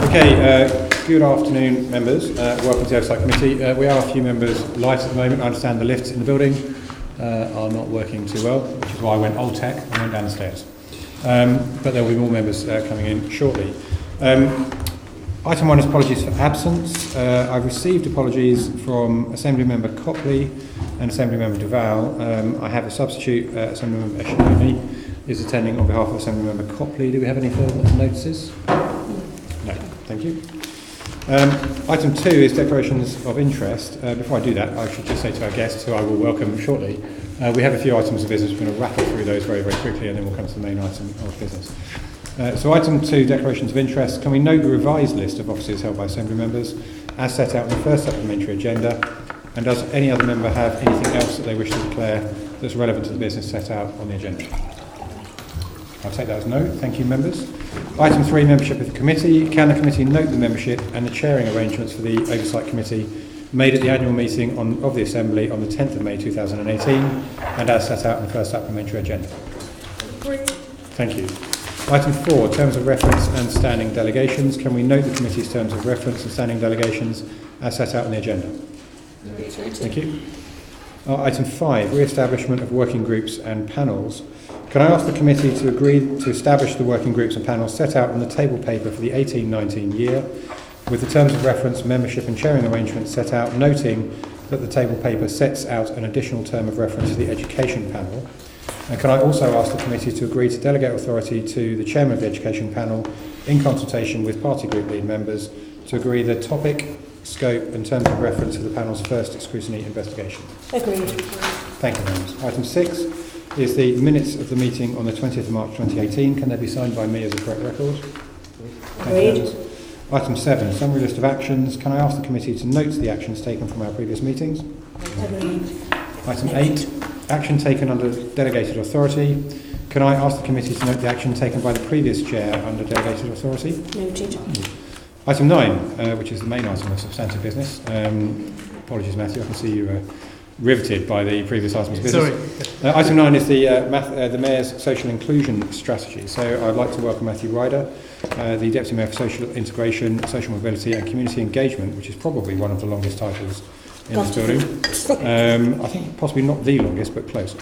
Good afternoon, members. Welcome to the Oversight Committee. We are a few members light at the moment. I understand the lifts in the building are not working too well, which is why I went old tech and went down the stairs. But there will be more members coming in shortly. Item 1 is apologies for absence. I've received apologies from Assemblymember Copley and Assemblymember Duval. I have a substitute, Assemblymember Eshononi is attending on behalf of Assemblymember Copley. Do we have any further notices? No, thank you. Item 2 is declarations of interest. Before I do that, I should just say to our guests, who I will welcome shortly, we have a few items of business. We're going to rattle through those very, very quickly, and then we'll come to the main item of business. So item 2, declarations of interest. Can we note the revised list of offices held by Assembly members as set out in the first supplementary agenda? And does any other member have anything else that they wish to declare that's relevant to the business set out on the agenda? I'll take that as no. Thank you, members. Item 3, membership of the committee. Can the committee note the membership and the chairing arrangements for the Oversight Committee made at the annual meeting of the Assembly on the 10th of May 2018 and as set out in the first supplementary agenda? Thank you. Item 4, terms of reference and standing delegations. Can we note the committee's terms of reference and standing delegations as set out on the agenda? Thank you. Item 5, re-establishment of working groups and panels. Can I ask the committee to agree to establish the working groups and panels set out on the table paper for the 18-19 year, with the terms of reference, membership and chairing arrangements set out, noting that the table paper sets out an additional term of reference to the education panel? And can I also ask the committee to agree to delegate authority to the chairman of the education panel, in consultation with party group lead members, to agree the topic, scope and terms of reference to the panel's first scrutiny investigation? Agreed. Thank you, members. Item 6 is the minutes of the meeting on the 20th of March 2018. Can they be signed by me as a correct record? Agreed. Item 7, summary list of actions. Can I ask the committee to note the actions taken from our previous meetings? Agreed. Item 8, action taken under delegated authority. Can I ask the committee to note the action taken by the previous chair under delegated authority? Noted. Item 9, which is the main item of substantive business. Apologies, Matthew, I can see you riveted by the previous items of business. Sorry. Item 9 is the Mayor's Social Inclusion Strategy. So I'd like to welcome Matthew Ryder, the Deputy Mayor for Social Integration, Social Mobility and Community Engagement, which is probably one of the longest titles in this building. I think possibly not the longest, but close.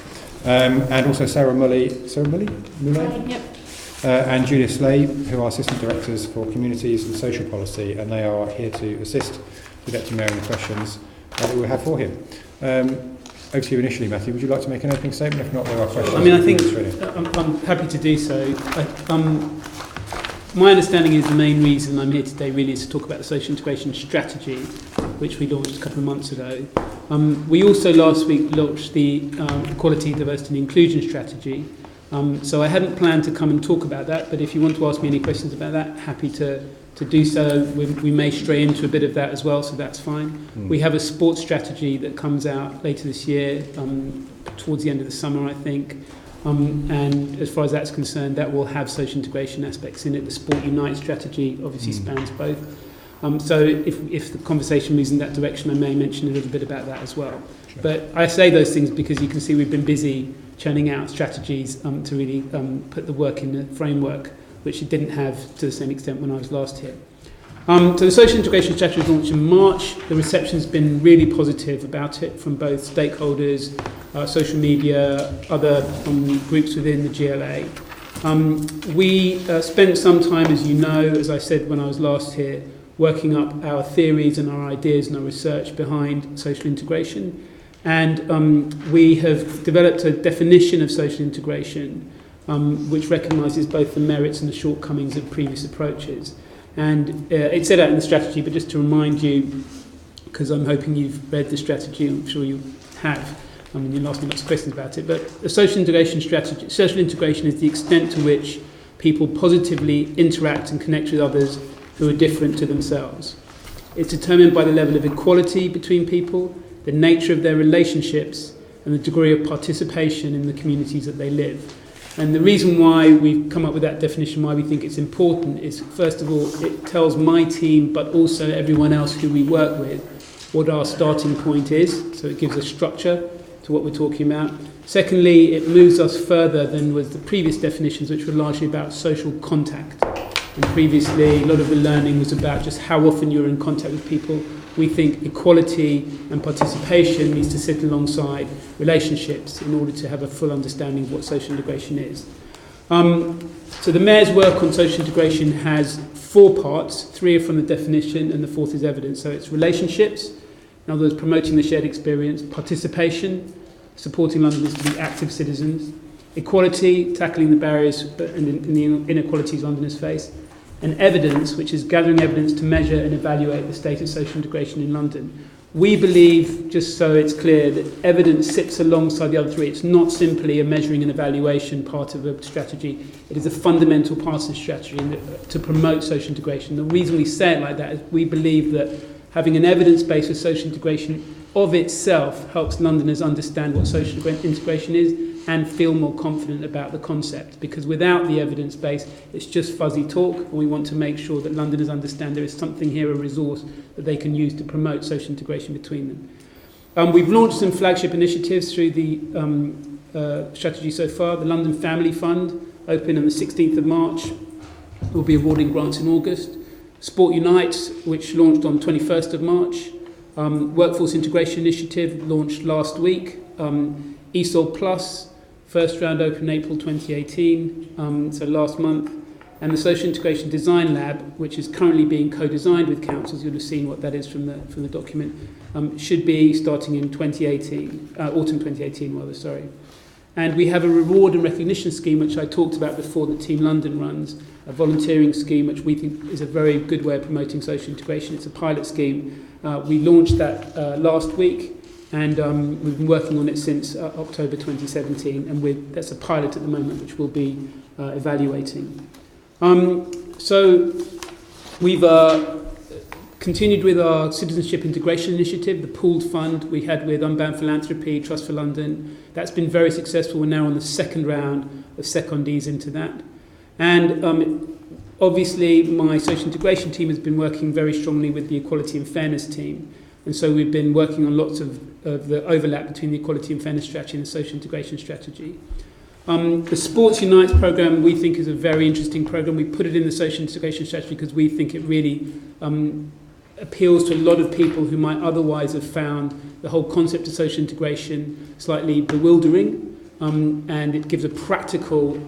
And also Sarah Mulley? Yep. And Julia Slay, who are Assistant Directors for Communities and Social Policy, and they are here to assist the Deputy Mayor in the questions that we have for him. Over to you initially, Matthew. Would you like to make an opening statement? If not, there are questions. I mean, I think I'm happy to do so. My understanding is the main reason I'm here today really is to talk about the social integration strategy, which we launched a couple of months ago. We also last week launched the Equality, Diversity and Inclusion strategy. So I hadn't planned to come and talk about that, but if you want to ask me any questions about that, happy to do so. We may stray into a bit of that as well, so that's fine. We have a sports strategy that comes out later this year, towards the end of the summer, I think. And as far as that's concerned, that will have social integration aspects in it. The Sport Unite strategy obviously spans both. So if the conversation moves in that direction, I may mention a little bit about that as well. Sure. But I say those things because you can see we've been busy churning out strategies to really put the work in the framework, which it didn't have to the same extent when I was last here. So the social integration strategy was launched in March. The reception's been really positive about it from both stakeholders, social media, other groups within the GLA. We spent some time, as you know, as I said when I was last here, working up our theories and our ideas and our research behind social integration. And we have developed a definition of social integration which recognises both the merits and the shortcomings of previous approaches. And it's set out in the strategy, but just to remind you, because I'm hoping you've read the strategy, I'm sure you have, I mean, you'll ask me lots of questions about it, but the social integration strategy, social integration is the extent to which people positively interact and connect with others who are different to themselves. It's determined by the level of equality between people, the nature of their relationships, and the degree of participation in the communities that they live. And the reason why we've come up with that definition, why we think it's important, is first of all, it tells my team, but also everyone else who we work with, what our starting point is. So it gives a structure to what we're talking about. Secondly, it moves us further than was the previous definitions, which were largely about social contact. And previously, a lot of the learning was about just how often you're in contact with people. We think equality and participation needs to sit alongside relationships in order to have a full understanding of what social integration is. So the Mayor's work on social integration has 4 parts. 3 are from the definition and the 4th is evidence. So it's relationships, in other words, promoting the shared experience, participation, supporting Londoners to be active citizens, equality, tackling the barriers and the inequalities Londoners face, and evidence, which is gathering evidence to measure and evaluate the state of social integration in London. We believe, just so it's clear, that evidence sits alongside the other 3. It's not simply a measuring and evaluation part of a strategy. It is a fundamental part of the strategy to promote social integration. The reason we say it like that is we believe that having an evidence base for social integration of itself helps Londoners understand what social integration is and feel more confident about the concept. Because without the evidence base, it's just fuzzy talk, and we want to make sure that Londoners understand there is something here, a resource that they can use to promote social integration between them. We've launched some flagship initiatives through the strategy so far. The London Family Fund, open on the 16th of March. We'll be awarding grants in August. Sport Unites, which launched on 21st of March. Workforce Integration Initiative, launched last week. ESOL Plus, first round open in April 2018, so last month. And the Social Integration Design Lab, which is currently being co-designed with councils, you'll have seen what that is from the document, should be starting in 2018, autumn 2018 rather, sorry. And we have a reward and recognition scheme, which I talked about before, that Team London runs, a volunteering scheme, which we think is a very good way of promoting social integration. It's a pilot scheme. We launched that last week, and we've been working on it since October 2017, and that's a pilot at the moment, which we'll be evaluating. So we've continued with our citizenship integration initiative, the pooled fund we had with Unbound Philanthropy, Trust for London. That's been very successful. We're now on the second round of secondees into that. And obviously, my social integration team has been working very strongly with the equality and fairness team. And so we've been working on lots of the overlap between the equality and fairness strategy and the social integration strategy. The Sports Unites programme we think is a very interesting programme. We put it in the social integration strategy because we think it really appeals to a lot of people who might otherwise have found the whole concept of social integration slightly bewildering. And it gives a practical,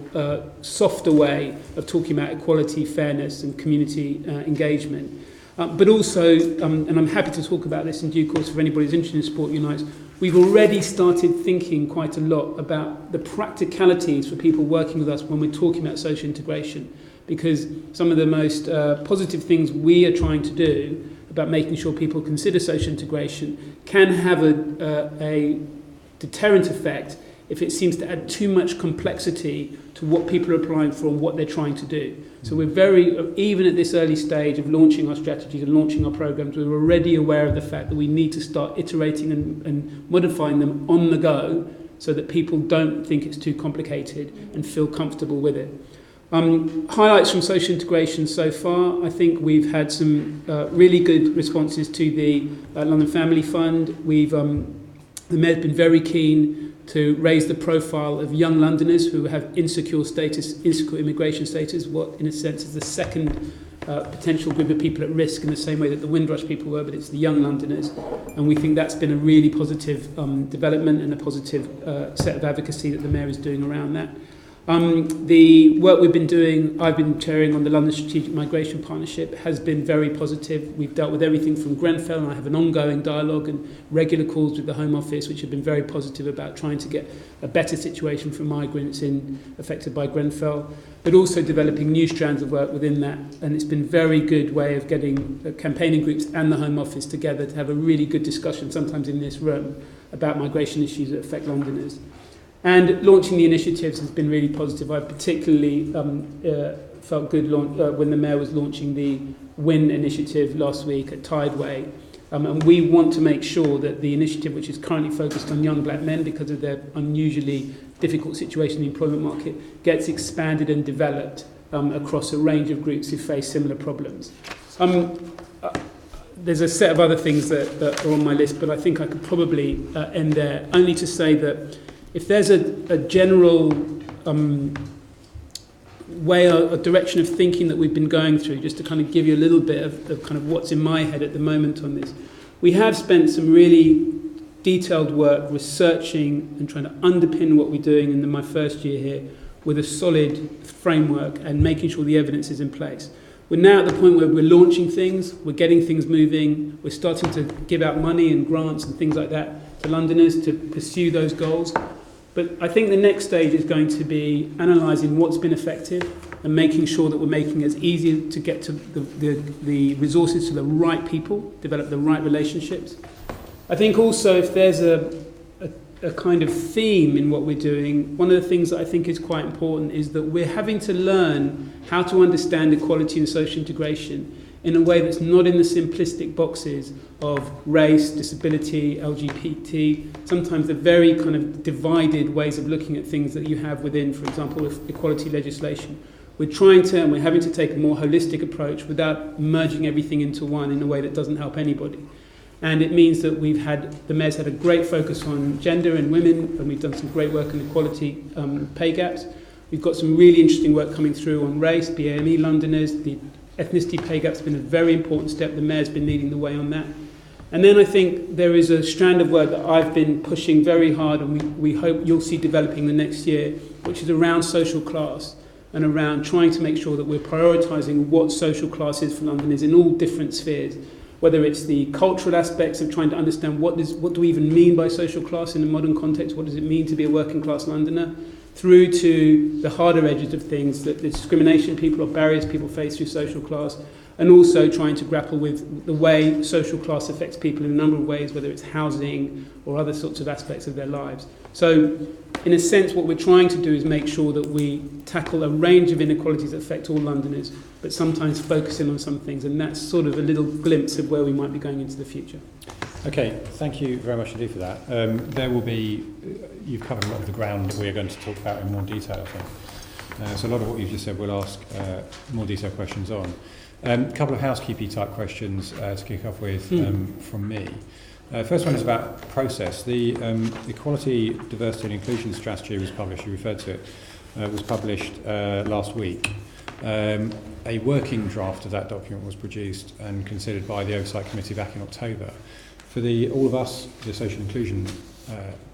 softer way of talking about equality, fairness and community engagement. But also, and I'm happy to talk about this in due course if anybody's interested in Sport Unites, we've already started thinking quite a lot about the practicalities for people working with us when we're talking about social integration. Because some of the most positive things we are trying to do about making sure people consider social integration can have a deterrent effect if it seems to add too much complexity to what people are applying for and what they're trying to do. So we're even at this early stage of launching our strategies and launching our programs, we're already aware of the fact that we need to start iterating and modifying them on the go so that people don't think it's too complicated and feel comfortable with it. Highlights from social integration so far. I think we've had some really good responses to the London Family Fund. The Mayor's been very keen to raise the profile of young Londoners who have insecure immigration status, what in a sense is the second potential group of people at risk in the same way that the Windrush people were, but it's the young Londoners. And we think that's been a really positive development and a positive set of advocacy that the Mayor is doing around that. The work we've been doing, I've been chairing on the London Strategic Migration Partnership, has been very positive. We've dealt with everything from Grenfell, and I have an ongoing dialogue and regular calls with the Home Office, which have been very positive about trying to get a better situation for migrants affected by Grenfell, but also developing new strands of work within that. And it's been a very good way of getting campaigning groups and the Home Office together to have a really good discussion, sometimes in this room, about migration issues that affect Londoners. And launching the initiatives has been really positive. I particularly felt good when the Mayor was launching the WIN initiative last week at Tideway. And we want to make sure that the initiative, which is currently focused on young black men because of their unusually difficult situation in the employment market, gets expanded and developed across a range of groups who face similar problems. There's a set of other things that are on my list, but I think I could probably end there, only to say that if there's a general a direction of thinking that we've been going through, just to kind of give you a little bit of kind of what's in my head at the moment on this. We have spent some really detailed work researching and trying to underpin what we're doing in my first year here with a solid framework and making sure the evidence is in place. We're now at the point where we're launching things, we're getting things moving, we're starting to give out money and grants and things like that to Londoners to pursue those goals. But I think the next stage is going to be analysing what's been effective and making sure that we're making it as easy to get to the resources to the right people, develop the right relationships. I think also if there's a kind of theme in what we're doing, one of the things that I think is quite important is that we're having to learn how to understand equality and social integration in a way that's not in the simplistic boxes of race, disability, LGBT, sometimes the very kind of divided ways of looking at things that you have within, for example, equality legislation. We're trying to, and we're having to take a more holistic approach without merging everything into one in a way that doesn't help anybody. And it means that the Mayor's had a great focus on gender and women, and we've done some great work on equality pay gaps. We've got some really interesting work coming through on race, BAME Londoners, the ethnicity pay gap's been a very important step. The Mayor's been leading the way on that. And then I think there is a strand of work that I've been pushing very hard, and we hope you'll see developing the next year, which is around social class and around trying to make sure that we're prioritising what social class is for Londoners in all different spheres, whether it's the cultural aspects of trying to understand what do we even mean by social class in a modern context, what does it mean to be a working class Londoner, through to the harder edges of things, that the discrimination people or barriers people face through social class, and also trying to grapple with the way social class affects people in a number of ways, whether it's housing or other sorts of aspects of their lives. So, in a sense, what we're trying to do is make sure that we tackle a range of inequalities that affect all Londoners, but sometimes focusing on some things, and that's sort of a little glimpse of where we might be going into the future. Okay, thank you very much indeed for that. There will be, you've covered a lot of the ground that we are going to talk about in more detail, I think. So a lot of what you've just said we'll ask more detailed questions on. A couple of housekeeping type questions to kick off with from me. First one is about process. The Equality, Diversity and Inclusion Strategy was published, you referred to it, was published last week. A working draft of that document was produced and considered by the Oversight Committee back in October. For All of Us, the social inclusion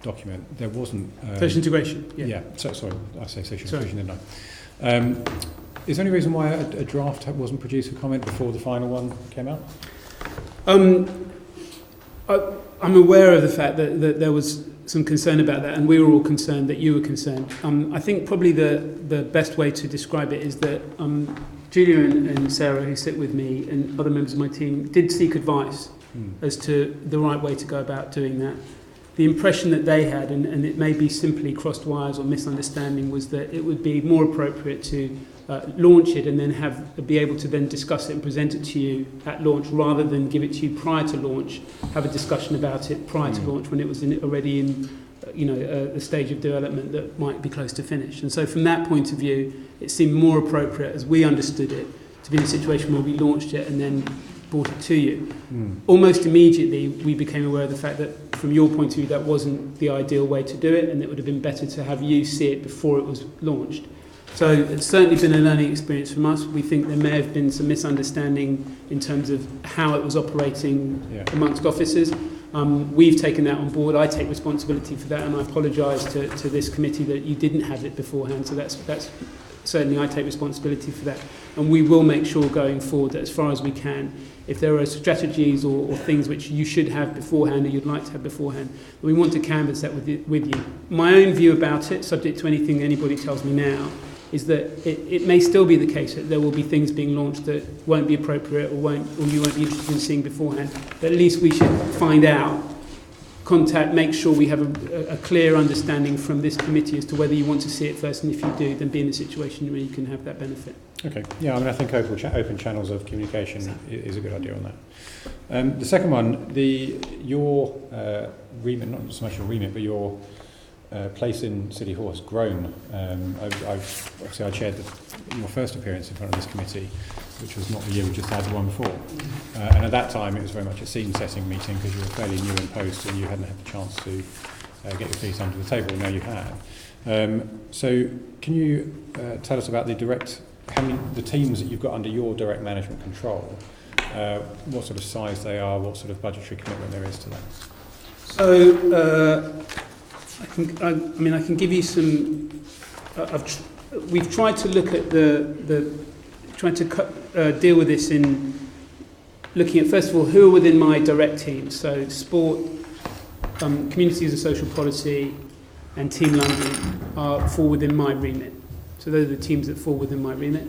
document, there wasn't... social integration, yeah. Yeah, sorry, I say social inclusion, didn't I? Is there any reason why a draft wasn't produced for comment before the final one came out? I'm aware of the fact that there was some concern about that, and we were all concerned that you were concerned. I think probably the best way to describe it is that Julia and Sarah, who sit with me, and other members of my team, did seek advice as to the right way to go about doing that. The impression that they had, and it may be simply crossed wires or misunderstanding, was that it would be more appropriate to launch it and then be able to then discuss it and present it to you at launch, rather than give it to you prior to launch, have a discussion about it prior to launch when it was already in the stage of development that might be close to finish. And so from that point of view, it seemed more appropriate, as we understood it, to be in a situation where we launched it and then brought it to you. Almost immediately we became aware of the fact that from your point of view that wasn't the ideal way to do it, and it would have been better to have you see it before it was launched. So it's certainly been a learning experience from us. We think there may have been some misunderstanding in terms of how it was operating amongst officers. We've taken that on board. I take responsibility for that, and I apologise to this committee that you didn't have it beforehand. So that's certainly I take responsibility for that. And we will make sure going forward that as far as we can, if there are strategies or things which you should have beforehand or you'd like to have beforehand, we want to canvass that with you. My own view about it, subject to anything anybody tells me now, is that it may still be the case that there will be things being launched that won't be appropriate or you won't be interested in seeing beforehand. But at least we should find out, make sure we have a clear understanding from this committee as to whether you want to see it first, and if you do, then be in a situation where you can have that benefit. Okay. Yeah, I think open channels of communication is a good idea on that. The second one, your remit, not so much your remit, but your place in City Hall has grown. I chaired your first appearance in front of this committee, which was not the year we just had, the one before. And at that time, it was very much a scene-setting meeting because you were fairly new in post and you hadn't had the chance to get your feet under the table. Now you have. So can you tell us about the teams that you've got under your direct management control? What sort of size they are, what sort of budgetary commitment there is to that? So I can give you some. We've tried to look at deal with this in looking at, first of all, who are within my direct team. So sport, communities and social policy, and Team London fall within my remit. So those are the teams that fall within my remit.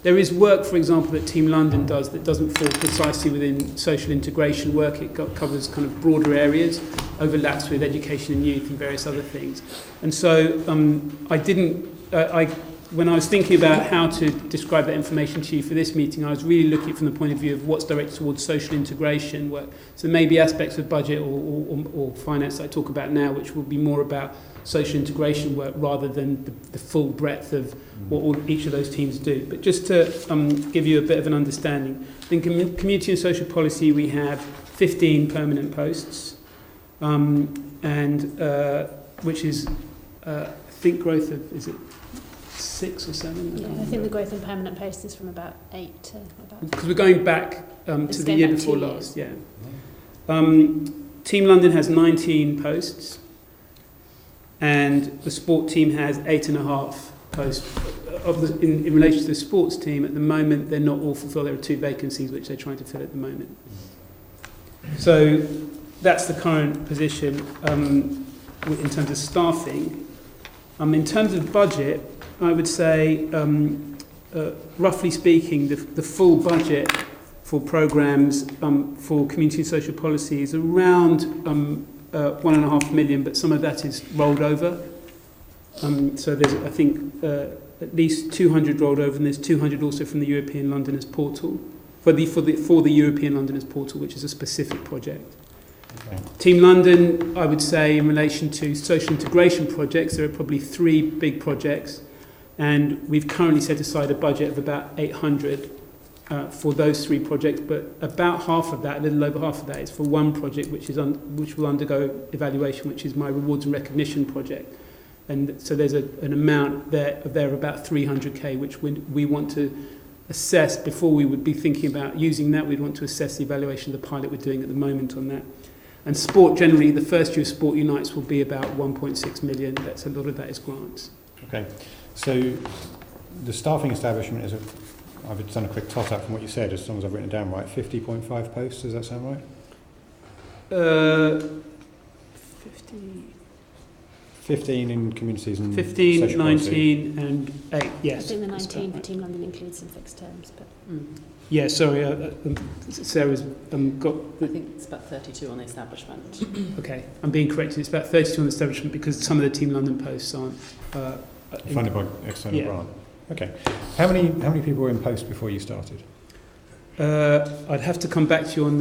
There is work, for example, that Team London does that doesn't fall precisely within social integration work. It covers kind of broader areas, overlaps with education and youth and various other things. And so when I was thinking about how to describe that information to you for this meeting, I was really looking from the point of view of what's directed towards social integration work. So maybe aspects of budget or finance that I talk about now, which will be more about social integration work rather than the full breadth of what each of those teams do. But just to give you a bit of an understanding, I think in community and social policy we have 15 permanent posts, which is, I think, growth of, is it 6 or 7? I think the growth in permanent posts is from about 8 to about... Because we're going back to the year before last, yeah. Team London has 19 posts, and the sport team has 8.5 posts. In relation to the sports team, at the moment, they're not all fulfilled. There are 2 vacancies which they're trying to fill at the moment. So that's the current position in terms of staffing. In terms of budget, I would say, roughly speaking, the full budget for programmes for community and social policy is around 1.5 million, but some of that is rolled over. So there's, I think, at least 200 rolled over, and there's 200 also from the European Londoners portal for the European Londoners portal, which is a specific project. Okay. Team London, I would say, in relation to social integration projects, there are probably 3 big projects, and we've currently set aside a budget of about 800 for those 3 projects, but about half of that, a little over half of that, is for one project which will undergo evaluation, which is my rewards and recognition project. And so there's an amount there of about 300k, which we want to assess before we would be thinking about using that. We'd want to assess the evaluation of the pilot we're doing at the moment on that. And sport, generally, the first year of Sport Unites will be about 1.6 million. That's a lot of that is grants. Okay. So the staffing establishment is I've done a quick tot up from what you said, as long as I've written it down right, 50.5 posts, does that sound right? 15 in communities and 15, social 19 policy. And 8, yes. I think the 19 for Team London includes some fixed terms. But yeah, sorry, Sarah's got... I think it's about 32 on the establishment. Okay, I'm being corrected. It's about 32 on the establishment because some of the Team London posts aren't... funded by external grant. Okay. How many people were in post before you started? I'd have to come back to you on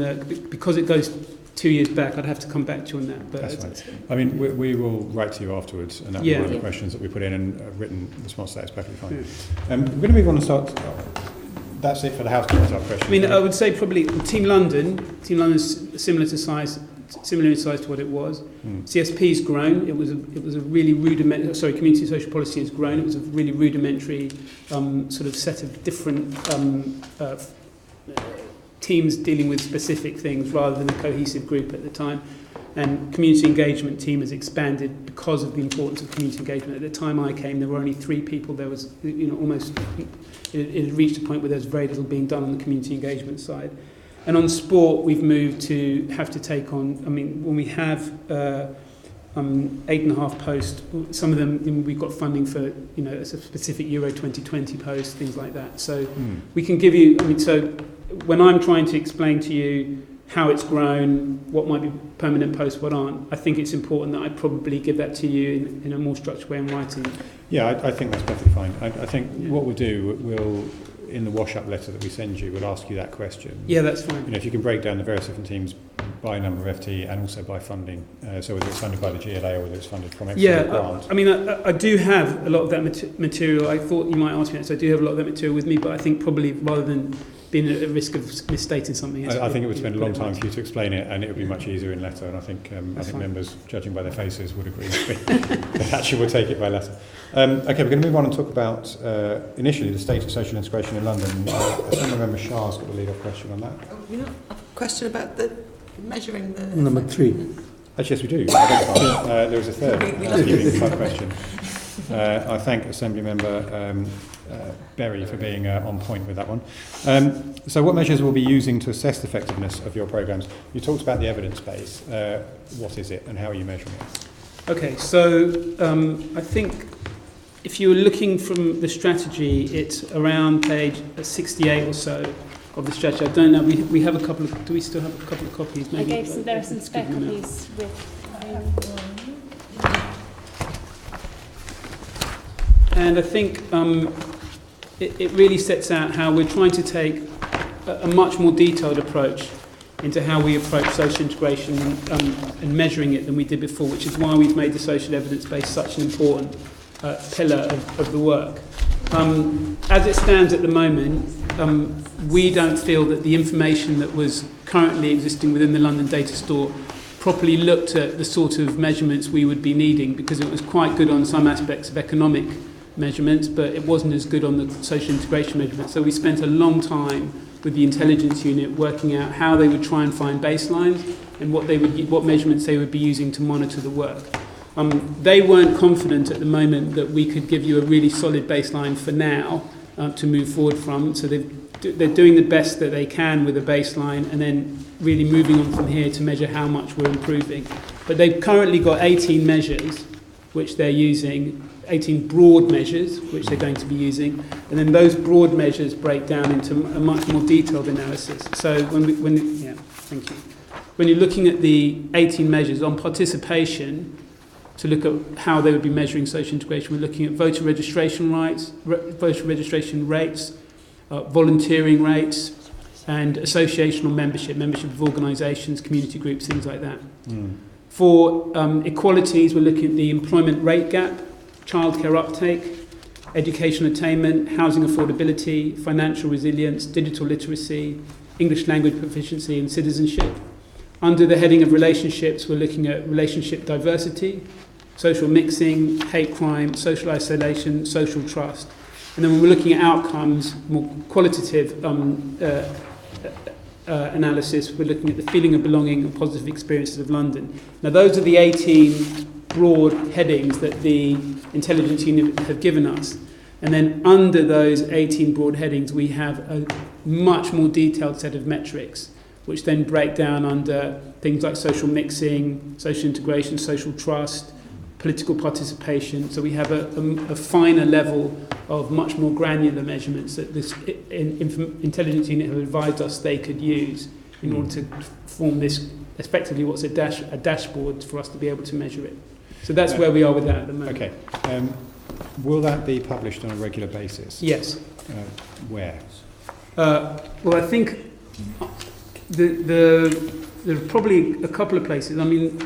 because it goes 2 years back. I'd have to come back to you on that. But that's fine. I mean, we will write to you afterwards, and that will be one of the questions that we put in, and a written response to that is perfectly fine. We're going to move on and start. That's it for the housekeeping type question. I mean, I would say probably Team London's similar in size to what it was. CSP's grown. It was a really rudimentary. Sorry, community and social policy has grown. It was a really rudimentary sort of set of different teams dealing with specific things rather than a cohesive group at the time. And community engagement team has expanded because of the importance of community engagement. At the time I came, there were only 3 people. There was, almost it had reached a point where there was very little being done on the community engagement side. And on sport, we've moved to have to take on, when we have 8.5 posts, some of them we've got funding for, a specific Euro 2020 post, things like that. So we can give you, so when I'm trying to explain to you how it's grown, what might be permanent posts, what aren't, I think it's important that I probably give that to you in a more structured way in writing. Yeah, I think that's perfectly fine. I think what we'll do, we'll, in the wash-up letter that we send you, we'll ask you that question. Yeah, that's fine. If you can break down the various different teams by number of FTE and also by funding, so whether it's funded by the GLA or whether it's funded from external grant. I do have a lot of that material. I thought you might ask me that, so I do have a lot of that material with me, but I think probably rather than been at risk of misstating something. I think it would spend a long time for you to explain it, and it would be much easier in letter. And I think members, judging by their faces, would agree that actually we'll take it by letter. Okay, we're going to move on and talk about initially the state of social integration in London. Assembly Member Shah's got the lead-off question on that. A question about the measuring the... Number 3. Actually, yes, we do. There was a third housekeeping type question. I thank Assembly Member Berry for being on point with that one. So what measures will be using to assess the effectiveness of your programmes? You talked about the evidence base. What is it and how are you measuring it? Okay, so I think if you were looking from the strategy, it's around page 68 or so of the strategy. I don't know, we have a couple of, do we still have a couple of copies? Maybe, I gave some, there are some spare copies with... And I think it really sets out how we're trying to take a much more detailed approach into how we approach social integration and measuring it than we did before, which is why we've made the social evidence base such an important pillar of the work. As it stands at the moment, we don't feel that the information that was currently existing within the London data store properly looked at the sort of measurements we would be needing, because it was quite good on some aspects of economic measurements, but it wasn't as good on the social integration measurements. So we spent a long time with the intelligence unit working out how they would try and find baselines and what measurements they would be using to monitor the work. They weren't confident at the moment that we could give you a really solid baseline for now to move forward from. So they're doing the best that they can with a baseline and then really moving on from here to measure how much we're improving. But they've currently got 18 measures which they're using, 18 broad measures which they're going to be using, and then those broad measures break down into a much more detailed analysis. So thank you. When you're looking at the 18 measures on participation, to look at how they would be measuring social integration, we're looking at voter registration rights, voter registration rates, volunteering rates, and associational membership of organisations, community groups, things like that. For equalities, we're looking at the employment rate gap, childcare uptake, education attainment, housing affordability, financial resilience, digital literacy, English language proficiency and citizenship. Under the heading of relationships, we're looking at relationship diversity, social mixing, hate crime, social isolation, social trust. And then when we're looking at outcomes, more qualitative analysis, we're looking at the feeling of belonging and positive experiences of London. Now those are the 18 broad headings that the intelligence unit have given us. And then under those 18 broad headings, we have a much more detailed set of metrics, which then break down under things like social mixing, social integration, social trust, political participation. So we have a finer level of much more granular measurements that this intelligence unit have advised us they could use in order to form this, effectively what's a dashboard for us to be able to measure it. So that's where we are with that at the moment. Okay. Will that be published on a regular basis? Yes. Where? Well, I think there are probably a couple of places. I mean,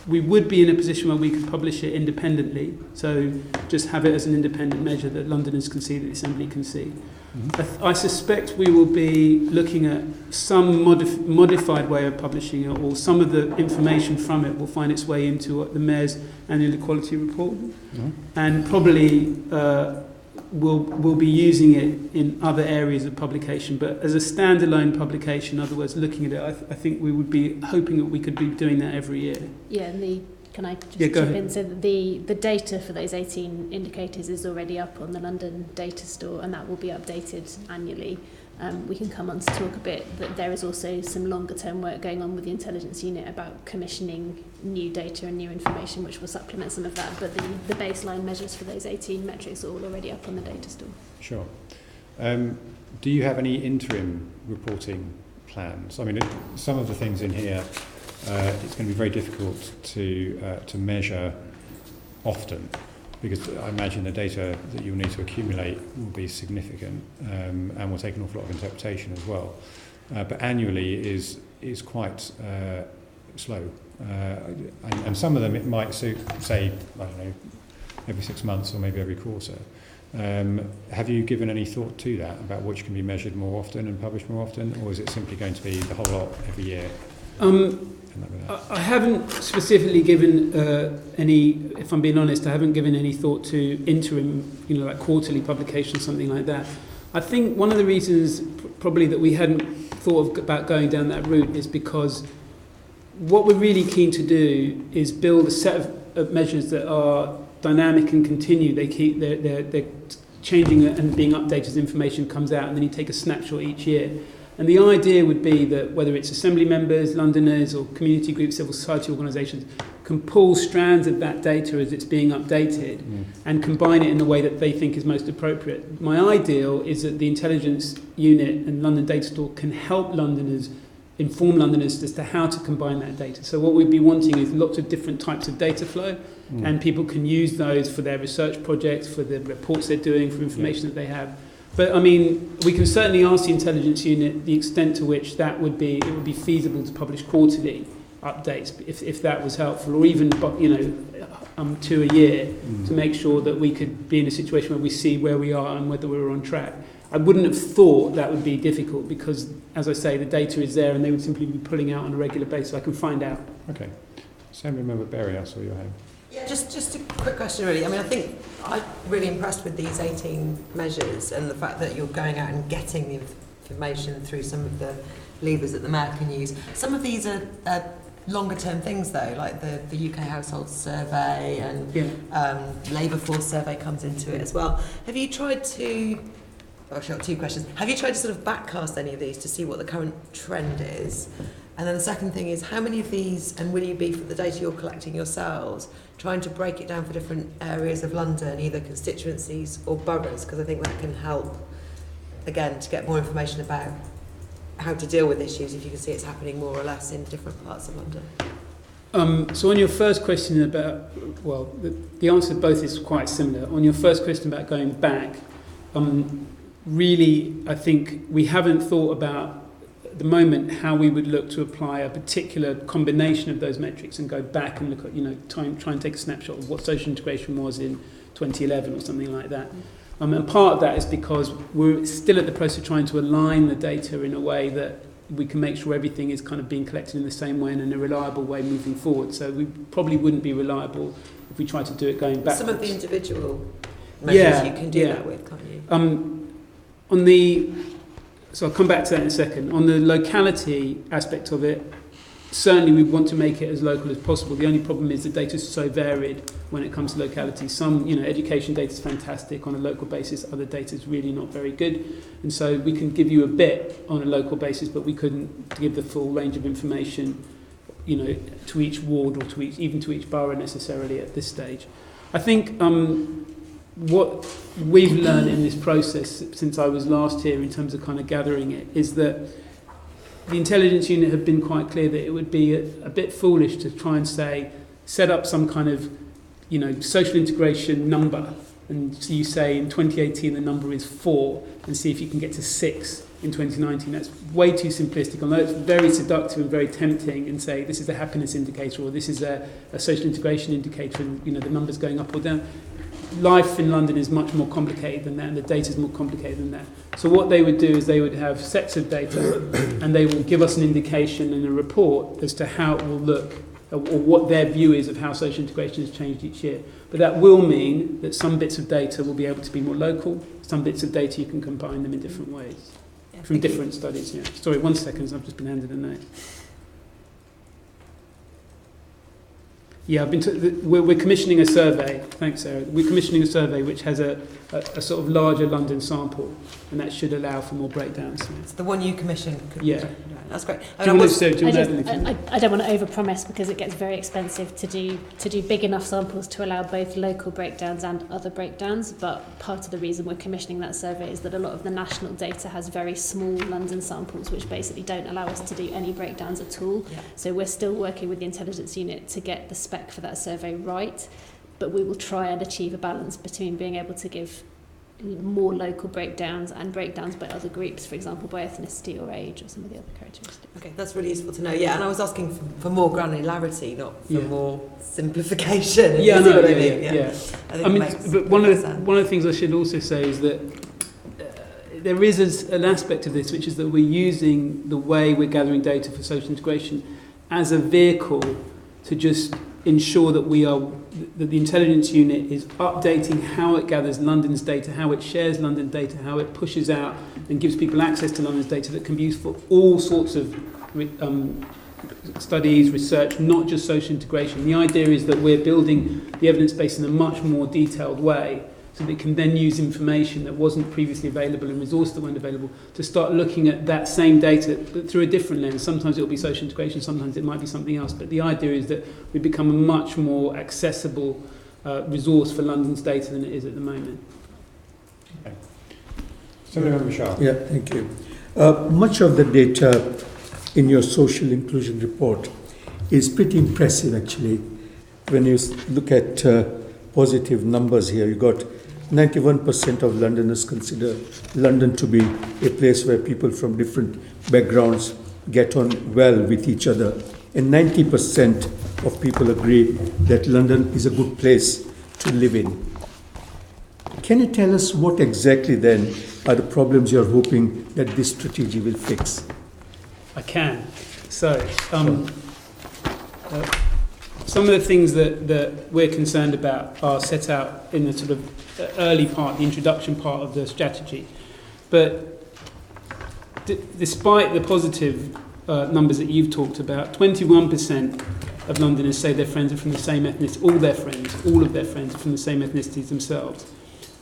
we would be in a position where we could publish it independently, so just have it as an independent measure that Londoners can see, that the Assembly can see. Mm-hmm. I suspect we will be looking at some modified way of publishing it, or some of the information from it will find its way into the Mayor's Annual Equality Report, mm-hmm. and probably we'll be using it in other areas of publication, but as a standalone publication, in other words, looking at it, I think we would be hoping that we could be doing that every year. Yeah, and can I just chip in? So that the data for those 18 indicators is already up on the London data store, and that will be updated annually. We can come on to talk a bit that there is also some longer term work going on with the intelligence unit about commissioning new data and new information which will supplement some of that, but the baseline measures for those 18 metrics are all already up on the data store. Sure. Do you have any interim reporting plans? I mean, some of the things in here, it's going to be very difficult to measure often, because I imagine the data that you'll need to accumulate will be significant, and will take an awful lot of interpretation as well. But annually is quite slow, and some of them it might suit, say, I don't know, every 6 months or maybe every quarter. Have you given any thought to that, about which can be measured more often and published more often, or is it simply going to be the whole lot every year? I haven't specifically given any, if I'm being honest, I haven't given any thought to interim, like quarterly publication, something like that. I think one of the reasons probably that we hadn't thought about going down that route is because what we're really keen to do is build a set of measures that are dynamic and continue. They're changing and being updated as information comes out, and then you take a snapshot each year. And the idea would be that whether it's assembly members, Londoners, or community groups, civil society organisations, can pull strands of that data as it's being updated and combine it in the way that they think is most appropriate. My ideal is that the intelligence unit and London Data Store can help Londoners, inform Londoners as to how to combine that data. So what we'd be wanting is lots of different types of data flow, and people can use those for their research projects, for the reports they're doing, for information that they have. But I mean, we can certainly ask the intelligence unit the extent to which it would be feasible to publish quarterly updates, if that was helpful, or even 2 a year, to make sure that we could be in a situation where we see where we are and whether we're on track. I wouldn't have thought that would be difficult because, as I say, the data is there and they would simply be pulling out on a regular basis. I can find out. Okay. Assembly Member Berry, I saw your hand. Yeah, just a quick question really. I mean, I think I'm really impressed with these 18 measures and the fact that you're going out and getting the information through some of the levers that the Mayor can use. Some of these are longer term things though, like the UK household survey and labour force survey comes into it as well. Have you tried to, I've got 2 questions. Have you tried to sort of backcast any of these to see what the current trend is? And then the second thing is, how many of these, and will you be for the data you're collecting yourselves, trying to break it down for different areas of London, either constituencies or boroughs? Because I think that can help, again, to get more information about how to deal with issues if you can see it's happening more or less in different parts of London. So on your first question about, well, the answer to both is quite similar. On your first question about going back, really, I think we haven't thought about at the moment how we would look to apply a particular combination of those metrics and go back and look at, try and take a snapshot of what social integration was in 2011 or something like that. And part of that is because we're still at the process of trying to align the data in a way that we can make sure everything is kind of being collected in the same way and in a reliable way moving forward. So we probably wouldn't be reliable if we tried to do it going backwards. Some of the individual measures you can do that with, can't you? So I'll come back to that in a second. On the locality aspect of it, certainly we want to make it as local as possible. The only problem is the data is so varied when it comes to locality. Some, education data is fantastic on a local basis. Other data is really not very good. And so we can give you a bit on a local basis, but we couldn't give the full range of information, to each ward or even to each borough necessarily at this stage. I think what we've learned in this process since I was last here in terms of kind of gathering it is that the intelligence unit have been quite clear that it would be a bit foolish to try and set up some kind of, social integration number. And so you say in 2018 the number is 4 and see if you can get to 6 in 2019. That's way too simplistic. Although it's very seductive and very tempting and say this is a happiness indicator or this is a social integration indicator and, the number's going up or down. Life in London is much more complicated than that and the data is more complicated than that. So what they would do is they would have sets of data and they will give us an indication in a report as to how it will look or what their view is of how social integration has changed each year. But that will mean that some bits of data will be able to be more local, some bits of data you can combine them in different ways from different studies. Yeah. Sorry, 1 second, I've just been handed a note. Yeah, we're commissioning a survey. Thanks, Sarah. We're commissioning a survey which has a sort of larger London sample, and that should allow for more breakdowns. It's the one you commissioned. That's great. I don't want to overpromise because it gets very expensive to do big enough samples to allow both local breakdowns and other breakdowns. But part of the reason we're commissioning that survey is that a lot of the national data has very small London samples, which basically don't allow us to do any breakdowns at all. Yeah. So we're still working with the intelligence unit to get the spec for that survey right, but we will try and achieve a balance between being able to give more local breakdowns and breakdowns by other groups, for example, by ethnicity or age or some of the other characteristics. Okay, that's really useful to know. Yeah, and I was asking for more granularity, not for more simplification. Yeah, no, I mean, but one of the things I should also say is that there is an aspect of this, which is that we're using the way we're gathering data for social integration as a vehicle to just ensure that that the intelligence unit is updating how it gathers London's data, how it shares London data, how it pushes out and gives people access to London's data that can be used for all sorts of studies, research, not just social integration. The idea is that we're building the evidence base in a much more detailed way, so that it can then use information that wasn't previously available and resources that weren't available to start looking at that same data but through a different lens. Sometimes it'll be social integration, sometimes it might be something else, but the idea is that we become a much more accessible resource for London's data than it is at the moment. Okay. Somebody want to shout? Yeah, thank you. Much of the data in your social inclusion report is pretty impressive, actually. When you look at positive numbers here, you got 91% of Londoners consider London to be a place where people from different backgrounds get on well with each other. And 90% of people agree that London is a good place to live in. Can you tell us what exactly then are the problems you're hoping that this strategy will fix? I can. So, some of the things that we're concerned about are set out in the sort of early part, the introduction part of the strategy. But despite the positive numbers that you've talked about, 21% of Londoners say their friends are from the same ethnicity, all of their friends are from the same ethnicity as themselves.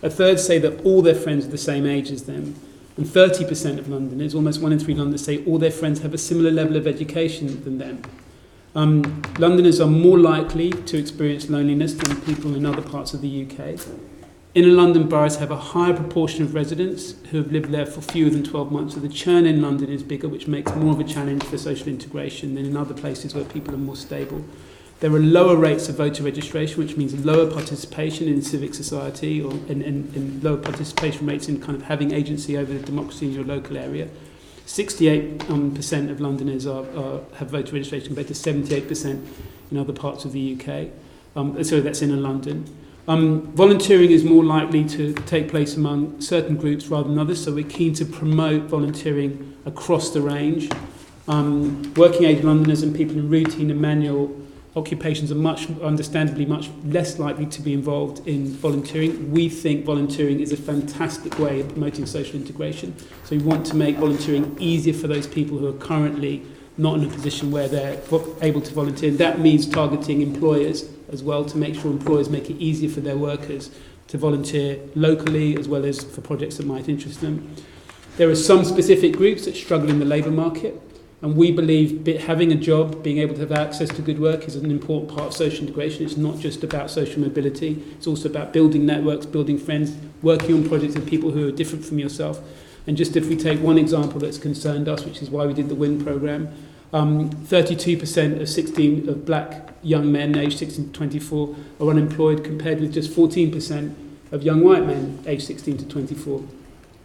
A third say that all their friends are the same age as them. And 30% of Londoners, almost 1 in 3 Londoners, say all their friends have a similar level of education than them. Londoners are more likely to experience loneliness than people in other parts of the UK. Inner London boroughs have a higher proportion of residents who have lived there for fewer than 12 months, so the churn in London is bigger, which makes more of a challenge for social integration than in other places where people are more stable. There are lower rates of voter registration, which means lower participation in civic society and lower participation rates in kind of having agency over the democracy in your local area. 68% of Londoners have voter registration compared to 78% in other parts of the UK. So that's in London. Volunteering is more likely to take place among certain groups rather than others, so we're keen to promote volunteering across the range. Working age Londoners and people in routine and manual occupations are understandably much less likely to be involved in volunteering. We think volunteering is a fantastic way of promoting social integration. So we want to make volunteering easier for those people who are currently not in a position where they're able to volunteer. That means targeting employers as well, to make sure employers make it easier for their workers to volunteer locally as well as for projects that might interest them. There are some specific groups that struggle in the labour market. And we believe having a job, being able to have access to good work is an important part of social integration. It's not just about social mobility. It's also about building networks, building friends, working on projects with people who are different from yourself. And just if we take one example that's concerned us, which is why we did the WIN programme, 32% of black young men aged 16 to 24 are unemployed, compared with just 14% of young white men aged 16 to 24.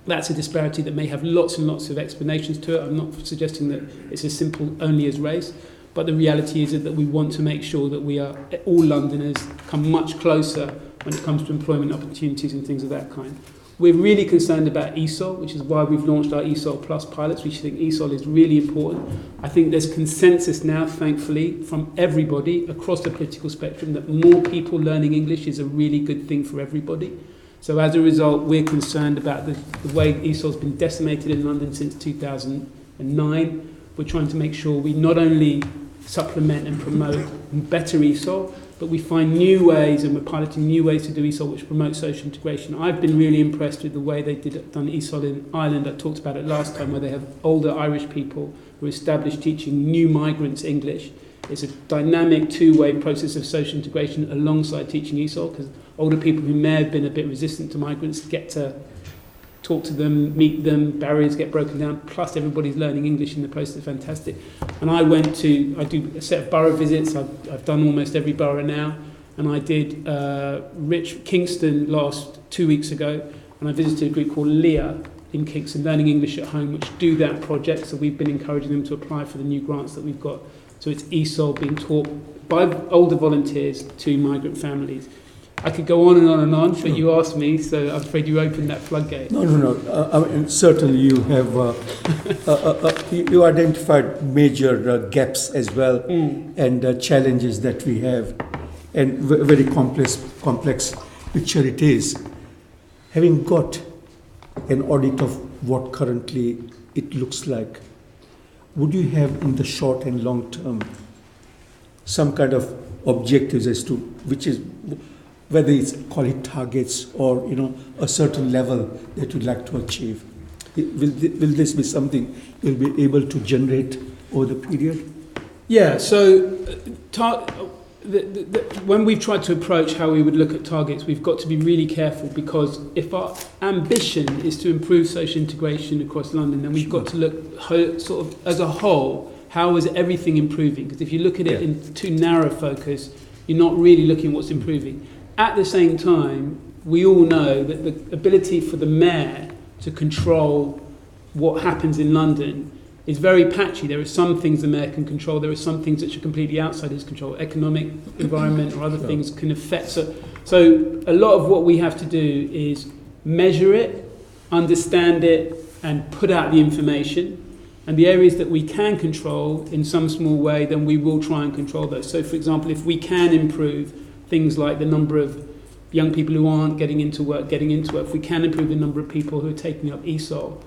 That's a disparity that may have lots and lots of explanations to it. I'm not suggesting that it's as simple only as race, but the reality is that we want to make sure that all Londoners come much closer when it comes to employment opportunities and things of that kind. We're really concerned about ESOL, which is why we've launched our ESOL Plus pilots. We think ESOL is really important. I think there's consensus now, thankfully, from everybody across the political spectrum that more people learning English is a really good thing for everybody. So as a result, we're concerned about the way ESOL's been decimated in London since 2009. We're trying to make sure we not only supplement and promote better ESOL, but we find new ways, and we're piloting new ways to do ESOL which promote social integration. I've been really impressed with the way they've done ESOL in Ireland. I talked about it last time, where they have older Irish people who are established teaching new migrants English. It's a dynamic two-way process of social integration alongside teaching ESOL, because older people who may have been a bit resistant to migrants get to talk to them, meet them, barriers get broken down, plus everybody's learning English in the process. It's fantastic. And I do a set of borough visits. I've done almost every borough now, and I did Kingston 2 weeks ago, and I visited a group called LEA in Kingston, Learning English at Home, which do that project. So we've been encouraging them to apply for the new grants that we've got. So it's ESOL being taught by older volunteers to migrant families. I could go on and on and on, but you asked me, so I'm afraid you opened that floodgate. No. I mean, certainly you have you identified major gaps as well, and challenges that we have, and very complex picture it is. Having got an audit of what currently it looks like, would you have in the short and long term some kind of objectives as to which is, whether it's call it targets or a certain level that you'd like to achieve? Will this be something you'll be able to generate over the period? Yeah, so when we've tried to approach how we would look at targets, we've got to be really careful, because if our ambition is to improve social integration across London, then we've got to look sort of as a whole, how is everything improving? Because if you look at it in too narrow focus, you're not really looking at what's improving. At the same time, we all know that the ability for the mayor to control what happens in London is very patchy. There are some things the mayor can control, there are some things which are completely outside his control. Economic, environment or other things can affect. So a lot of what we have to do is measure it, understand it, and put out the information. And the areas that we can control in some small way, then we will try and control those. So for example, if we can improve things like the number of young people who aren't getting into work, if we can improve the number of people who are taking up ESOL,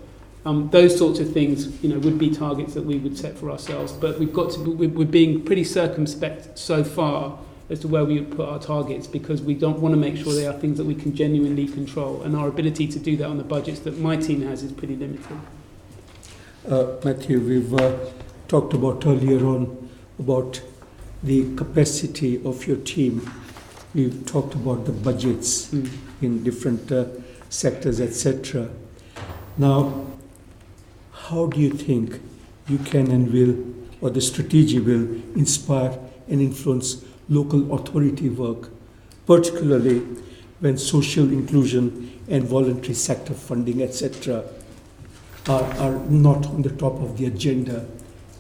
those sorts of things, would be targets that we would set for ourselves. But we're being pretty circumspect so far as to where we would put our targets, because we don't want to make sure they are things that we can genuinely control. And our ability to do that on the budgets that my team has is pretty limited. Matthew, we've talked about earlier on about the capacity of your team. We've talked about the budgets in different sectors, etc. Now, how do you think you can and will, or the strategy will, inspire and influence local authority work, particularly when social inclusion and voluntary sector funding, etc., are not on the top of the agenda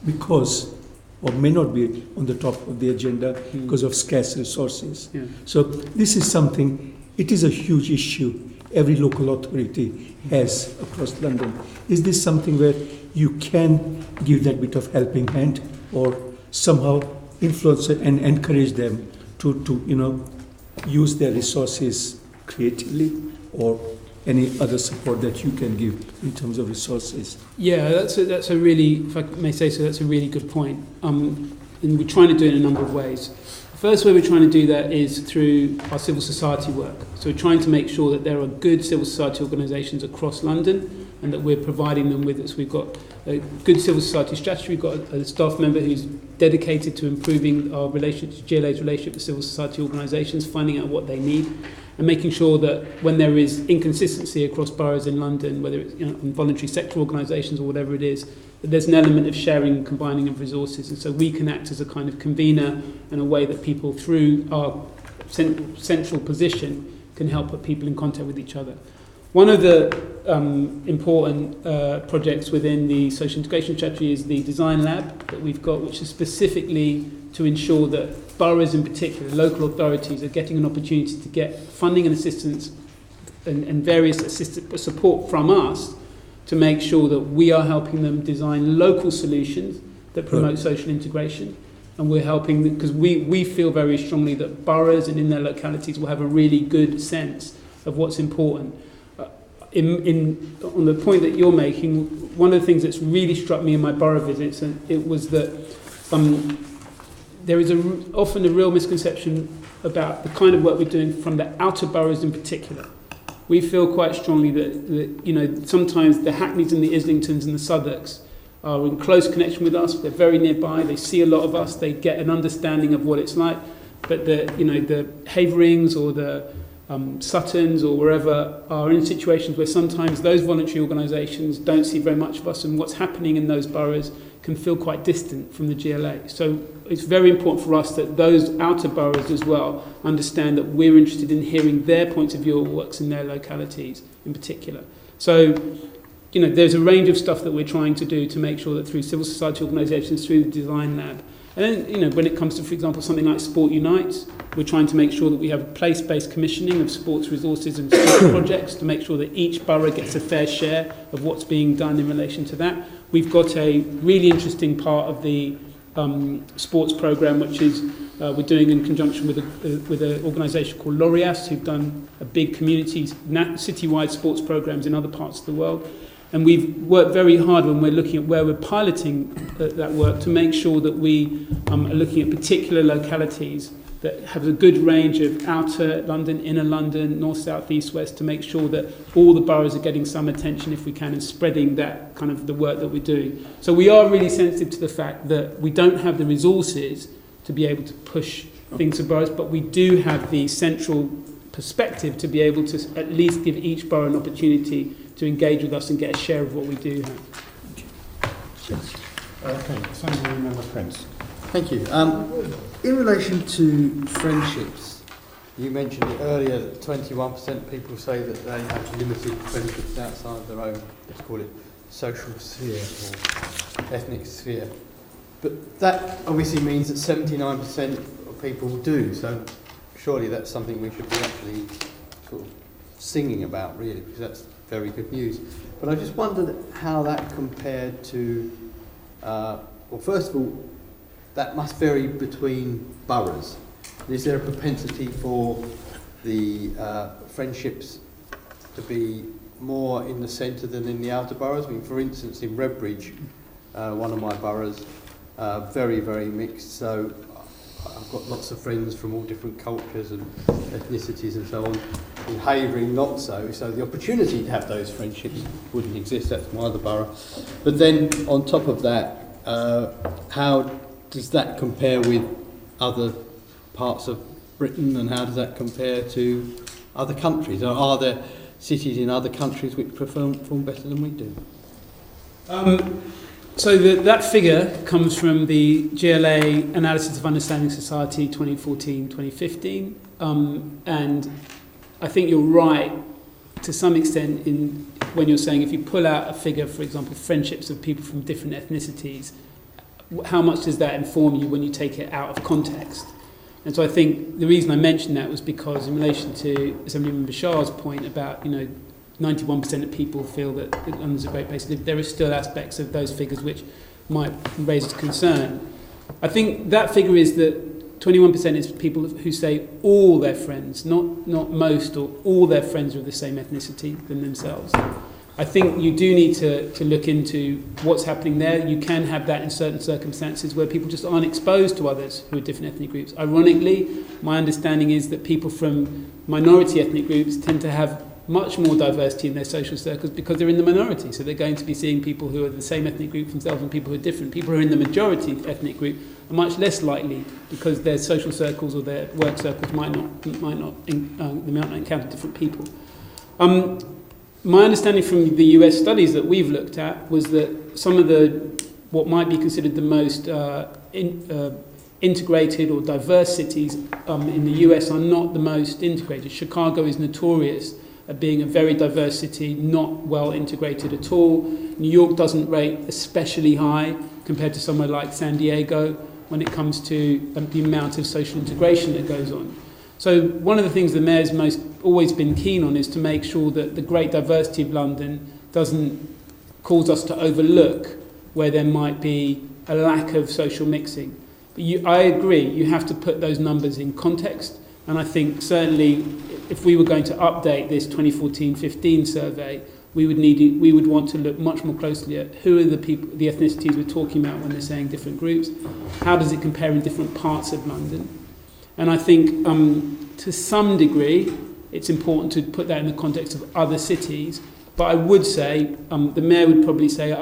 because, or may not be on the top of the agenda because of scarce resources. Yeah. So this is something, it is a huge issue every local authority has across London. Is this something where you can give that bit of helping hand or somehow influence and encourage them to use their resources creatively, or any other support that you can give in terms of resources? Yeah, that's a really, if I may say so, that's a really good point. And we're trying to do it in a number of ways. The first way we're trying to do that is through our civil society work. So we're trying to make sure that there are good civil society organisations across London and that we're providing them with it. So we've got a good civil society strategy. We've got a staff member who's dedicated to improving our relationship, GLA's relationship with civil society organisations, finding out what they need, and making sure that when there is inconsistency across boroughs in London, whether it's in voluntary sector organisations or whatever it is, that there's an element of sharing and combining of resources. And so we can act as a kind of convener in a way that people, through our central position, can help put people in contact with each other. One of the important projects within the social integration strategy is the design lab that we've got, which is specifically to ensure that boroughs in particular, local authorities, are getting an opportunity to get funding and assistance and various support from us to make sure that we are helping them design local solutions that promote social integration. And we're helping them because we feel very strongly that boroughs and in their localities will have a really good sense of what's important. On the point that you're making, one of the things that's really struck me in my borough visits, and it was that there is often a real misconception about the kind of work we're doing from the outer boroughs in particular. We feel quite strongly that sometimes the Hackneys and the Islingtons and the Southwarks are in close connection with us. They're very nearby. They see a lot of us. They get an understanding of what it's like. But the Haverings or the Suttons or wherever are in situations where sometimes those voluntary organisations don't see very much of us, and what's happening in those boroughs can feel quite distant from the GLA. So it's very important for us that those outer boroughs as well understand that we're interested in hearing their points of view of what works in their localities in particular. So, there's a range of stuff that we're trying to do to make sure that through civil society organisations, through the design lab, and then, when it comes to, for example, something like Sport Unites, we're trying to make sure that we have place-based commissioning of sports resources and sports projects to make sure that each borough gets a fair share of what's being done in relation to that. We've got a really interesting part of the sports programme, which is we're doing in conjunction with an organisation called L'Oreal, who've done a big community, citywide sports programmes in other parts of the world. And we've worked very hard when we're looking at where we're piloting that work to make sure that we are looking at particular localities that have a good range of outer London, inner London, north, south, east, west, to make sure that all the boroughs are getting some attention if we can, and spreading that kind of the work that we do. So we are really sensitive to the fact that we don't have the resources to be able to push things to boroughs, but we do have the central perspective to be able to at least give each borough an opportunity to engage with us and get a share of what we do have. Okay, Assembly Member Prince. Thank you. In relation to friendships, you mentioned it earlier that 21% of people say that they have limited friendships outside of their own, let's call it, social sphere or ethnic sphere. But that obviously means that 79% of people do, so surely that's something we should be actually sort of singing about, really, because that's very good news. But I just wondered how that compared to, well, first of all, that must vary between boroughs. Is there a propensity for the friendships to be more in the centre than in the outer boroughs? I mean, for instance, in Redbridge, one of my boroughs, very, very mixed, so I've got lots of friends from all different cultures and ethnicities and so on. In Havering, not so. So the opportunity to have those friendships wouldn't exist. That's my other borough. But then on top of that, how does that compare with other parts of Britain, and how does that compare to other countries? Are there cities in other countries which perform better than we do? So that figure comes from the GLA Analysis of Understanding Society 2014-2015, and I think you're right to some extent when you're saying if you pull out a figure, for example, friendships of people from different ethnicities, how much does that inform you when you take it out of context? And so I think the reason I mentioned that was because in relation to Assemblyman Bashar's point about, 91% of people feel that London's a great place to live, there are still aspects of those figures which might raise concern. I think that figure is that 21% is people who say all their friends, not most or all their friends are of the same ethnicity than themselves. I think you do need to look into what's happening there. You can have that in certain circumstances where people just aren't exposed to others who are different ethnic groups. Ironically, my understanding is that people from minority ethnic groups tend to have much more diversity in their social circles because they're in the minority. So they're going to be seeing people who are the same ethnic group themselves and people who are different. People who are in the majority ethnic group are much less likely because their social circles or their work circles might not encounter different people. My understanding from the US studies that we've looked at was that some of what might be considered the most integrated or diverse cities in the US are not the most integrated. Chicago is notorious at being a very diverse city, not well integrated at all. New York doesn't rate especially high compared to somewhere like San Diego when it comes to the amount of social integration that goes on. So one of the things the Mayor's always been keen on is to make sure that the great diversity of London doesn't cause us to overlook where there might be a lack of social mixing. But I agree, you have to put those numbers in context, and I think certainly if we were going to update this 2014-15 survey, we would want to look much more closely at who are the ethnicities we're talking about when they're saying different groups, how does it compare in different parts of London. And I think to some degree it's important to put that in the context of other cities, but I would say the Mayor would probably say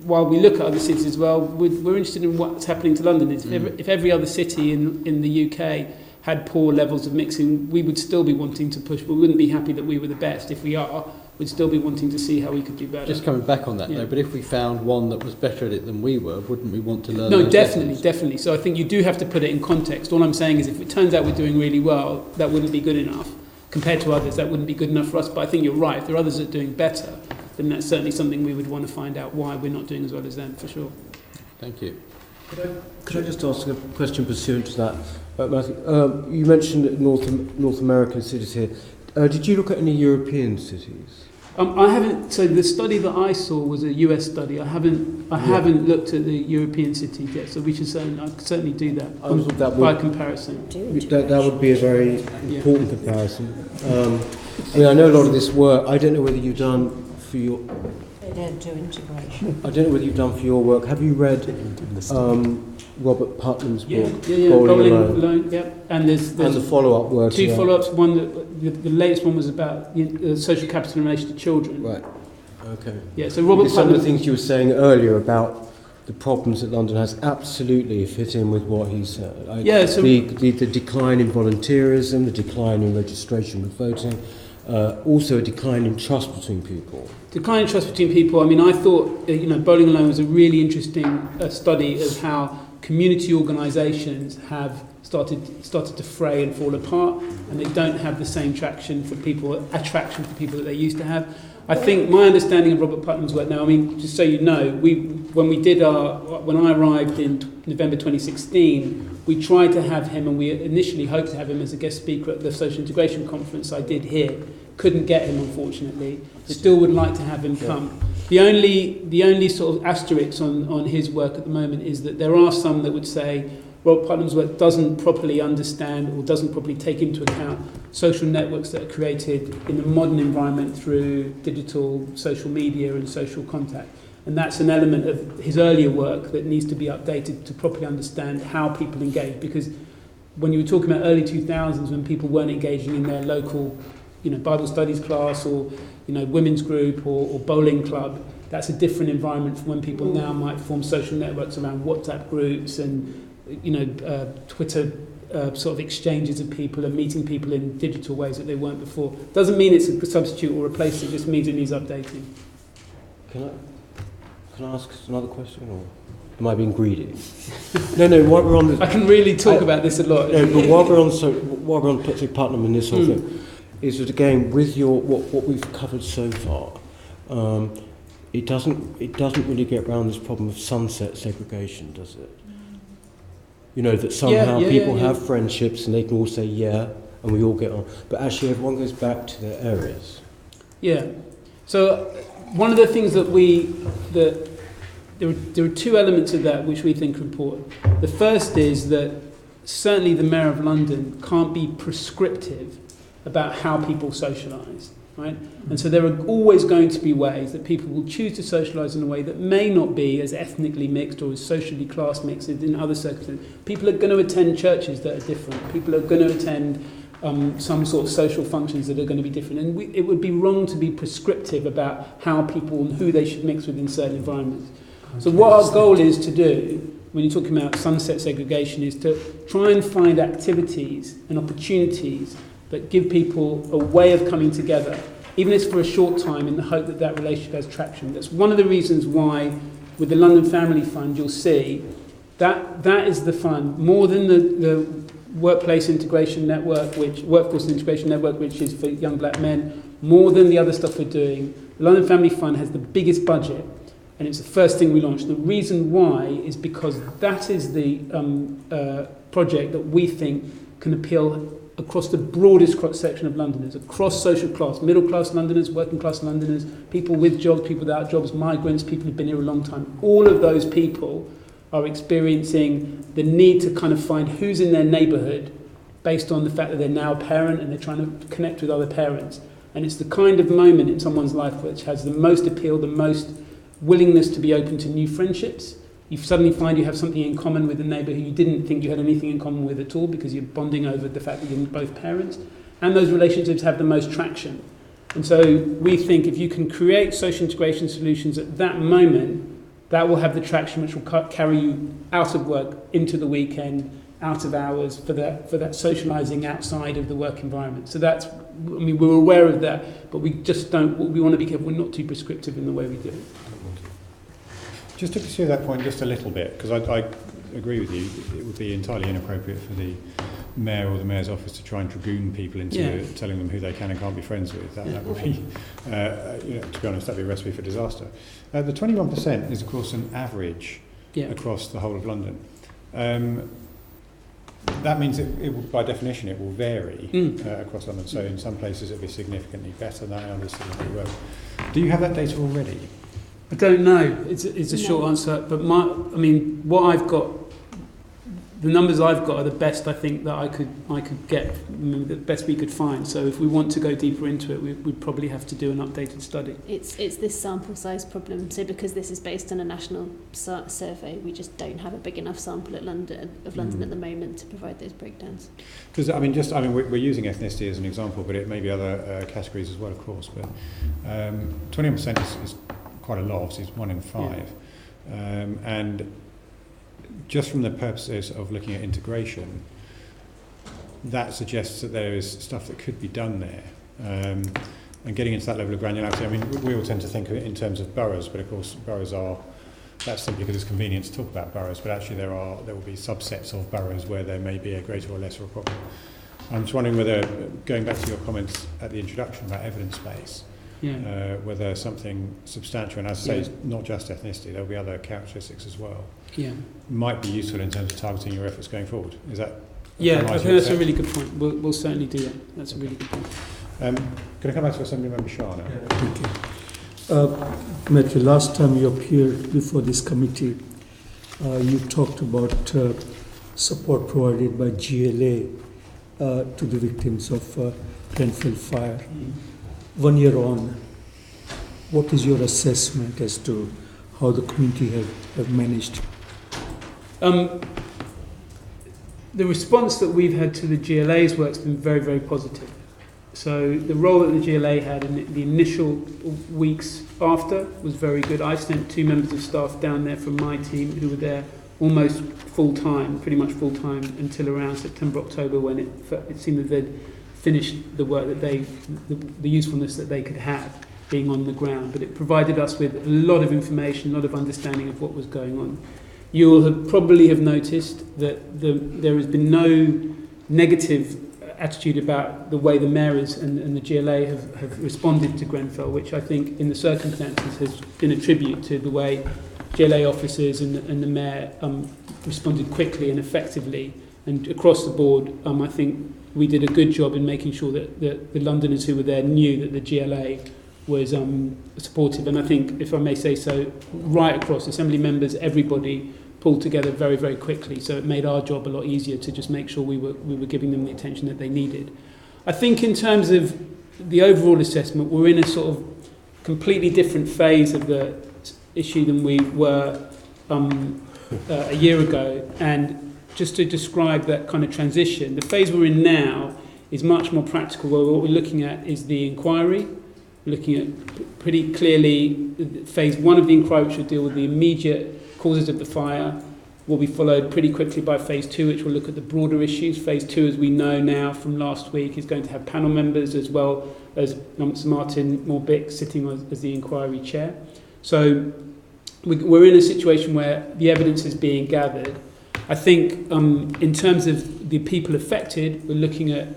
while we look at other cities as well, we're interested in what's happening to London. If every other city in the UK had poor levels of mixing, we would still be wanting to push, but we wouldn't be happy that we were the best. If we are, we'd still be wanting to see how we could do better. Just coming back on that Yeah. though, but if we found one that was better at it than we were, wouldn't we want to learn No, those definitely, lessons? definitely. So I think you do have to put it in context. All I'm saying is if it turns out we're doing really well, that wouldn't be good enough. Compared to others, that wouldn't be good enough for us. But I think you're right. If there are others that are doing better, then that's certainly something we would want to find out why we're not doing as well as them, for sure. Thank you. Could I just ask a question pursuant to that? Matthew, you mentioned North American cities here. Did you look at any European cities? I haven't. So the study that I saw was a US study. I haven't looked at the European cities yet. So we should certainly do that by comparison. That would be a very important comparison. I mean, I know a lot of this work. I don't know whether you've done for your. They don't do integration. I don't know whether you've done for your work. Have you read Robert Putnam's book? Bowling Alone. Yep. And there's and the follow-up work. Two follow-ups. One the latest one was about social capital in relation to children. Right. Okay. Yeah. So Robert Putnam. Some of the things you were saying earlier about the problems that London has absolutely fit in with what he said. So the decline in volunteerism, the decline in registration with voting, also a decline in trust between people. Decline in trust between people. I mean, I thought Bowling Alone was a really interesting study of how community organisations have started to fray and fall apart, and they don't have the same attraction for people that they used to have. I think my understanding of Robert Putnam's work now, I mean, just so you know, when I arrived in November 2016, we tried to have him, and we initially hoped to have him as a guest speaker at the Social Integration Conference I did here. Couldn't get him, unfortunately. Still would like to have him come. The only sort of asterisk on his work at the moment is that there are some that would say Robert Putnam's work doesn't properly understand or doesn't properly take into account social networks that are created in a modern environment through digital social media and social contact. And that's an element of his earlier work that needs to be updated to properly understand how people engage. Because when you were talking about early 2000s, when people weren't engaging in their local Bible studies class or women's group or bowling club, that's a different environment from when people now might form social networks around WhatsApp groups and Twitter sort of exchanges of people and meeting people in digital ways that they weren't before. Doesn't mean it's a substitute or replace it, just means it needs updating. Can I ask another question, or am I being greedy? No. While we're on this, I can really talk about this a lot. No, but while we're on Putnam and this whole thing, is that again with what we've covered so far, it doesn't really get around this problem of sunset segregation, does it? That somehow people have friendships and they can all say and we all get on, but actually everyone goes back to their areas. Yeah. So one of the things that there are two elements of that which we think are important. The first is that certainly the Mayor of London can't be prescriptive about how people socialise, right? And so there are always going to be ways that people will choose to socialise in a way that may not be as ethnically mixed or as socially class mixed as in other circumstances. People are going to attend churches that are different. People are going to attend some sort of social functions that are going to be different. And it would be wrong to be prescriptive about how people and who they should mix with in certain environments. So what our goal is to do, when you're talking about sunset segregation, is to try and find activities and opportunities that give people a way of coming together, even if it's for a short time, in the hope that that relationship has traction. That's one of the reasons why, with the London Family Fund, you'll see that is the fund, more than the Workforce Integration Network, which is for young black men, more than the other stuff we're doing. The London Family Fund has the biggest budget, and it's the first thing we launched. The reason why is because that is the project that we think can appeal across the broadest cross-section of Londoners, across social class, middle-class Londoners, working-class Londoners, people with jobs, people without jobs, migrants, people who've been here a long time. All of those people are experiencing the need to kind of find who's in their neighbourhood based on the fact that they're now a parent and they're trying to connect with other parents. And it's the kind of moment in someone's life which has the most appeal, the most willingness to be open to new friendships. You suddenly find you have something in common with a neighbour who you didn't think you had anything in common with at all because you're bonding over the fact that you're both parents. And those relationships have the most traction. And so we think if you can create social integration solutions at that moment, that will have the traction which will carry you out of work into the weekend out of hours for that socialising outside of the work environment. So that's, I mean, we're aware of that, but we just don't, we want to be careful we're not too prescriptive in the way we do it. Just to pursue that point just a little bit, because I agree with you, it would be entirely inappropriate for the mayor or the mayor's office to try and dragoon people into telling them who they can and can't be friends with. That would be, to be honest, that would be a recipe for disaster. The 21% is, of course, an average across the whole of London. That means it will, by definition, it will vary across London. So in some places it'll be significantly better than others significantly worse. Do you have that data already? I don't know. It's a short answer, but what I've got, the numbers I've got are the best I think that I could get, the best we could find. So if we want to go deeper into it, we'd probably have to do an updated study. It's this sample size problem. So because this is based on a national survey, we just don't have a big enough sample at London at the moment to provide those breakdowns. Because we're using ethnicity as an example, but it may be other categories as well, of course. But 20% is quite a lot. Obviously, it's 1 in 5, and just from the purposes of looking at integration, that suggests that there is stuff that could be done there. And getting into that level of granularity, I mean, we all tend to think of it in terms of boroughs, but of course boroughs are, that's simply because it's convenient to talk about boroughs, but actually there will be subsets of boroughs where there may be a greater or lesser problem. I'm just wondering whether, going back to your comments at the introduction about evidence base, whether something substantial, and as I say, it's not just ethnicity, there'll be other characteristics as well, might be useful in terms of targeting your efforts going forward. Is that? Yeah, I think that's a really good point. We'll certainly do that. That's a really good point. Can I come back to Assemblymember Shah now? Okay. Matthew, last time you appeared before this committee, you talked about support provided by GLA to the victims of Grenfell fire. 1 year on, what is your assessment as to how the community have managed? The response that we've had to the GLA's work has been very, very positive. So the role that the GLA had in the initial weeks after was very good. I sent 2 members of staff down there from my team who were there almost full-time, pretty much full-time, until around September, October, when it seemed that they'd finished the work that the usefulness that they could have being on the ground. But it provided us with a lot of information, a lot of understanding of what was going on. You will probably have noticed that there has been no negative attitude about the way the mayors and the GLA have responded to Grenfell, which I think in the circumstances has been a tribute to the way GLA officers and the mayor responded quickly and effectively. And across the board, I think we did a good job in making sure that the Londoners who were there knew that the GLA was supportive. And I think, if I may say so, right across, Assembly members, everybody pulled together very, very quickly. So it made our job a lot easier to just make sure we were giving them the attention that they needed. I think in terms of the overall assessment, we're in a sort of completely different phase of the issue than we were a year ago. And just to describe that kind of transition, the phase we're in now is much more practical, where what we're looking at is the inquiry. We're looking at pretty clearly phase 1 of the inquiry, which will deal with the immediate causes of the fire, will be followed pretty quickly by phase 2, which will look at the broader issues. Phase 2, as we know now from last week, is going to have panel members as well as Sir Martin Morbick sitting as the inquiry chair. So we're in a situation where the evidence is being gathered. I think in terms of the people affected, we're looking at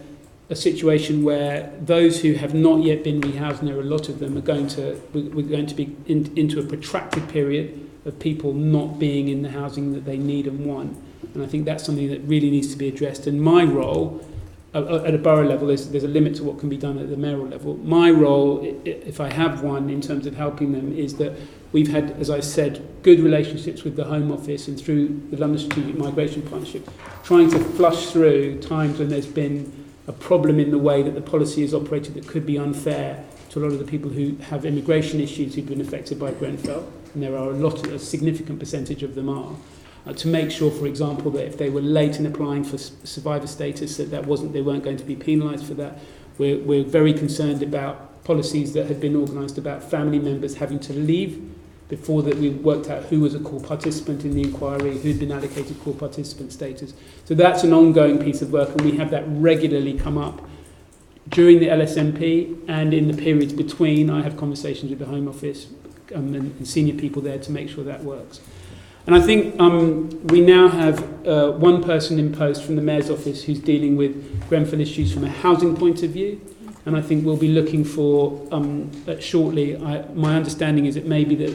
a situation where those who have not yet been rehoused, and there are a lot of them, we're going to be into a protracted period of people not being in the housing that they need and want. And I think that's something that really needs to be addressed. And my role at a borough level there's a limit to what can be done at the mayoral level. My role, if I have one, in terms of helping them, is that we've had, as I said, good relationships with the Home Office and through the London Strategic Migration Partnership, trying to flush through times when there's been a problem in the way that the policy is operated that could be unfair to a lot of the people who have immigration issues who've been affected by Grenfell, and there are a significant percentage of them are, to make sure, for example, that if they were late in applying for survivor status, they weren't going to be penalised for that. We're very concerned about policies that have been organised about family members having to leave before that we worked out who was a core participant in the inquiry, who'd been allocated core participant status. So that's an ongoing piece of work, and we have that regularly come up during the LSMP and in the periods between. I have conversations with the Home Office and senior people there to make sure that works. And I think we now have one person in post from the Mayor's Office who's dealing with Grenfell issues from a housing point of view. And I think we'll be looking for, shortly, my understanding is it may be that,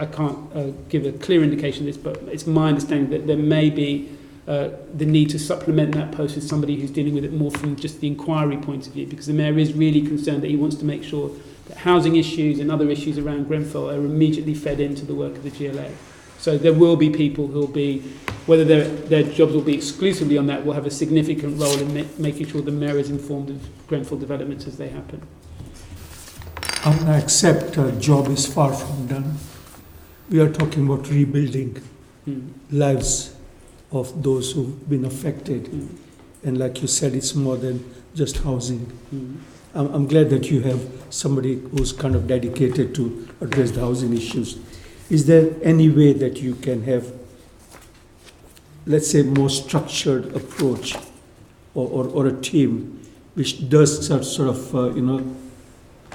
I can't give a clear indication of this, but it's my understanding that there may be the need to supplement that post with somebody who's dealing with it more from just the inquiry point of view, because the Mayor is really concerned that he wants to make sure that housing issues and other issues around Grenfell are immediately fed into the work of the GLA. So there will be people who will be, whether their jobs will be exclusively on that, will have a significant role in making sure the Mayor is informed of Grenfell developments as they happen. I accept job is far from done. We are talking about rebuilding lives of those who've been affected. And like you said, it's more than just housing. I'm glad that you have somebody who's kind of dedicated to address the housing issues. Is there any way that you can have, let's say, more structured approach or a team which does sort of,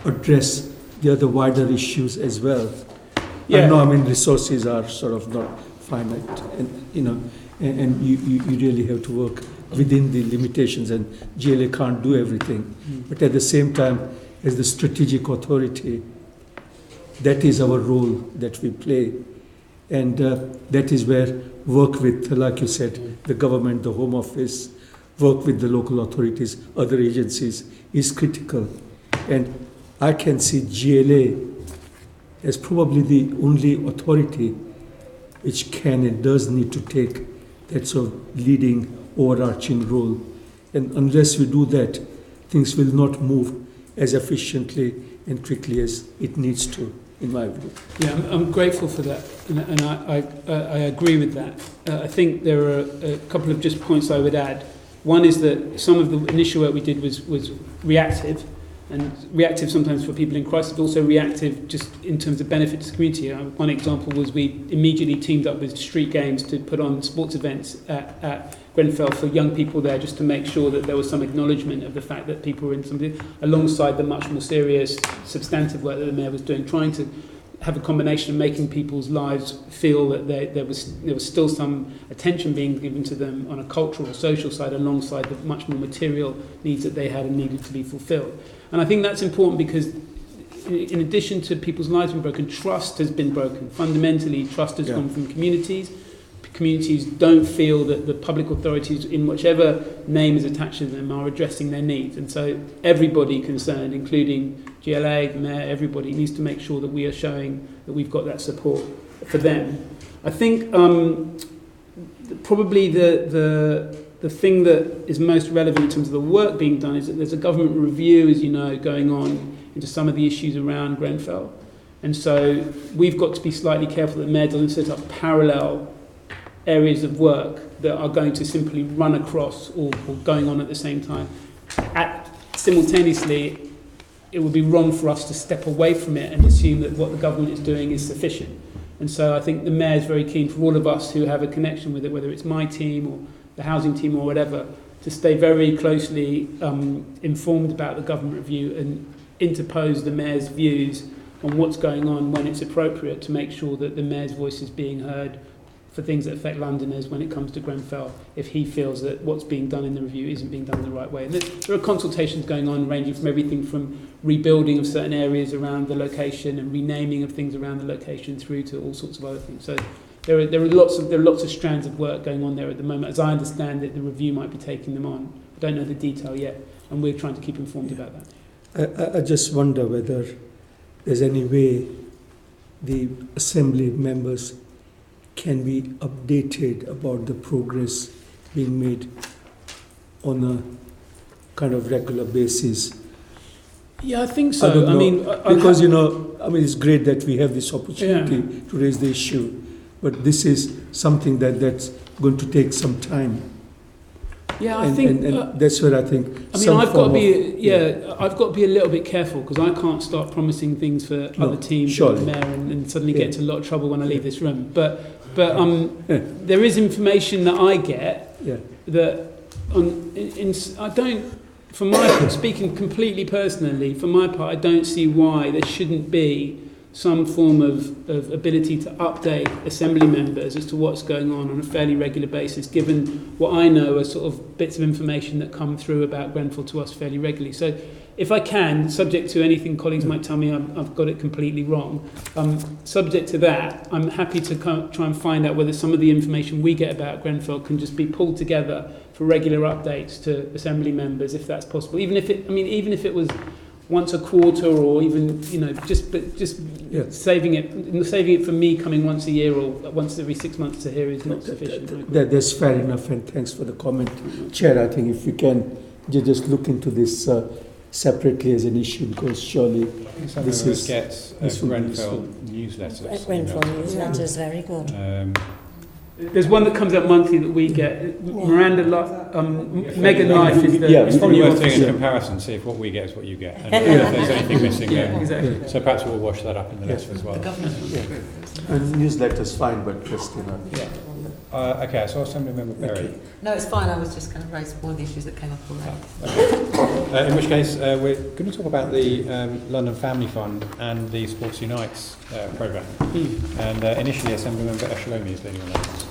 address the other wider issues as well? Yeah. I know, resources are sort of not finite, and, and you really have to work within the limitations, and GLA can't do everything. But at the same time, as the strategic authority, that is our role that we play. And that is where work with, like you said, the government, the Home Office, work with the local authorities, other agencies is critical. And I can see GLA as probably the only authority which can and does need to take that sort of leading, overarching role. And unless we do that, things will not move as efficiently and quickly as it needs to, in my view. Yeah, I'm grateful for that, and I agree with that. I think there are a couple of just points I would add. One is that some of the initial work we did was reactive, and reactive sometimes for people in crisis, but also reactive just in terms of benefit to the community. One example was we immediately teamed up with Street Games to put on sports events at Grenfell for young people there, just to make sure that there was some acknowledgement of the fact that people were in something, alongside the much more serious, substantive work that the Mayor was doing, trying to have a combination of making people's lives feel that there was still some attention being given to them on a cultural or social side, alongside the much more material needs that they had and needed to be fulfilled. And I think that's important because in addition to people's lives being broken, trust has been broken. Fundamentally, trust has gone from communities. Communities don't feel that the public authorities, in whichever name is attached to them, are addressing their needs. And so everybody concerned, including GLA, the Mayor, everybody needs to make sure that we are showing that we've got that support for them. I think probably the thing that is most relevant in terms of the work being done is that there's a government review, as you know, going on into some of the issues around Grenfell. And so we've got to be slightly careful that the Mayor doesn't set up parallel areas of work that are going to simply run across or going on at the same time. Simultaneously, it would be wrong for us to step away from it and assume that what the government is doing is sufficient. And so I think the Mayor is very keen for all of us who have a connection with it, whether it's my team or the housing team or whatever, to stay very closely informed about the government review and interpose the Mayor's views on what's going on when it's appropriate, to make sure that the Mayor's voice is being heard for things that affect Londoners when it comes to Grenfell, if he feels that what's being done in the review isn't being done in the right way. And there are consultations going on ranging from everything from rebuilding of certain areas around the location and renaming of things around the location through to all sorts of other things. So there are lots of strands of work going on there at the moment. As I understand it, the review might be taking them on. I don't know the detail yet, and we're trying to keep informed about that. I just wonder whether there's any way the Assembly members can be updated about the progress being made on a kind of regular basis. Yeah, I think so. I don't know, because it's great that we have this opportunity to raise the issue, but this is something that's going to take some time. Yeah, I think and that's where I think. I mean, I've got to be a little bit careful because I can't start promising things for other teams and the mayor and suddenly get into a lot of trouble when I leave this room. But there is information that I get that I don't. For my speaking completely personally, for my part, I don't see why there shouldn't be some form of ability to update assembly members as to what's going on a fairly regular basis, given what I know are sort of bits of information that come through about Grenfell to us fairly regularly. So if I can, subject to anything colleagues might tell me I've got it completely wrong, subject to that, I'm happy to try and find out whether some of the information we get about Grenfell can just be pulled together for regular updates to assembly members, if that's possible. Even if it was once a quarter, or even just saving it for me coming once a year or once every 6 months to hear is not sufficient. That's fair enough, and thanks for the comment, Chair. I think if we can just look into this separately as an issue, because surely this gets Grenfell newsletters. Grenfell newsletters, very good. There's one that comes out monthly that we get. Miranda, Megan Life is the. It's probably worth doing a comparison, see if what we get is what you get, and if there's anything missing. Exactly. So perhaps we'll wash that up in the list as well. and newsletter's fine, but just okay, so Assembly Member Berry. Okay. No, it's fine. I was just going to raise one of the issues that came up already. In which case, we're going to talk about the London Family Fund and the Sports Unites programme. And initially, Assembly Member Eshalomi is leading on that.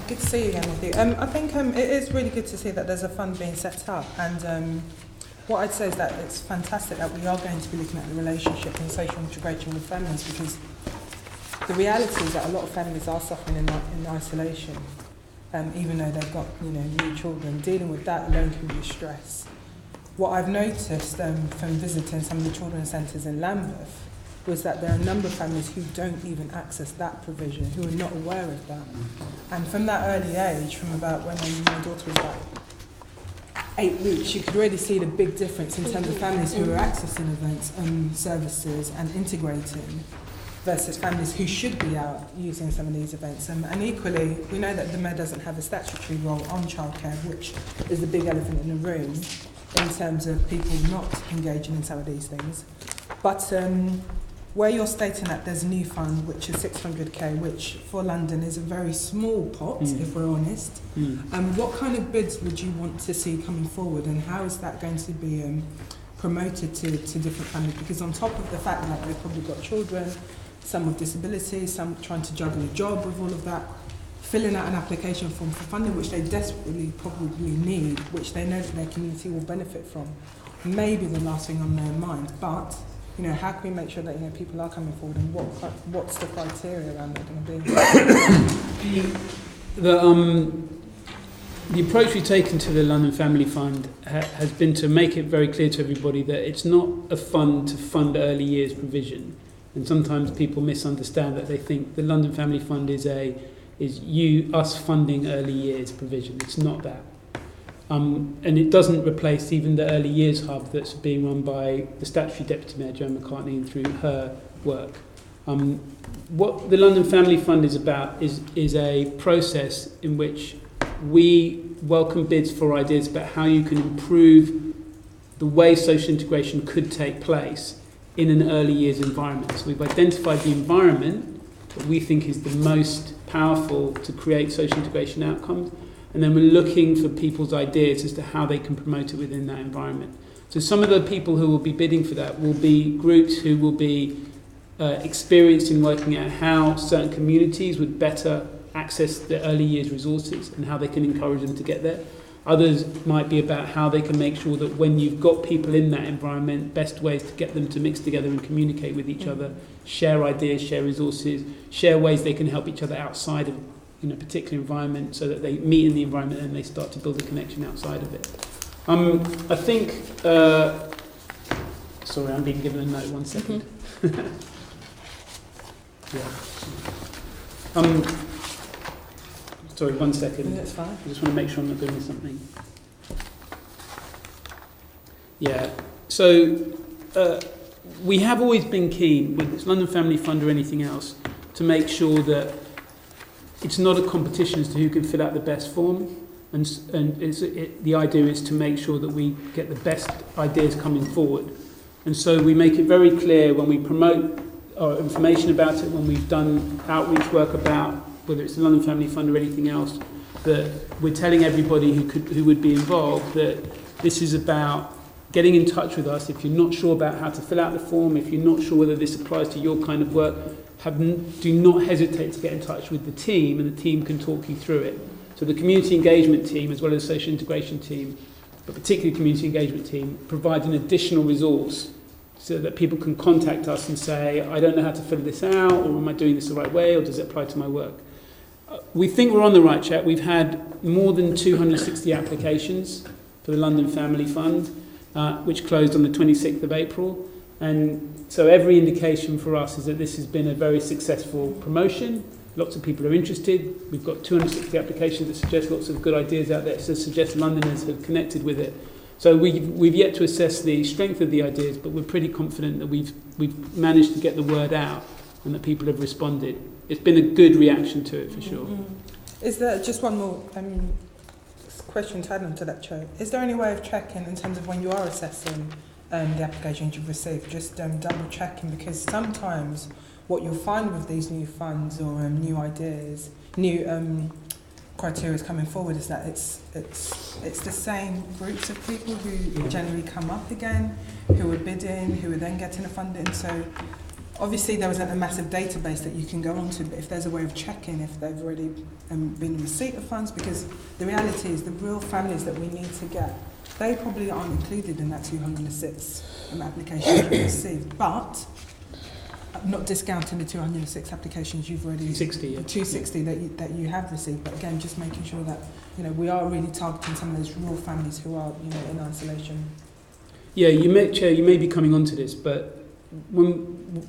Good to see you again with you. I think it is really good to see that there's a fund being set up, and what I'd say is that it's fantastic that we are going to be looking at the relationship and social integration with families, because the reality is that a lot of families are suffering in isolation, even though they've got new children. Dealing with that alone can be stress. What I've noticed from visiting some of the children's centres in Lambeth was that there are a number of families who don't even access that provision, who are not aware of that. And from that early age, from about when my daughter was about 8 weeks, you could really see the big difference in terms of families who are accessing events and services and integrating versus families who should be out using some of these events. And equally, we know that the Mayor doesn't have a statutory role on childcare, which is the big elephant in the room in terms of people not engaging in some of these things. But where you're stating that there's a new fund, which is 600k, which for London is a very small pot, if we're honest, what kind of bids would you want to see coming forward, and how is that going to be promoted to different families? Because on top of the fact that they've probably got children, some with disabilities, some trying to juggle a job with all of that, filling out an application form for funding, which they desperately probably need, which they know that their community will benefit from, maybe the last thing on their mind. But how can we make sure that people are coming forward, and what's the criteria around that going to be? The approach we've taken to the London Family Fund has been to make it very clear to everybody that it's not a fund to fund early years provision. And sometimes people misunderstand that. They think the London Family Fund is us funding early years provision. It's not that. And it doesn't replace even the early years hub that's being run by the statutory Deputy Mayor, Joan McCartney, and through her work. What the London Family Fund is about is a process in which we welcome bids for ideas about how you can improve the way social integration could take place in an early years environment. So we've identified the environment that we think is the most powerful to create social integration outcomes, and then we're looking for people's ideas as to how they can promote it within that environment. So some of the people who will be bidding for that will be groups who will be experienced in working out how certain communities would better access the early years resources and how they can encourage them to get there. Others might be about how they can make sure that when you've got people in that environment, best ways to get them to mix together and communicate with each other, share ideas, share resources, share ways they can help each other outside of a particular environment, so that they meet in the environment and they start to build a connection outside of it. I think... sorry, I'm being given a note, 1 second. Sorry, 1 second. That's fine. I just want to make sure I'm not doing something. Yeah. So we have always been keen, with this London Family Fund or anything else, to make sure that it's not a competition as to who can fill out the best form. And the idea is to make sure that we get the best ideas coming forward. And so we make it very clear when we promote our information about it, when we've done outreach work about whether it's the London Family Fund or anything else, that we're telling everybody who would be involved that this is about getting in touch with us. If you're not sure about how to fill out the form, if you're not sure whether this applies to your kind of work, do not hesitate to get in touch with the team, and the team can talk you through it. So the community engagement team, as well as the social integration team, but particularly the community engagement team, provide an additional resource so that people can contact us and say, I don't know how to fill this out, or am I doing this the right way, or does it apply to my work? We think we're on the right track. We've had more than 260 applications for the London Family Fund, which closed on the 26th of April. And so every indication for us is that this has been a very successful promotion. Lots of people are interested. We've got 260 applications that suggest lots of good ideas out there, so suggest Londoners have connected with it. So we've yet to assess the strength of the ideas, but we're pretty confident that we've managed to get the word out and that people have responded. It's been a good reaction to it, for sure. Is there just one more question to add on to that, Chair? Is there any way of checking in terms of when you are assessing the applications you've received, just double checking, because sometimes what you'll find with these new funds or new ideas, new criteria coming forward is that it's the same groups of people who generally come up again, who are bidding, who are then getting the funding. So obviously there isn't a massive database that you can go onto, but if there's a way of checking if they've already been in receipt of funds, because the reality is the real families that we need to get, they probably aren't included in that 206 applications you've received, but not discounting the 206 applications you've already 260 that you have received, but again just making sure that we are really targeting some of those rural families who are in isolation. Yeah, Chair, you may be coming onto this, but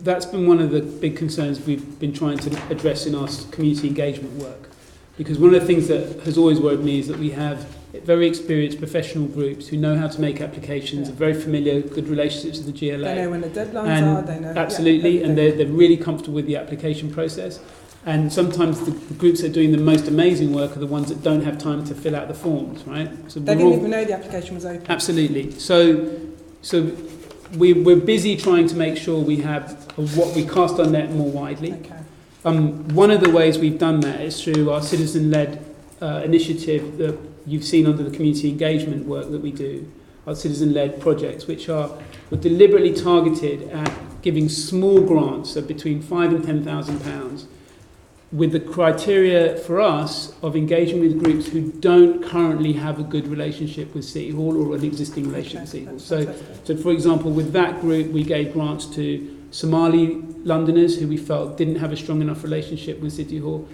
that's been one of the big concerns we've been trying to address in our community engagement work, because one of the things that has always worried me is that we have very experienced professional groups who know how to make applications, are very familiar, good relationships with the GLA. They know when the deadlines are, they know. Absolutely, and they're really comfortable with the application process. And sometimes the groups that are doing the most amazing work are the ones that don't have time to fill out the forms, right? So they didn't even know the application was open. Absolutely. So we're busy trying to make sure we have what we cast our net more widely. Okay. One of the ways we've done that is through our citizen-led initiative that you've seen under the community engagement work that we do, our citizen-led projects, which were deliberately targeted at giving small grants, so between £5,000 and £10,000, with the criteria for us of engaging with groups who don't currently have a good relationship with City Hall or an existing relationship with City Hall. So for example, with that group, we gave grants to Somali Londoners who we felt didn't have a strong enough relationship with City Hall,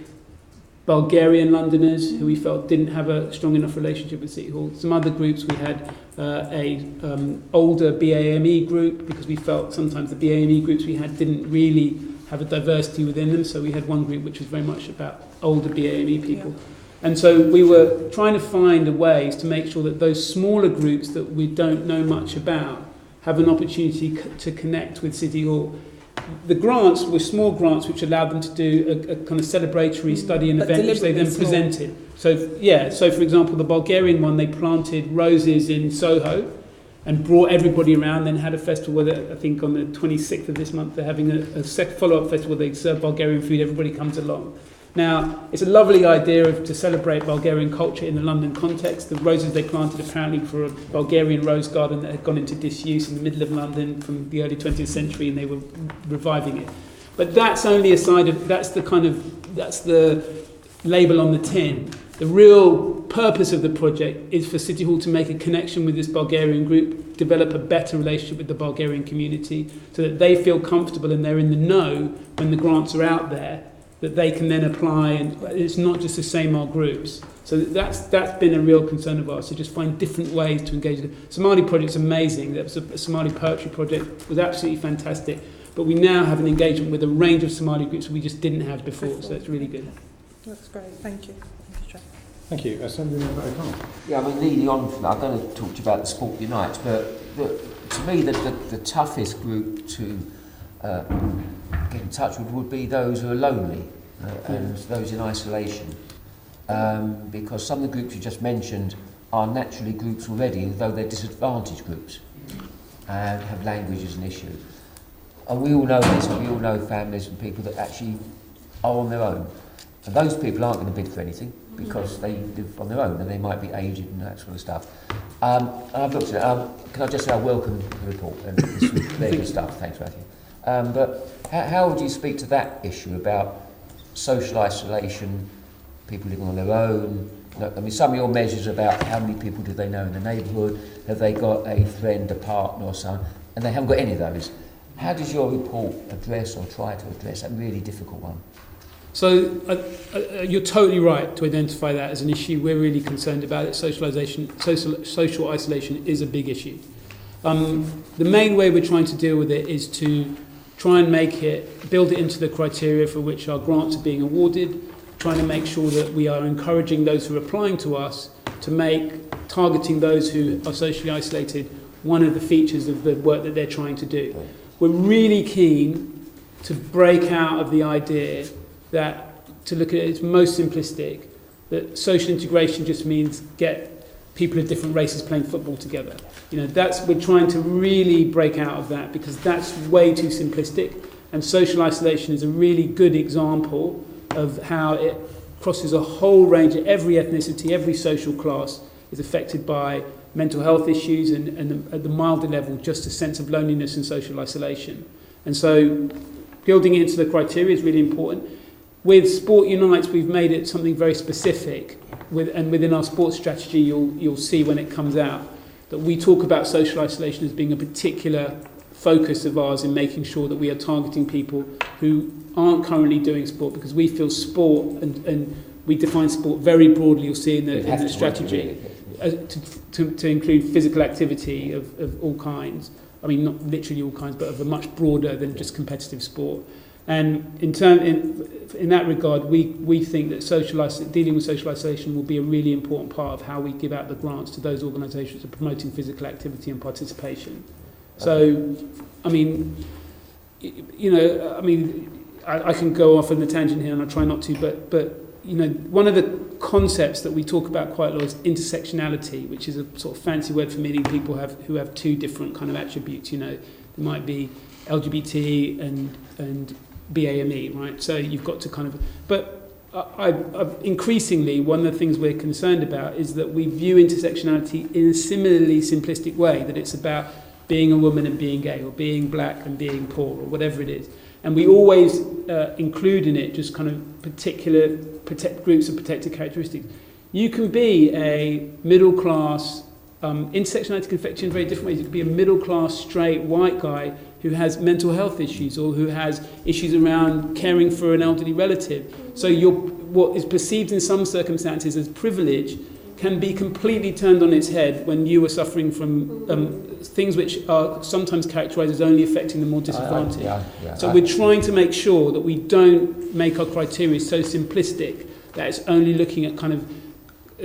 Bulgarian Londoners who we felt didn't have a strong enough relationship with City Hall. Some other groups, we had older BAME group, because we felt sometimes the BAME groups we had didn't really have a diversity within them. So we had one group which was very much about older BAME people. Yeah. And so we were trying to find ways to make sure that those smaller groups that we don't know much about have an opportunity to connect with City Hall. The grants were small grants which allowed them to do a kind of celebratory study and event which they then presented. So for example, the Bulgarian one, they planted roses in Soho and brought everybody around, then had a festival where I think on the 26th of this month they're having a follow-up festival where they serve Bulgarian food, everybody comes along. Now, it's a lovely idea to celebrate Bulgarian culture in the London context. The roses they planted apparently for a Bulgarian rose garden that had gone into disuse in the middle of London from the early 20th century, and they were reviving it. But that's only a side of, that's the label on the tin. The real purpose of the project is for City Hall to make a connection with this Bulgarian group, develop a better relationship with the Bulgarian community so that they feel comfortable and they're in the know when the grants are out there, that they can then apply, and it's not just the same old groups. So that's been a real concern of ours, to just find different ways to engage. The Somali project's amazing. That was a Somali poetry project. It was absolutely fantastic. But we now have an engagement with a range of Somali groups we just didn't have before, so it's really good. That's great. Thank you. Thank you. Assembly Member O'Connell. Yeah, I mean, leading on from that, I'm going to talk to you about the Sport Unites, but to me, the toughest group to get in touch with would be those who are lonely and those in isolation. because some of the groups you just mentioned are naturally groups already, though they're disadvantaged groups and have language as an issue. And we all know this, and we all know families and people that actually are on their own. And those people aren't going to bid for anything because they live on their own and they might be aged and that sort of stuff. And I've looked at it. Can I just say I welcome the report and it's very good stuff. Thanks, Matthew. But how would you speak to that issue about social isolation, people living on their own? I mean, some of your measures about how many people do they know in the neighbourhood, have they got a friend, a partner or something, and they haven't got any of those. How does your report address or try to address that really difficult one? So you're totally right to identify that as an issue. We're really concerned about it. Social isolation is a big issue. The main way we're trying to deal with it is to try and build it into the criteria for which our grants are being awarded, trying to make sure that we are encouraging those who are applying to us to make targeting those who are socially isolated one of the features of the work that they're trying to do. We're really keen to break out of the idea that, to look at it as most simplistic, that social integration just means get people of different races playing football together. We're trying to really break out of that because that's way too simplistic, and social isolation is a really good example of how it crosses a whole range of every ethnicity, every social class is affected by mental health issues and at the milder level just a sense of loneliness and social isolation. And so building it into the criteria is really important. With Sport Unites, we've made it something very specific, and within our sports strategy, you'll see when it comes out that we talk about social isolation as being a particular focus of ours in making sure that we are targeting people who aren't currently doing sport, because we feel sport, and we define sport very broadly, you'll see in the strategy, to include physical activity of all kinds. I mean, not literally all kinds, but of a much broader than just competitive sport. And in that regard, we think that dealing with social isolation will be a really important part of how we give out the grants to those organisations that are promoting physical activity and participation. So, I mean, I can go off on the tangent here, and I try not to, but one of the concepts that we talk about quite a lot is intersectionality, which is a sort of fancy word for meaning people who have two different kind of attributes. There might be LGBT and BAME, right? So you've got to kind of... But increasingly, one of the things we're concerned about is that we view intersectionality in a similarly simplistic way, that it's about being a woman and being gay, or being black and being poor, or whatever it is. And we always include in it just kind of particular groups of protected characteristics. You can be a middle-class... intersectionality can affect you in very different ways. You could be a middle-class, straight, white guy who has mental health issues, or who has issues around caring for an elderly relative. So what is perceived in some circumstances as privilege can be completely turned on its head when you are suffering from things which are sometimes characterised as only affecting the more disadvantaged. So we're trying to make sure that we don't make our criteria so simplistic that it's only looking at kind of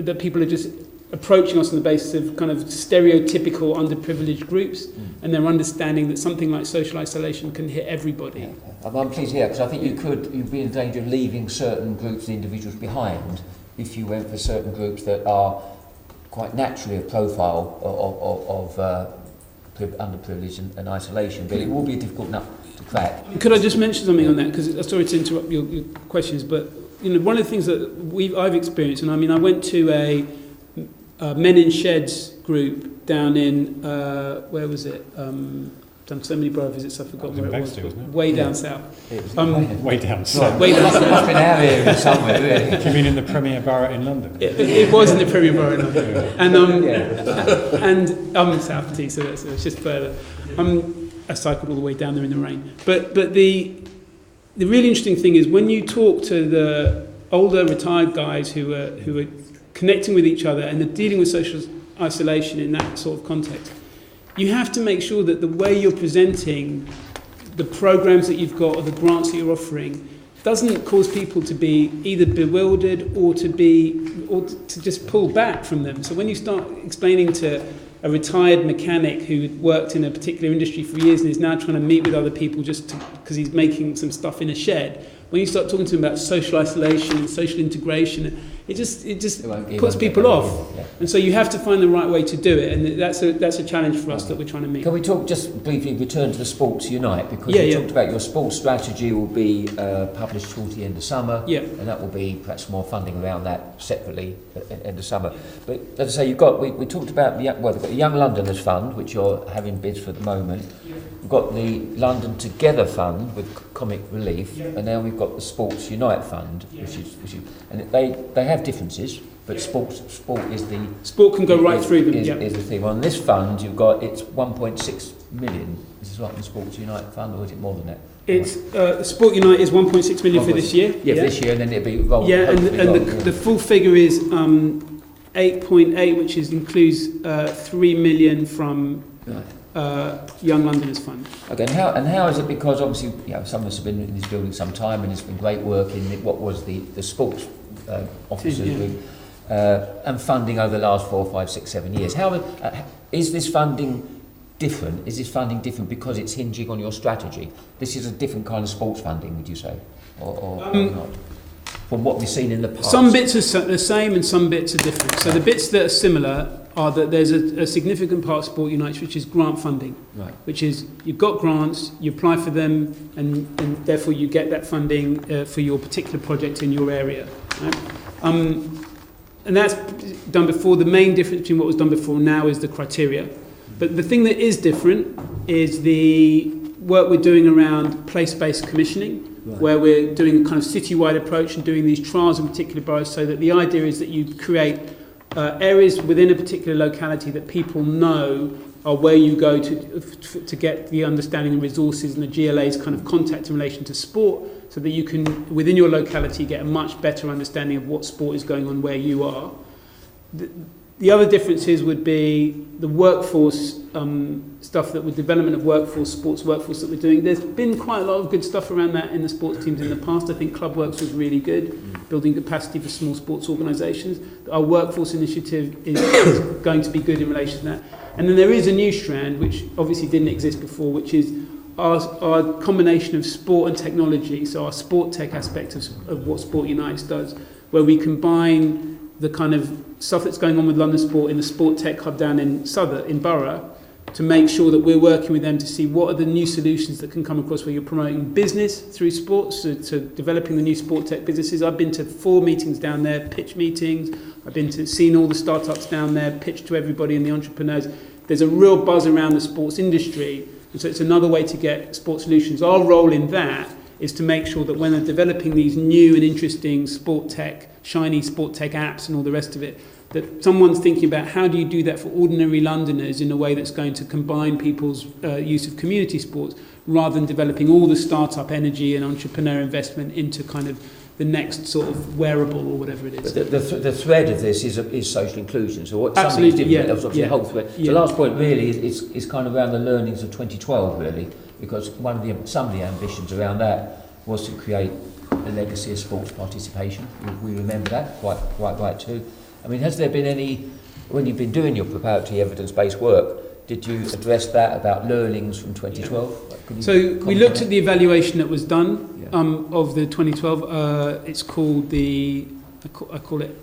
that people are just approaching us on the basis of kind of stereotypical underprivileged groups, and their understanding that something like social isolation can hit everybody. I'm pleased to hear, because I think you'd be in danger of leaving certain groups and individuals behind if you went for certain groups that are quite naturally a profile of underprivilege and isolation, but it will be a difficult nut to crack. Could I just mention something on that? Because sorry to interrupt your questions, but one of the things that I've experienced, and I mean, I went to a Men in Sheds group down in where was it? Done so many borough visits, I've forgotten where it was. Wasn't it? Way down south. Way down south. Way down south. It must have been out here somewhere, really. Do you mean in the Premier Borough in London? It was in the Premier Borough in London, and South T, so it's just further. I cycled all the way down there in the rain. But the really interesting thing is when you talk to the older retired guys who are connecting with each other and they're dealing with social isolation in that sort of context, you have to make sure that the way you're presenting the programs that you've got or the grants that you're offering doesn't cause people to be either bewildered or to just pull back from them. So when you start explaining to a retired mechanic who worked in a particular industry for years and is now trying to meet with other people just because he's making some stuff in a shed, when you start talking to him about social isolation and social integration, it just It puts won't people get off. Yeah. And so you have to find the right way to do it, and that's a challenge for us that we're trying to meet. Can we talk just briefly, return to the Sports Unite, because Yeah, you yeah. talked about your sports strategy will be published towards the end of summer, Yeah. and that will be perhaps more funding around that separately at the end of summer. But as I say, we talked about they've got the Young Londoners Fund, which you're having bids for at the moment. We've got the London Together Fund with comic relief, and now we've got the Sports Unite Fund, which is and they have differences, but sport is the Sport can go right through them. is the thing. On this fund, you've got it's 1.6 million. Is this right, the Sports Unite Fund, or is it more than that? It's Sport Unite is 1.6 million for this year. Yeah, for this year, and then it'll be rolled. Yeah, and the full figure is 8.8, which includes 3 million from Young Londoners Fund. Okay, and how is it? Because obviously, some of us have been in this building some time, and it's been great work in what was the sports officers group and funding over the last 4, 5, 6, 7 years. How is this funding different? Is this funding different because it's hinging on your strategy? This is a different kind of sports funding, would you say, or not? From what we've seen in the past. Some bits are the same and some bits are different. So the bits that are similar are that there's a significant part of Sport Unite which is grant funding, right. Which is you've got grants, you apply for them, and therefore you get that funding for your particular project in your area. Right? And that's done before. The main difference between what was done before and now is the criteria. But the thing that is different is the work we're doing around place-based commissioning, right. Where we're doing a kind of citywide approach and doing these trials in particular boroughs, so that the idea is that you create areas within a particular locality that people know are where you go to get the understanding and resources and the GLA's kind of contact in relation to sport, so that you can, within your locality, get a much better understanding of what sport is going on where you are. The other differences would be the workforce stuff, that with development of workforce, sports workforce that we're doing. There's been quite a lot of good stuff around that in the sports teams in the past. I think Clubworks was really good, building capacity for small sports organisations. Our workforce initiative is going to be good in relation to that. And then there is a new strand, which obviously didn't exist before, which is our combination of sport and technology, so our sport tech aspect of what Sport Unite does, where we combine the kind of stuff that's going on with London Sport in the Sport Tech Hub down in Borough, to make sure that we're working with them to see what are the new solutions that can come across where you're promoting business through sports, so developing the new sport tech businesses. I've been to 4 meetings down there, pitch meetings. I've been to seen all the startups down there, pitched to everybody and the entrepreneurs. There's a real buzz around the sports industry, and so it's another way to get sports solutions. Our role in that is to make sure that when they're developing these new and interesting sport tech, shiny sport tech apps and all the rest of it, that someone's thinking about how do you do that for ordinary Londoners in a way that's going to combine people's use of community sports, rather than developing all the startup energy and entrepreneur investment into kind of the next sort of wearable or whatever it is. But the thread of this is social inclusion. So what absolutely, somebody's different, obviously the whole thread. Yeah. The last point really is kind of around the learnings of 2012 really, because some of the ambitions around that was to create a legacy of sports participation. We remember that quite right too. I mean, has there been any, when you've been doing your preparatory evidence-based work, did you address that about learnings from 2012? So we looked at the evaluation that was done of the 2012. It's called I call it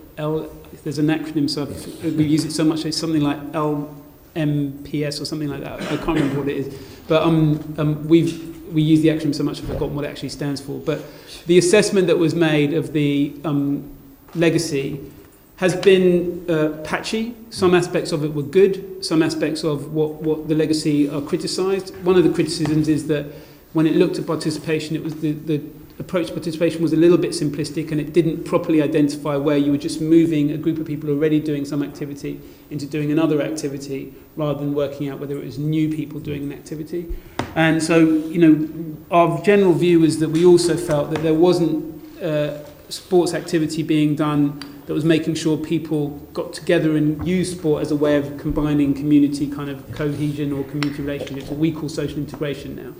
there's an acronym, so we use it so much, it's something like LMPS or something like that. I can't remember what it is. But we use the acronym so much I've forgotten what it actually stands for. But the assessment that was made of the legacy has been patchy. Some aspects of it were good. Some aspects of what the legacy are criticised. One of the criticisms is that when it looked at participation, it was the approach to participation was a little bit simplistic, and it didn't properly identify where you were just moving a group of people already doing some activity into doing another activity, rather than working out whether it was new people doing an activity. And so, our general view is that we also felt that there wasn't sports activity being done that was making sure people got together and used sport as a way of combining community kind of cohesion or community relationships, what we call social integration now.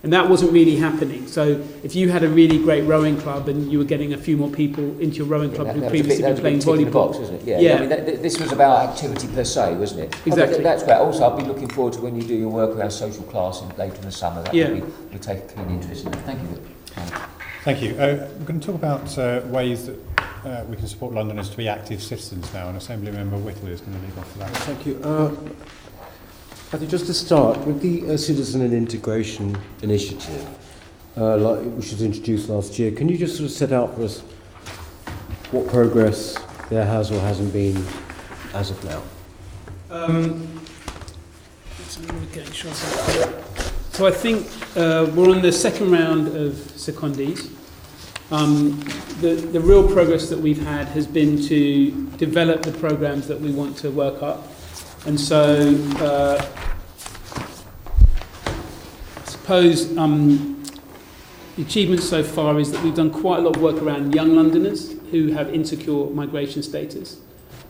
And that wasn't really happening. So if you had a really great rowing club and you were getting a few more people into your rowing club who previously been playing volleyball. Box, isn't it? Yeah. I mean, this was about activity per se, wasn't it? Exactly. That's great. Also, I'll be looking forward to when you do your work around social class later in the summer. That we take a keen interest in. Thank you. Thank you. We're going to talk about ways that we can support Londoners to be active citizens now, and Assembly Member Whittle is going to lead off for that. Thank you. I think just to start, with the Citizen and Integration Initiative, which was introduced last year, can you just sort of set out for us what progress there has or hasn't been as of now? So I think we're on the second round of secondees. The real progress that we've had has been to develop the programs that we want to work up. And so I suppose the achievement so far is that we've done quite a lot of work around young Londoners who have insecure migration status.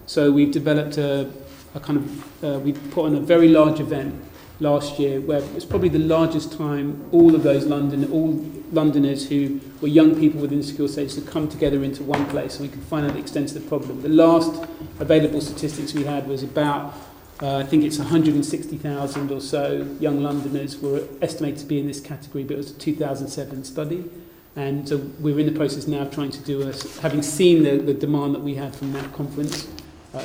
So we've developed we put on a very large event last year where it's probably the largest time all Londoners who were young people with insecure status to come together into one place so we could find out the extent of the problem. The last available statistics we had was about I think it's 160,000 or so young Londoners were estimated to be in this category, but it was a 2007 study. And so we're in the process now of trying to do having seen the demand that we had from that conference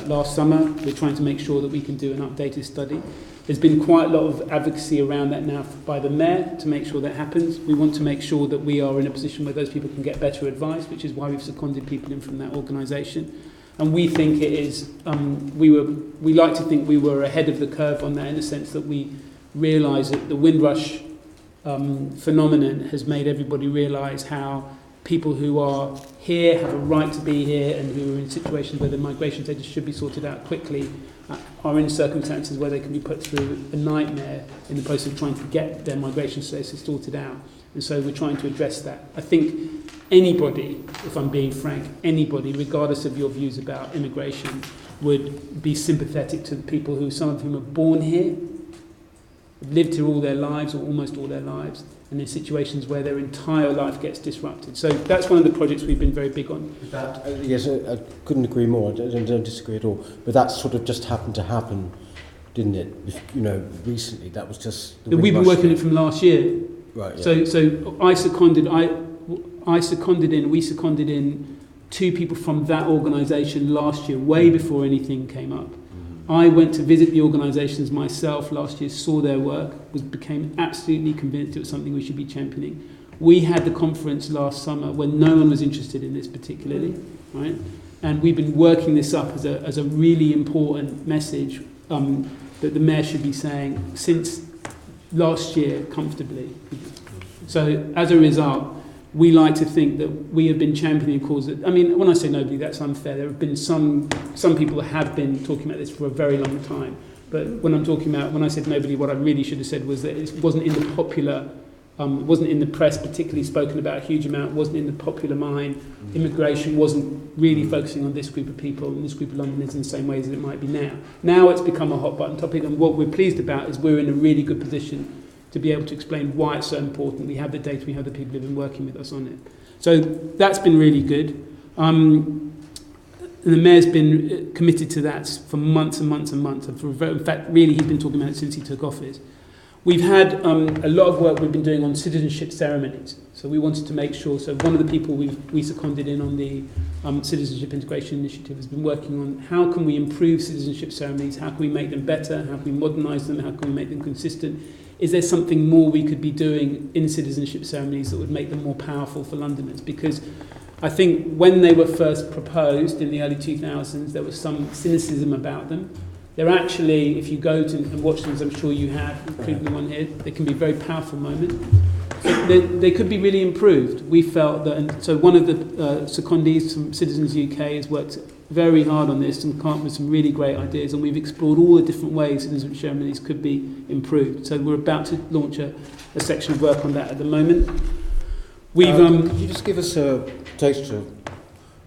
last summer, we're trying to make sure that we can do an updated study. There's been quite a lot of advocacy around that now by the Mayor to make sure that happens. We want to make sure that we are in a position where those people can get better advice, which is why we've seconded people in from that organisation. And we think it is, we like to think we were ahead of the curve on that in the sense that we realise that the Windrush phenomenon has made everybody realise how people who are here have a right to be here and who are in situations where the migration status should be sorted out quickly are in circumstances where they can be put through a nightmare in the process of trying to get their migration status sorted out. And so we're trying to address that. I think anybody, if I'm being frank, anybody, regardless of your views about immigration, would be sympathetic to the people who, some of whom are born here, lived here all their lives or almost all their lives, and in situations where their entire life gets disrupted. So that's one of the projects we've been very big on. Yes, I couldn't agree more. I don't disagree at all. But that sort of just happened to happen, didn't it? You know, recently. That was just. We've been working on it from last year. Right. Yeah. So we seconded in 2 people from that organisation last year, way before anything came up. I went to visit the organisations myself last year, saw their work, became absolutely convinced it was something we should be championing. We had the conference last summer when no one was interested in this particularly, right? And we've been working this up as a really important message that the Mayor should be saying since last year comfortably. So as a result, we like to think that we have been championing cause that, I mean, when I say nobody, that's unfair. There have been some people that have been talking about this for a very long time. But when I said nobody, what I really should have said was that it wasn't in the popular, wasn't in the press particularly spoken about a huge amount, wasn't in the popular mind. Immigration wasn't really focusing on this group of people and this group of Londoners in the same ways as it might be now. Now it's become a hot button topic, and what we're pleased about is we're in a really good position to be able to explain why it's so important. We have the data, we have the people who have been working with us on it. So that's been really good. And the Mayor's been committed to that for months and months and months. In fact, really, he's been talking about it since he took office. We've had a lot of work we've been doing on citizenship ceremonies. So we wanted to make sure, so one of the people we seconded in on the Citizenship Integration Initiative has been working on how can we improve citizenship ceremonies, how can we make them better, how can we modernise them, how can we make them consistent. Is there something more we could be doing in citizenship ceremonies that would make them more powerful for Londoners? Because I think when they were first proposed in the early 2000s, there was some cynicism about them. They're actually, if you go to and watch them, as I'm sure you have, including the one here, they can be very powerful moments. They could be really improved. We felt that, and so one of the secondees from Citizens UK has worked very hard on this and come up with some really great ideas, and we've explored all the different ways citizenship ceremonies could be improved. So we're about to launch a section of work on that at the moment. Could you just give us a taste of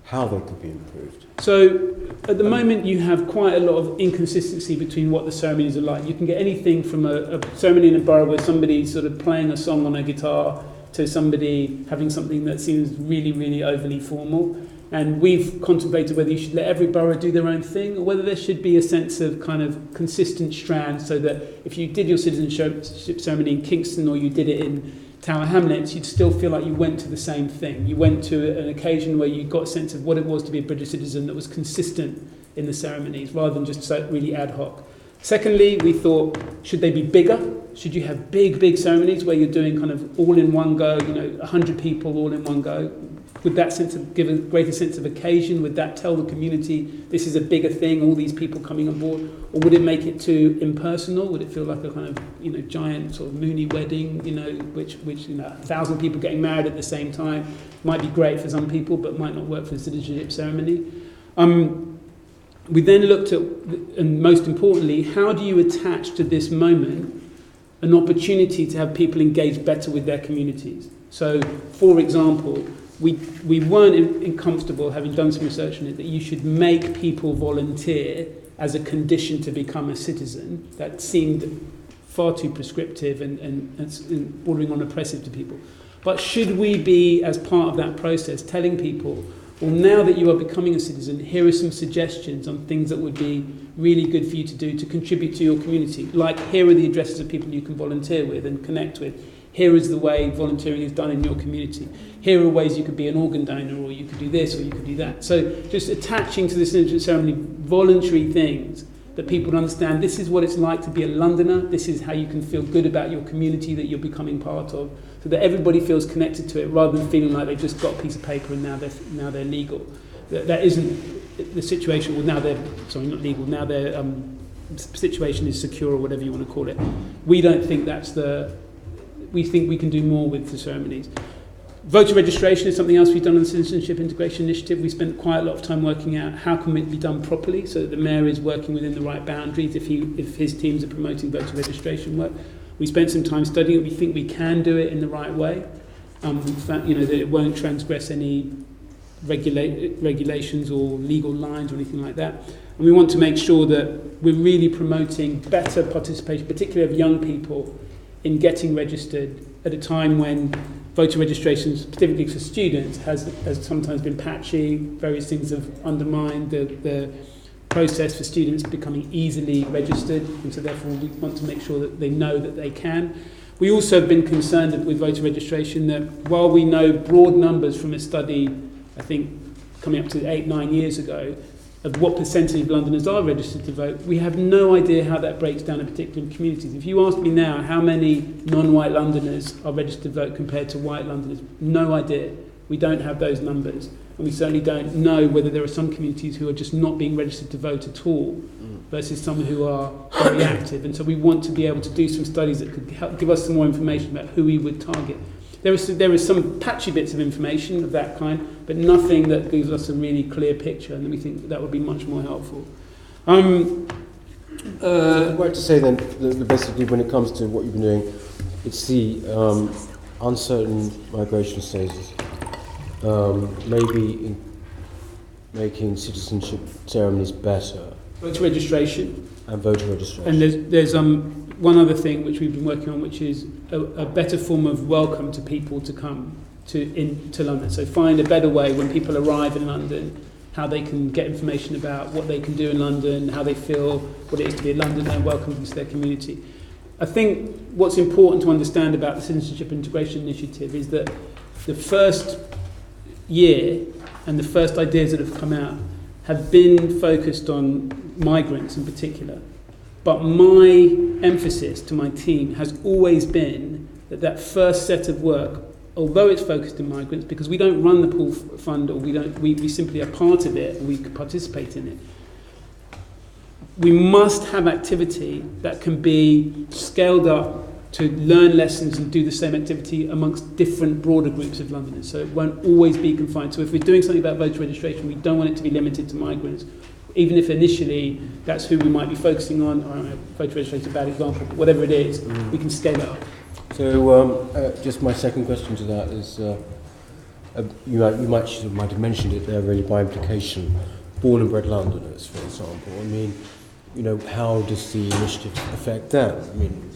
how they could be improved? So at the moment you have quite a lot of inconsistency between what the ceremonies are like. You can get anything from a ceremony in a borough where somebody's sort of playing a song on a guitar to somebody having something that seems really, really overly formal. And we've contemplated whether you should let every borough do their own thing or whether there should be a sense of kind of consistent strand so that if you did your citizenship ceremony in Kingston or you did it in Tower Hamlets, you'd still feel like you went to the same thing. You went to an occasion where you got a sense of what it was to be a British citizen that was consistent in the ceremonies, rather than just so really ad hoc. Secondly, we thought, should they be bigger? Should you have big ceremonies where you're doing kind of all in one go, 100 people all in one go? Would that give a greater sense of occasion? Would that tell the community this is a bigger thing, all these people coming on board? Or would it make it too impersonal? Would it feel like a kind of, giant sort of moony wedding, which 1,000 people getting married at the same time might be great for some people, but might not work for the citizenship ceremony? We then looked at, and most importantly, how do you attach to this moment an opportunity to have people engage better with their communities? So, for example, we weren't comfortable, having done some research on it, that you should make people volunteer as a condition to become a citizen. That seemed far too prescriptive and bordering on oppressive to people. But should we be, as part of that process, telling people, well, now that you are becoming a citizen, here are some suggestions on things that would be really good for you to do to contribute to your community. Like, here are the addresses of people you can volunteer with and connect with. Here is the way volunteering is done in your community. Here are ways you could be an organ donor, or you could do this, or you could do that. So just attaching to this citizenship ceremony voluntary things that people understand, this is what it's like to be a Londoner, this is how you can feel good about your community that you're becoming part of, so that everybody feels connected to it, rather than feeling like they've just got a piece of paper and now they're legal. That isn't the situation. Well, now they're not legal. Now their situation is secure, or whatever you want to call it. We don't think that's we think we can do more with the ceremonies. Voter registration is something else we've done on the Citizenship Integration Initiative. We spent quite a lot of time working out how can it be done properly, so that the mayor is working within the right boundaries if his teams are promoting voter registration work. We spent some time studying it. We think we can do it in the right way. We found, that it won't transgress any regulations or legal lines or anything like that. And we want to make sure that we're really promoting better participation, particularly of young people, in getting registered at a time when voter registration, specifically for students, has sometimes been patchy. Various things have undermined the process for students becoming easily registered, and so therefore we want to make sure that they know that they can. We also have been concerned with voter registration that while we know broad numbers from a study, I think coming up to 8-9 years ago, of what percentage of Londoners are registered to vote, we have no idea how that breaks down in particular communities. If you ask me now how many non-white Londoners are registered to vote compared to white Londoners, no idea. We don't have those numbers. And we certainly don't know whether there are some communities who are just not being registered to vote at all versus some who are very active. And so we want to be able to do some studies that could help give us some more information about who we would target. There is some patchy bits of information of that kind, but nothing that gives us a really clear picture, and we think that would be much more helpful. So I'd like to say then, basically when it comes to what you've been doing, it's the uncertain migration status, maybe making citizenship ceremonies better. Voter registration. And voter registration. And there's one other thing which we've been working on, which is a better form of welcome to people to come to London. So find a better way when people arrive in London, how they can get information about what they can do in London, how they feel, what it is to be a Londoner, and welcome them to their community. I think what's important to understand about the Citizenship Integration Initiative is that the first year and the first ideas that have come out have been focused on migrants in particular. But my emphasis to my team has always been that first set of work, although it's focused on migrants, because we don't run the pool fund, or we simply are part of it, and we can participate in it. We must have activity that can be scaled up to learn lessons and do the same activity amongst different broader groups of Londoners. So it won't always be confined. So if we're doing something about voter registration, we don't want it to be limited to migrants. Even if initially that's who we might be focusing on, or voter registration is a bad example, but whatever it is, we can scale it up. So just my second question to that is, you might have mentioned it there really by implication, born and bred Londoners, for example. I mean, how does the initiative affect that? I mean,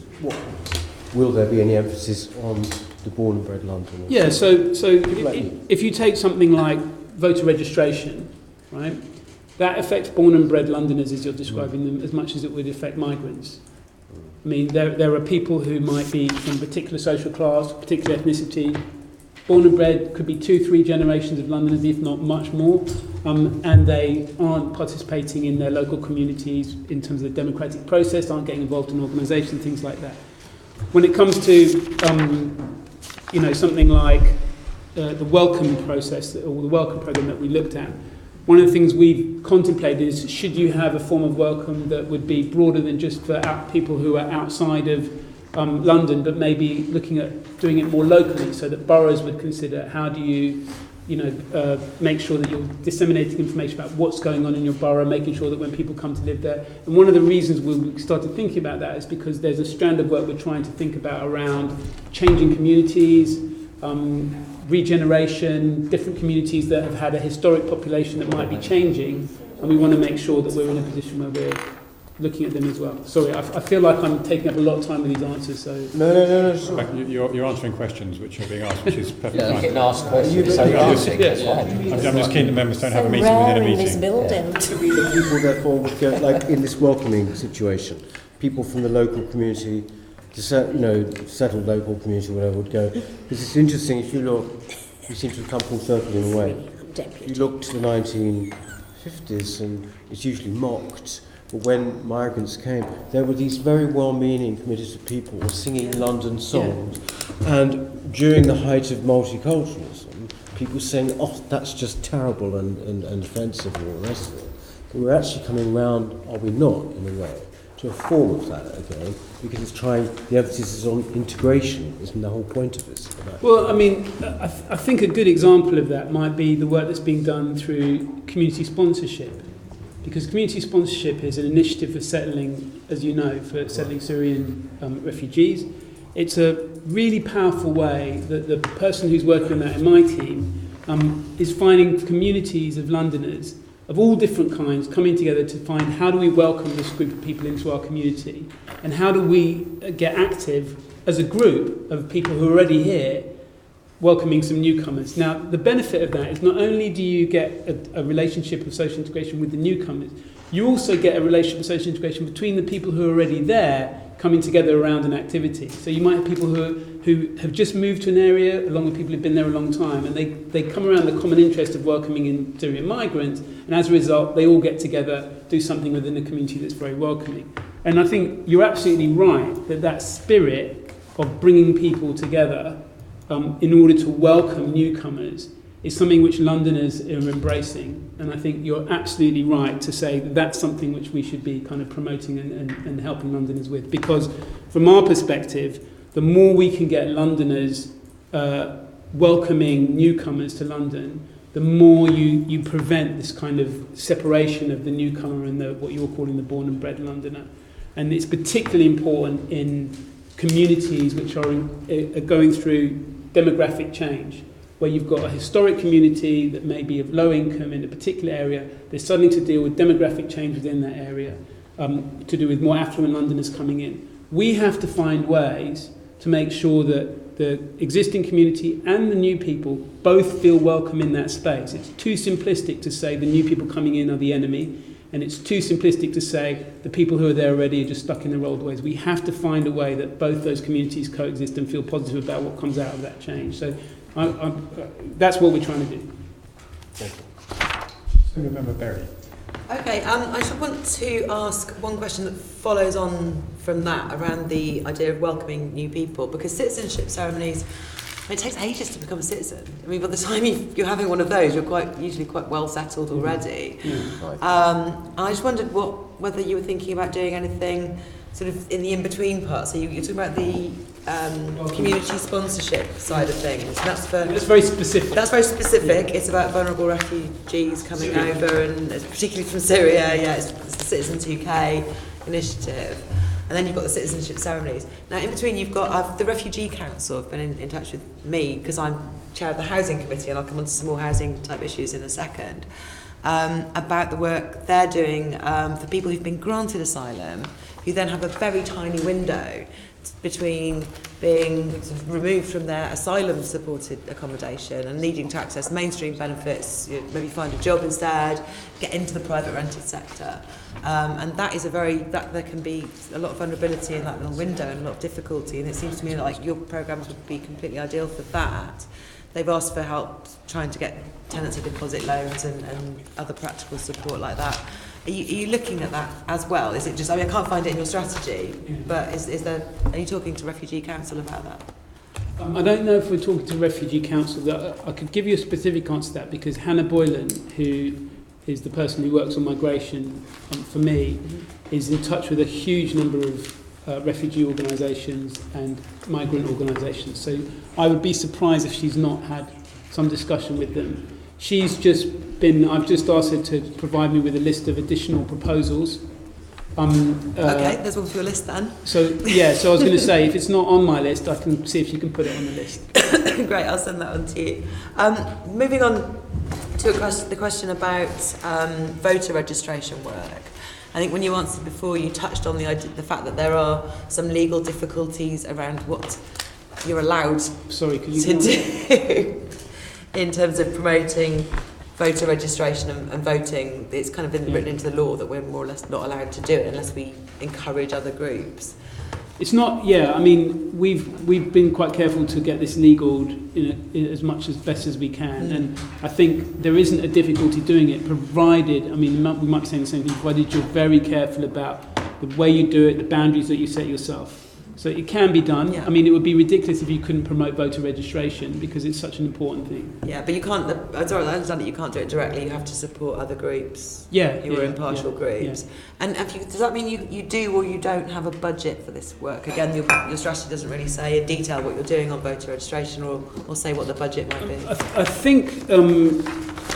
will there be any emphasis on the born and bred Londoners? Yeah, so if you take something like voter registration, right, that affects born and bred Londoners as you're describing them as much as it would affect migrants. I mean, there are people who might be from a particular social class, particular ethnicity, born and bred, could be 2-3 generations of Londoners, if not much more, and they aren't participating in their local communities in terms of the democratic process, aren't getting involved in organisations, things like that. When it comes to, something like the welcome process or the welcome programme that we looked at, one of the things we've contemplated is, should you have a form of welcome that would be broader than just for people who are outside of London, but maybe looking at doing it more locally, so that boroughs would consider how do you make sure that you're disseminating information about what's going on in your borough, making sure that when people come to live there. And one of the reasons we started thinking about that is because there's a strand of work we're trying to think about around changing communities, regeneration, different communities that have had a historic population that might be changing, and we want to make sure that we're in a position where we're looking at them as well. Sorry, I feel like I'm taking up a lot of time with these answers, so... No. You're answering questions which are being asked, which is perfectly fine. Getting asked questions, so I'm just keen that members don't have a meeting within a meeting. This building. To be the people, therefore, would go, like in this welcoming situation, people from the local community, the settled local community, whatever, would go. Because it's interesting, if you look, you seem to have come full circle in a way. You look to the 1950s and it's usually mocked. But when migrants came, there were these very well-meaning committees of people singing London songs. Yeah. And during the height of multiculturalism, people saying, oh, that's just terrible and offensive and all the rest of it. But we're actually coming round, are we not, in a way, to a form of that again, because it's trying, the emphasis is on integration, isn't the whole point of this? Well, I mean, I think a good example of that might be the work that's being done through community sponsorship. Because community sponsorship is an initiative for settling, as you know, for settling Syrian refugees. It's a really powerful way that the person who's working on that in my team is finding communities of Londoners of all different kinds coming together to find how do we welcome this group of people into our community, and how do we get active as a group of people who are already here welcoming some newcomers. Now, the benefit of that is not only do you get a relationship of social integration with the newcomers, you also get a relationship of social integration between the people who are already there coming together around an activity. So you might have people who have just moved to an area along with people who've been there a long time, and they come around the common interest of welcoming in Syrian migrants, and as a result, they all get together, do something within the community that's very welcoming. And I think you're absolutely right that spirit of bringing people together in order to welcome newcomers is something which Londoners are embracing, and I think you're absolutely right to say that that's something which we should be kind of promoting and helping Londoners with, because from our perspective, the more we can get Londoners welcoming newcomers to London, the more you prevent this kind of separation of the newcomer and what you're calling the born and bred Londoner. And it's particularly important in communities which are going through demographic change, where you've got a historic community that may be of low income in a particular area. They're starting to deal with demographic change within that area, to do with more affluent Londoners coming in. We have to find ways to make sure that the existing community and the new people both feel welcome in that space. It's too simplistic to say the new people coming in are the enemy, and it's too simplistic to say the people who are there already are just stuck in their old ways. We have to find a way that both those communities coexist and feel positive about what comes out of that change. So that's what we're trying to do. So remember Berry. Okay, I just want to ask one question that follows on from that around the idea of welcoming new people, because citizenship ceremonies, it takes ages to become a citizen. I mean, by the time you're having one of those, you're usually quite well settled already. I just wondered whether you were thinking about doing anything sort of in the in-between part. So you're talking about the community sponsorship side of things. That's very specific. That's very specific. It's about vulnerable refugees coming over, and particularly from Syria. Yeah, it's the Citizens UK initiative. And then you've got the citizenship ceremonies. Now, in between, you've got the Refugee Council have been in touch with me, because I'm chair of the Housing Committee, and I'll come on to some more housing type issues in a second, about the work they're doing for people who've been granted asylum, who then have a very tiny window between being sort of removed from their asylum supported accommodation and needing to access mainstream benefits, maybe find a job instead, get into the private rented sector. And that is there can be a lot of vulnerability in that little window and a lot of difficulty, and it seems to me like your programmes would be completely ideal for that. They've asked for help trying to get tenancy deposit loans and other practical support like that. Are you looking at that as well? Is it just, I mean, I can't find it in your strategy, but are you talking to Refugee Council about that? I don't know if we're talking to Refugee Council. I could give you a specific answer to that because Hannah Boylan, who is the person who works on migration for me, is in touch with a huge number of refugee organisations and migrant organisations. So I would be surprised if she's not had some discussion with them. I've just asked her to provide me with a list of additional proposals. Okay, there's one for your list then. So I was going to say, if it's not on my list, I can see if she can put it on the list. Great, I'll send that on to you. Moving on to the question about voter registration work. I think when you answered before, you touched on the fact that there are some legal difficulties around what you're allowed to do in terms of promoting voter registration and voting. It's kind of been written into the law that we're more or less not allowed to do it unless we encourage other groups. It's not, I mean, we've been quite careful to get this legal as much as best as we can, and I think there isn't a difficulty doing it, provided, I mean, we might be saying the same thing, provided you're very careful about the way you do it, the boundaries that you set yourself. So it can be done. Yeah. I mean, it would be ridiculous if you couldn't promote voter registration because it's such an important thing. Yeah, but you can't, I understand that you can't do it directly, you have to support other groups. Yeah. Who are impartial groups. Yeah. And does that mean you do or you don't have a budget for this work? Again, your strategy doesn't really say in detail what you're doing on voter registration or say what the budget might be. I think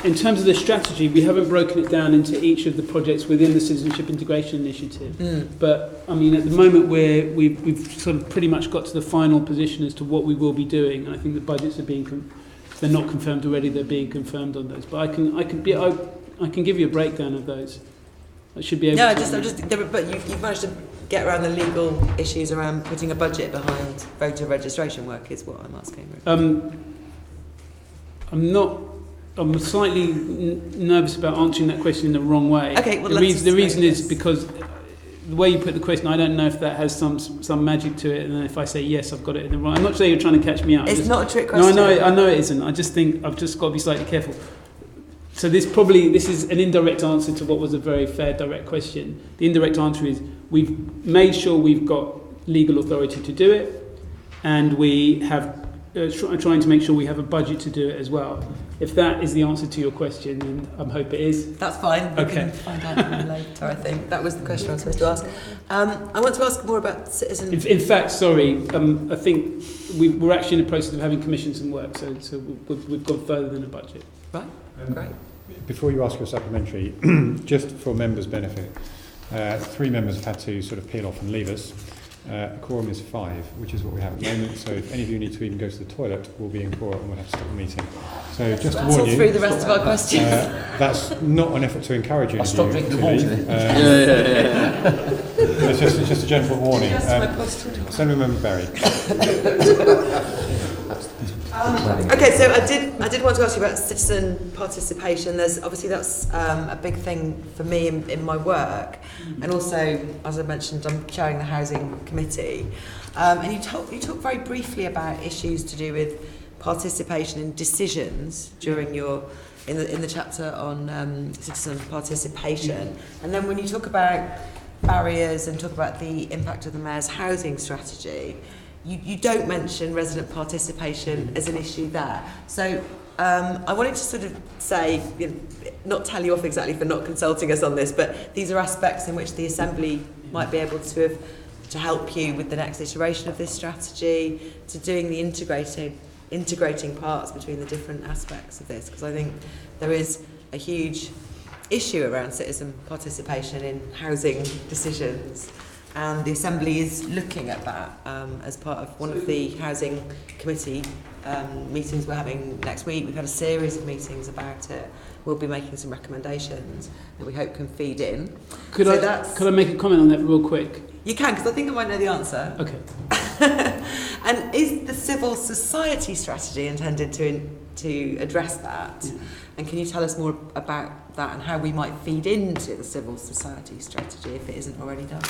in terms of the strategy, we haven't broken it down into each of the projects within the Citizenship Integration Initiative. But, I mean, at the moment we've sort of pretty much got to the final position as to what we will be doing. And I think the budgets are if they're not confirmed already, they're being confirmed on those. But I can give you a breakdown of those. I should be able to. But you've managed to get around the legal issues around putting a budget behind voter registration work is what I'm asking. I'm slightly nervous about answering that question in the wrong way. Okay, well, the reason is because the way you put the question, I don't know if that has some magic to it, and then if I say yes, I've got it in the right. I'm not saying you're trying to catch me out. It's not a trick question. No, I know it isn't. I just think I've just got to be slightly careful. So this is an indirect answer to what was a very fair, direct question. The indirect answer is we've made sure we've got legal authority to do it, and we have trying to make sure we have a budget to do it as well. If that is the answer to your question, then I hope it is. That's fine. We can find out later, I think. That was the question I was supposed to ask. I want to ask more about citizen... In fact, sorry, I think we're actually in the process of having commissioned some work, so we've gone further than a budget. Right, great. Before you ask your supplementary, just for members' benefit, 3 members have had to sort of peel off and leave us. The quorum is 5, which is what we have at the moment. So if any of you need to even go to the toilet, we'll be in quorum and we'll have to stop the meeting. So just to warn you, through the rest of our questions. That's not an effort to encourage you. I'll stop drinking water. It's just a gentle warning. Senator Member Berry. Okay, so I did want to ask you about citizen participation. That's a big thing for me in my work, and also, as I mentioned, I'm chairing the housing committee. And you talk very briefly about issues to do with participation in decisions during in the chapter on citizen participation. And then when you talk about barriers and talk about the impact of the Mayor's housing strategy, you don't mention resident participation as an issue there. So I wanted to sort of say, not tell you off exactly for not consulting us on this, but these are aspects in which the Assembly might be able to help you with the next iteration of this strategy, to doing the integrating parts between the different aspects of this, because I think there is a huge issue around citizen participation in housing decisions. And the Assembly is looking at that as part of one of the housing committee meetings we're having next week. We've had a series of meetings about it. We'll be making some recommendations that we hope can feed in. Could I make a comment on that real quick? You can, because I think I might know the answer. Okay. And is the civil society strategy intended to address that? Yeah. And can you tell us more about that and how we might feed into the civil society strategy if it isn't already done?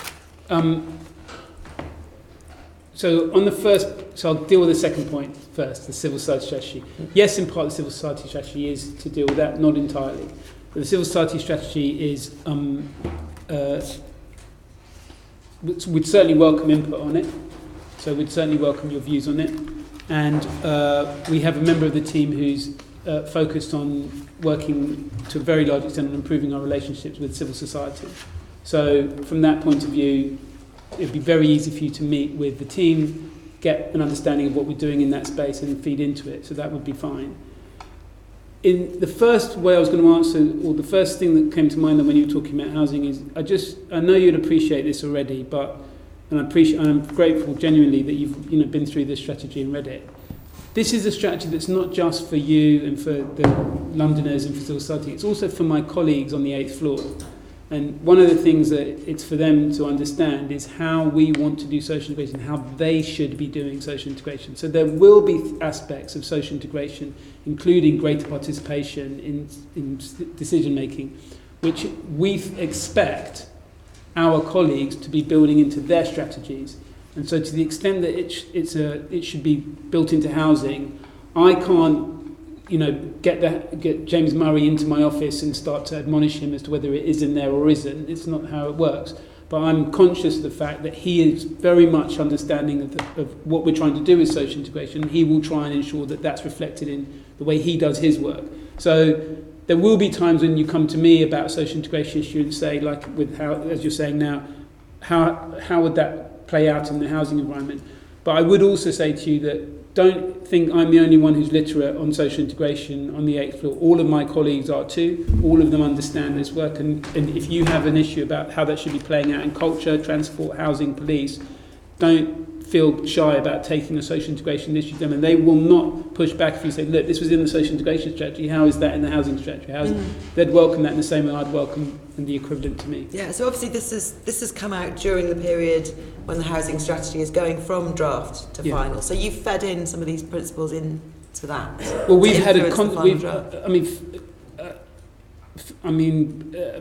So I'll deal with the second point first, the civil society strategy. Yes, in part the civil society strategy is to deal with that, not entirely. But the civil society strategy is, we'd certainly welcome input on it. So we'd certainly welcome your views on it. And we have a member of the team who's focused on working to a very large extent on improving our relationships with civil society. So from that point of view, it'd be very easy for you to meet with the team, get an understanding of what we're doing in that space and feed into it. So that would be fine. In the first way I was going to answer, or the first thing that came to mind when you were talking about housing is, I know you'd appreciate this already, but I'm grateful genuinely that you've been through this strategy and read it. This is a strategy that's not just for you and for the Londoners and for civil society, it's also for my colleagues on the 8th floor. And one of the things that it's for them to understand is how we want to do social integration, how they should be doing social integration. So there will be aspects of social integration, including greater participation in decision making, which we expect our colleagues to be building into their strategies. And so to the extent that it should be built into housing, I can't get James Murray into my office and start to admonish him as to whether it is in there or isn't. It's not how it works. But I'm conscious of the fact that he is very much understanding of what we're trying to do with social integration. He will try and ensure that that's reflected in the way he does his work. So there will be times when you come to me about a social integration issue and say, like with how, as you're saying now, how would that play out in the housing environment? But I would also say to you that don't think I'm the only one who's literate on social integration on the 8th floor. All of my colleagues are too. All of them understand this work. And if you have an issue about how that should be playing out in culture, transport, housing, police, don't feel shy about taking a social integration issue to them. And they will not push back if you say, look, this was in the social integration strategy. How is that in the housing strategy? They'd welcome that in the same way I'd welcome the equivalent to me. Yeah, so obviously this has come out during the period when the housing strategy is going from draft to final. So you've fed in some of these principles into that. Well, we've had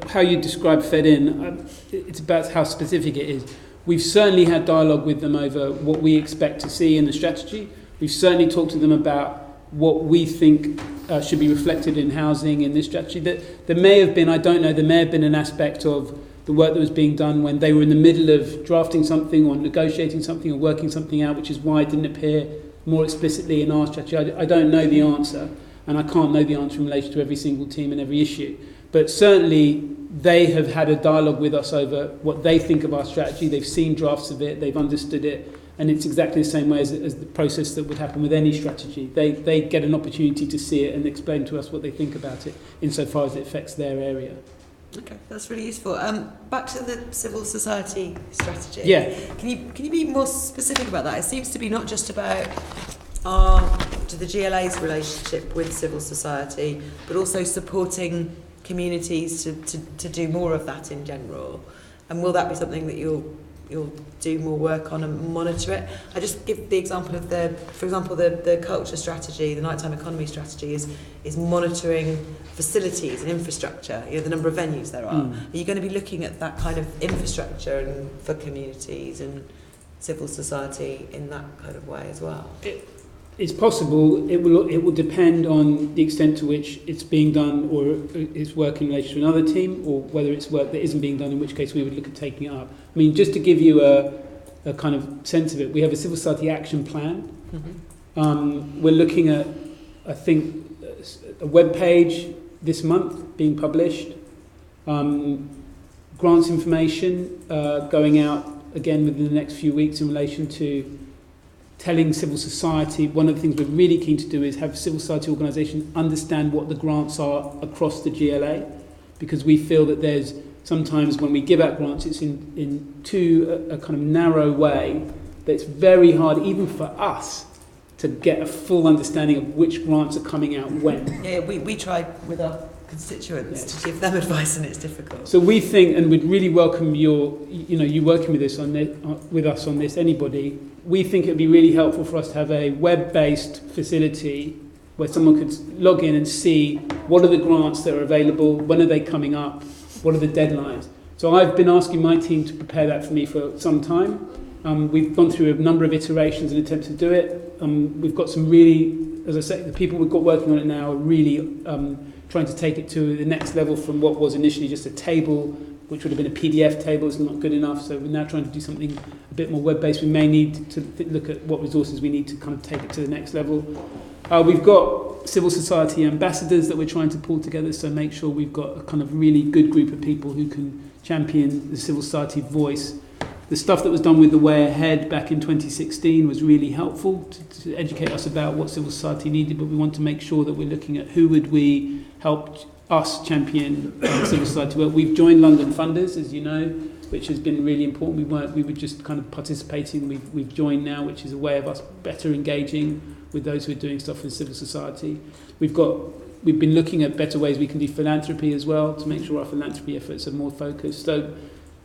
how you describe fed in, it's about how specific it is. We've certainly had dialogue with them over what we expect to see in the strategy. We've certainly talked to them about what we think should be reflected in housing in this strategy. That there may have been, I don't know, there may have been an aspect of the work that was being done when they were in the middle of drafting something or negotiating something or working something out, which is why it didn't appear more explicitly in our strategy. I don't know the answer, and I can't know the answer in relation to every single team and every issue. But certainly they have had a dialogue with us over what they think of our strategy. They've seen drafts of it, they've understood it, and it's exactly the same way as the process that would happen with any strategy. They get an opportunity to see it and explain to us what they think about it insofar as it affects their area. Okay, that's really useful. Back to the civil society strategy. Yeah. Can you be more specific about that? It seems to be not just about the GLA's relationship with civil society, but also supporting communities to do more of that in general. And will that be something that you'll do more work on and monitor it? I just give the example of the culture strategy, the nighttime economy strategy is monitoring facilities and infrastructure, the number of venues there are. Are you going to be looking at that kind of infrastructure and for communities and civil society in that kind of way as well? It's possible. It will depend on the extent to which it's being done, or it's work in relation to another team, or whether it's work that isn't being done, in which case we would look at taking it up. I mean, just to give you a kind of sense of it, we have a civil society action plan. Mm-hmm. We're looking at, I think, a web page this month being published, grants information going out again within the next few weeks in relation to telling civil society. One of the things we're really keen to do is have civil society organisations understand what the grants are across the GLA, because we feel that there's sometimes when we give out grants, it's in a kind of narrow way that it's very hard even for us to get a full understanding of which grants are coming out when. Yeah, we tried with our constituents to give them advice, and it's difficult. So we think, and we'd really welcome you working with us on this, anybody. We think it would be really helpful for us to have a web-based facility where someone could log in and see what are the grants that are available, when are they coming up, what are the deadlines. So I've been asking my team to prepare that for me for some time. We've gone through a number of iterations and attempts to do it. We've got some really, as I say, the people we've got working on it now are really trying to take it to the next level from what was initially just a table, which would have been a PDF table. It's not good enough, so we're now trying to do something a bit more web-based. We may need to look at what resources we need to kind of take it to the next level. We've got civil society ambassadors that we're trying to pull together, so make sure we've got a kind of really good group of people who can champion the civil society voice. The stuff that was done with The Way Ahead back in 2016 was really helpful to educate us about what civil society needed, but we want to make sure that we're looking at who would we help us champion civil society work. We've joined London Funders, as you know, which has been really important. We were just kind of participating. We've joined now, which is a way of us better engaging with those who are doing stuff in civil society. We've been looking at better ways we can do philanthropy as well to make sure our philanthropy efforts are more focused. So,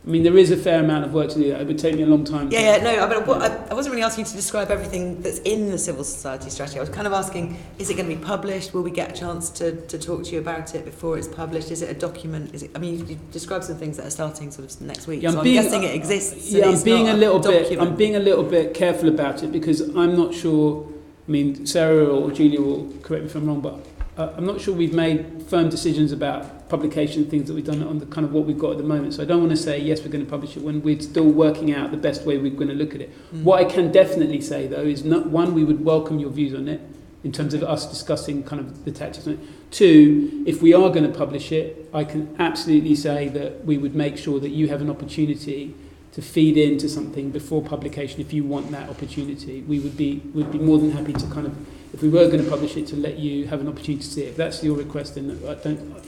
I mean, there is a fair amount of work to do that. It would take me a long time. I wasn't really asking you to describe everything that's in the civil society strategy. I was kind of asking, is it going to be published? Will we get a chance to talk to you about it before it's published? Is it a document? You described some things that are starting sort of next week. I'm guessing it exists. I'm being a little bit careful about it because I'm not sure. I mean, Sarah or Julia will correct me if I'm wrong, but I'm not sure we've made firm decisions about publication things that we've done on the kind of what we've got at the moment. So I don't want to say, yes, we're going to publish it when we're still working out the best way we're going to look at it. What I can definitely say, though, is one, we would welcome your views on it in terms of us discussing kind of the tactics on it. Two, if we are going to publish it, I can absolutely say that we would make sure that you have an opportunity to feed into something before publication if you want that opportunity. We'd be more than happy to kind of, if we were going to publish it, to let you have an opportunity to see it. If that's your request, then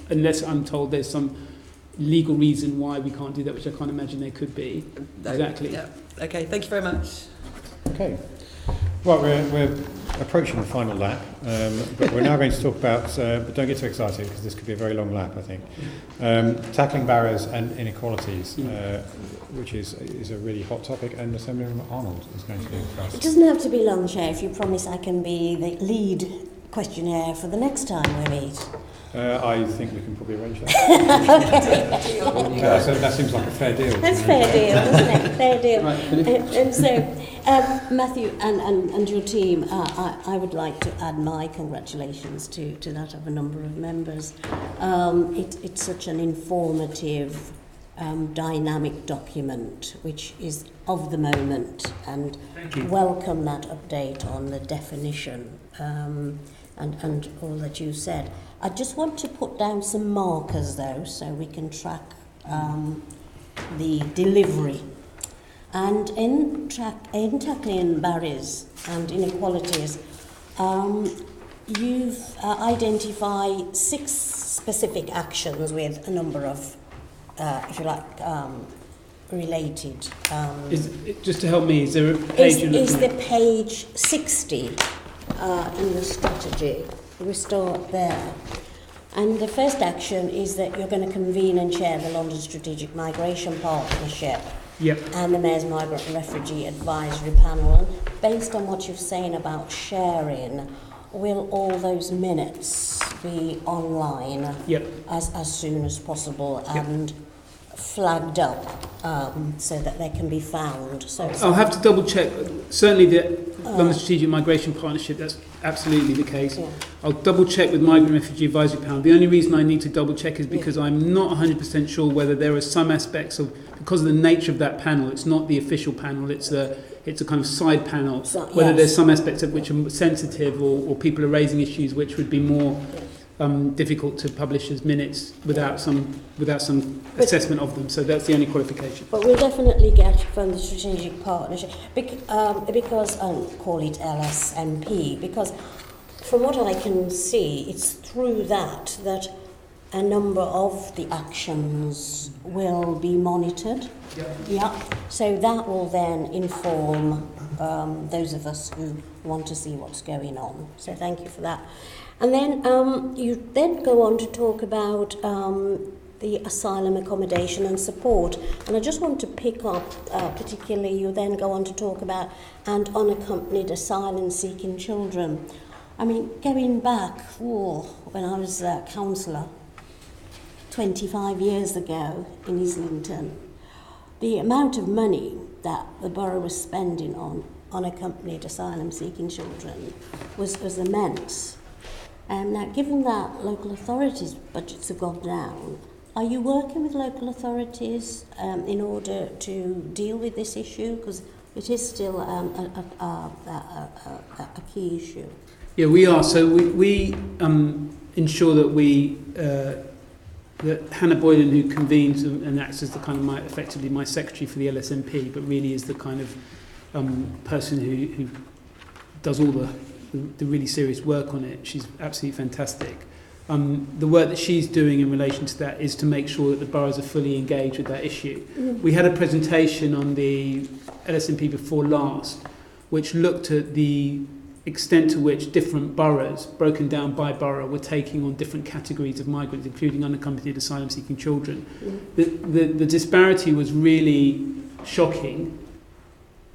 unless I'm told there's some legal reason why we can't do that, which I can't imagine there could be. Exactly. Yeah. Okay, thank you very much. Okay. Right, we're approaching the final lap, but we're now going to talk about, but don't get too excited because this could be a very long lap, I think, tackling barriers and inequalities, which is a really hot topic, and Assemblyman Arnold is going to do it for us. It doesn't have to be long, Chair, if you promise I can be the lead questionnaire for the next time we meet. I think we can probably arrange that. Okay. So that seems like a fair deal. That's fair deal, isn't it? Fair deal. Right. And so, Matthew and your team, I would like to add my congratulations to that of a number of members. It's such an informative, dynamic document, which is of the moment, and welcome that update on the definition and all that you said. I just want to put down some markers, though, so we can track the delivery. And in tackling barriers and inequalities, you've identified 6 specific actions with a number of, if you like, related. Just to help me, is there a page you're looking at? Is the page 60 in the strategy? We start there. And the first action is that you're going to convene and chair the London Strategic Migration Partnership. Yep. And the Mayor's Migrant and Refugee Advisory Panel. And based on what you've saying about sharing, will all those minutes be online as soon as possible and flagged up so that they can be found? So I'll have to double check. Certainly the London Strategic Migration Partnership, that's absolutely the case. Yeah. I'll double check with Migrant and Refugee Advisory Panel. The only reason I need to double check is because I'm not 100% sure whether there are some aspects of, because of the nature of that panel, it's not the official panel, it's a kind of side panel, whether there's some aspects of which are sensitive or people are raising issues which would be more difficult to publish as minutes without some assessment of them. So that's the only qualification. But we'll definitely get from the strategic partnership because I'll call it LSMP, because from what I can see, it's through that a number of the actions will be monitored. So that will then inform those of us who want to see what's going on. So thank you for that. And then you then go on to talk about the asylum accommodation and support. And I just want to pick up, particularly, you then go on to talk about and unaccompanied asylum-seeking children. I mean, going back, when I was a councillor 25 years ago in Islington, the amount of money that the borough was spending on unaccompanied asylum-seeking children was immense. Now, given that local authorities' budgets have gone down, are you working with local authorities in order to deal with this issue? Because it is still a key issue. Yeah, we are. So we ensure that that Hannah Boylan, who convenes and acts as the kind of effectively my secretary for the LSNP, but really is the kind of person who does all the really serious work on it. She's absolutely fantastic. The work that she's doing in relation to that is to make sure that the boroughs are fully engaged with that issue. We had a presentation on the LSNP before last, which looked at the extent to which different boroughs, broken down by borough, were taking on different categories of migrants, including unaccompanied asylum-seeking children. The disparity was really shocking.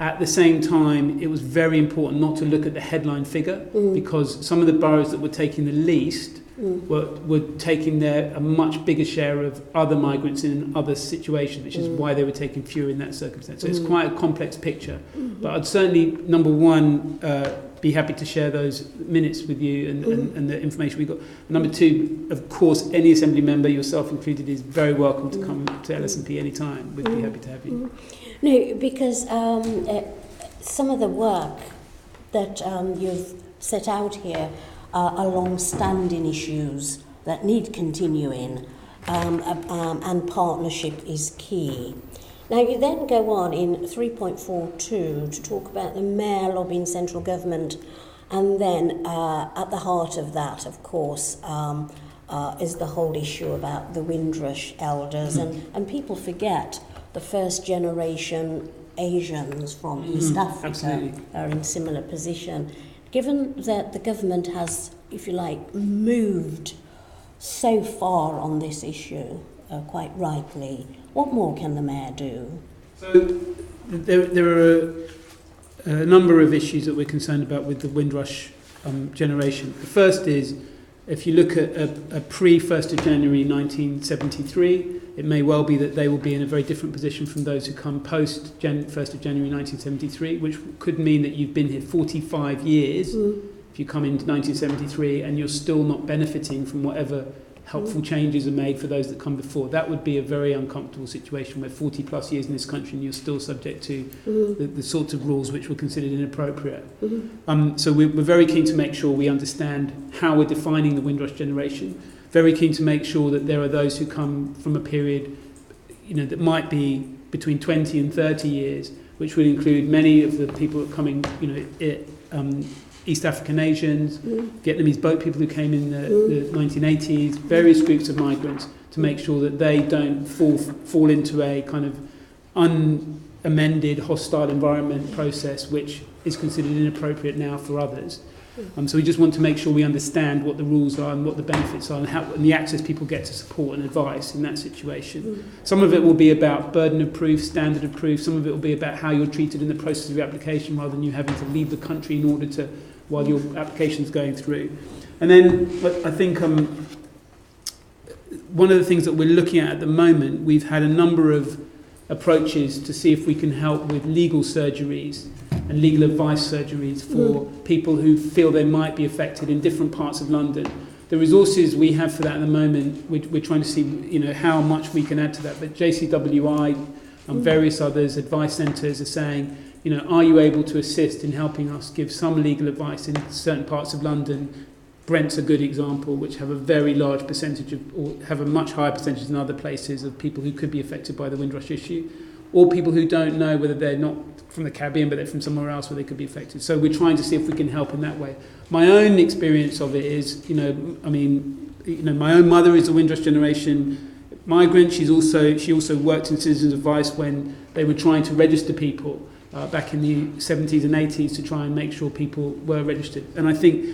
At the same time, it was very important not to look at the headline figure, because some of the boroughs that were taking the least were taking a much bigger share of other migrants in other situations, which is why they were taking fewer in that circumstance. So it's quite a complex picture. But I'd certainly, number one, be happy to share those minutes with you and the information we got. Number two, of course, any Assembly member, yourself included, is very welcome to come to LSNP anytime. We'd be happy to have you. No, because some of the work that you've set out here are long-standing issues that need continuing, and partnership is key. Now, you then go on in 3.42 to talk about the mayor lobbying central government, and then at the heart of that, of course, is the whole issue about the Windrush elders, and people forget the first generation Asians from East Africa are in similar position. Given that the government has, if you like, moved so far on this issue, quite rightly, what more can the mayor do? So there are a number of issues that we're concerned about with the Windrush generation. The first is, if you look at a pre-1st of January 1973, it may well be that they will be in a very different position from those who come post-1st of January 1973, which could mean that you've been here 45 years if you come into 1973 and you're still not benefiting from whatever helpful changes are made for those that come before. That would be a very uncomfortable situation where 40 plus years in this country and you're still subject to the sorts of rules which were considered inappropriate. So we're very keen to make sure we understand how we're defining the Windrush generation. Very keen to make sure that there are those who come from a period, that might be between 20 and 30 years, which would include many of the people coming, East African Asians, Vietnamese boat people who came in the 1980s, various groups of migrants, to make sure that they don't fall into a kind of unamended hostile environment process which is considered inappropriate now for others. So we just want to make sure we understand what the rules are and what the benefits are and the access people get to support and advice in that situation. Some of it will be about burden of proof, standard of proof. Some of it will be about how you're treated in the process of your application rather than you having to leave the country in order to, while your application's going through. And then I think one of the things that we're looking at the moment, we've had a number of approaches to see if we can help with legal surgeries and legal advice surgeries for people who feel they might be affected in different parts of London. The resources we have for that at the moment, we're trying to see how much we can add to that. But JCWI and various others, advice centres, are saying, are you able to assist in helping us give some legal advice in certain parts of London? Brent's a good example, which have a very large percentage or have a much higher percentage than other places of people who could be affected by the Windrush issue, or people who don't know whether they're not from the Caribbean but they're from somewhere else where they could be affected. So we're trying to see if we can help in that way. My own experience of it is, my own mother is a Windrush generation migrant. She also worked in citizens' advice when they were trying to register people back in the 70s and 80s to try and make sure people were registered. And I think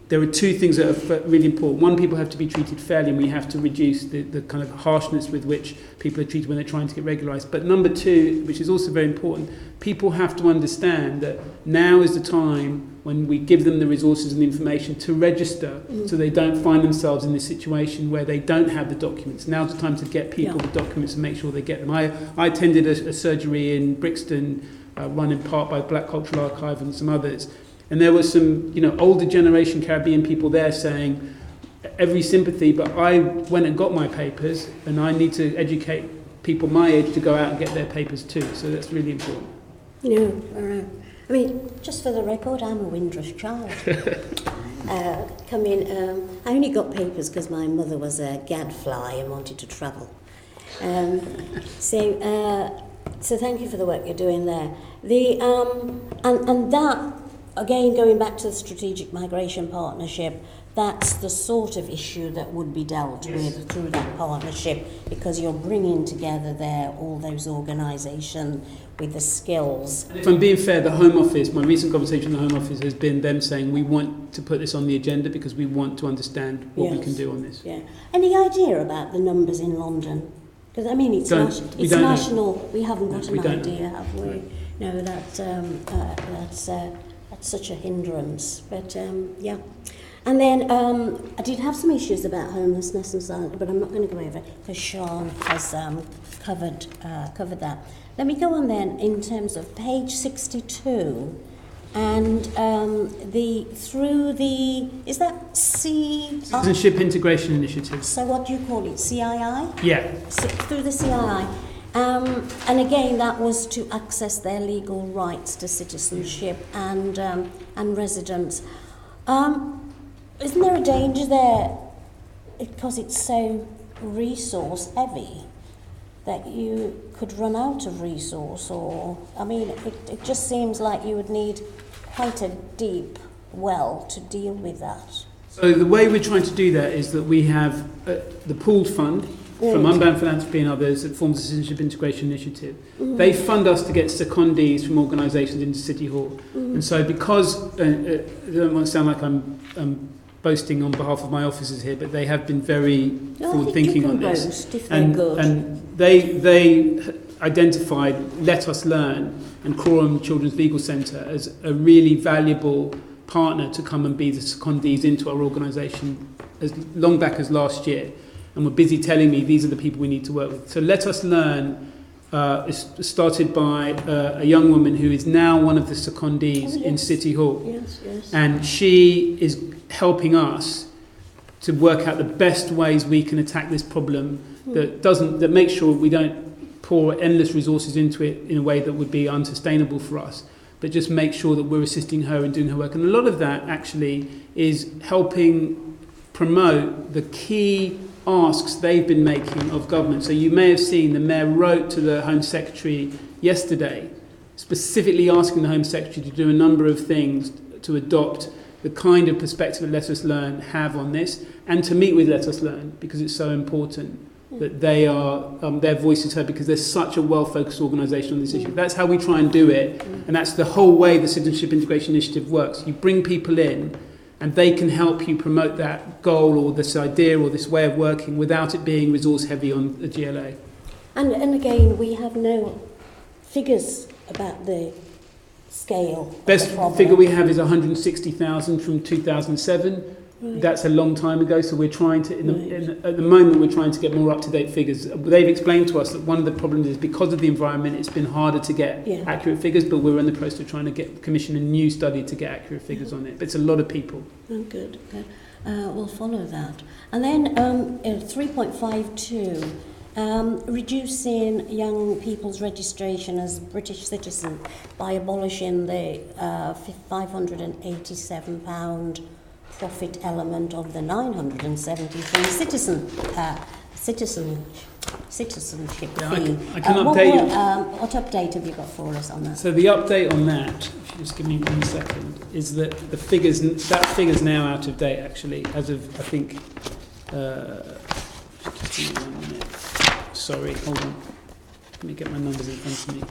there are two things that are really important. One, people have to be treated fairly, and we have to reduce the kind of harshness with which people are treated when they're trying to get regularised. But number two, which is also very important, people have to understand that now is the time when we give them the resources and the information to register, so they don't find themselves in this situation where they don't have the documents. Now's the time to get people the documents and make sure they get them. I attended a surgery in Brixton, run in part by the Black Cultural Archive and some others. And there were some, older generation Caribbean people there saying, every sympathy, but I went and got my papers, and I need to educate people my age to go out and get their papers too. So that's really important. I mean, just for the record, I'm a Windrush child. I only got papers because my mother was a gadfly and wanted to travel. So thank you for the work you're doing there. And that, again, going back to the Strategic Migration Partnership, that's the sort of issue that would be dealt with through that partnership, because you're bringing together there all those organisations with the skills. If I'm being fair, the Home Office, my recent conversation with the Home Office has been them saying we want to put this on the agenda because we want to understand what we can do on this. Yeah. Any idea about the numbers in London? Because, I mean, it's national. Know. We haven't got an idea, have we? No, that's such a hindrance. But, yeah. And then I did have some issues about homelessness and so on, but I'm not going to go over it because Sean has covered that. Let me go on then in terms of page 62 and is that Citizenship Integration Initiative. So what do you call it, CII? Yeah. Through the CII. And again, that was to access their legal rights to citizenship and residence. Isn't there a danger there, because it's so resource heavy, that you could run out of resource? Or, I mean, it just seems like you would need quite a deep well to deal with that. So the way we're trying to do that is that we have the pooled fund from Unbound Philanthropy and others that forms the Citizenship Integration Initiative. Mm-hmm. They fund us to get secondees from organisations into City Hall. Mm-hmm. And so because, I don't want to sound like I'm boasting on behalf of my officers here, but they have been very forward-thinking on this. And they identified Let Us Learn and Croram Children's Legal Centre as a really valuable partner to come and be the secondees into our organisation as long back as last year. And were busy telling me these are the people we need to work with. So Let Us Learn is started by a young woman who is now one of the secondees in City Hall. Yes. And she is helping us to work out the best ways we can attack this problem that makes sure we don't pour endless resources into it in a way that would be unsustainable for us, but just make sure that we're assisting her in doing her work. And a lot of that actually is helping promote the key asks they've been making of government. So you may have seen the Mayor wrote to the Home Secretary yesterday, specifically asking the Home Secretary to do a number of things to adopt the kind of perspective that Let Us Learn have on this, and to meet with Let Us Learn, because it's so important that they are their voice is heard, because there's such a well-focused organisation on this issue. That's how we try and do it, and that's the whole way the Citizenship Integration Initiative works. You bring people in, and they can help you promote that goal or this idea or this way of working without it being resource heavy on the GLA. And again, we have no figures about the scale. Best figure we have is 160,000 from 2007. Right. That's a long time ago, so we're trying to, at the moment, we're trying to get more up-to-date figures. They've explained to us that one of the problems is because of the environment, it's been harder to get accurate figures, but we're in the process of trying to commission a new study to get accurate figures on it. But it's a lot of people. Oh, good. We'll follow that. And then 3.52, reducing young people's registration as British citizens by abolishing the £587 profit element of the 973 citizenship fee. I can update you. What update have you got for us on that? So the update on that, if you just give me 1 second, is that that figure's now out of date actually, as of I think. Just give me 1 minute. Sorry, hold on. Let me get my numbers in front of me.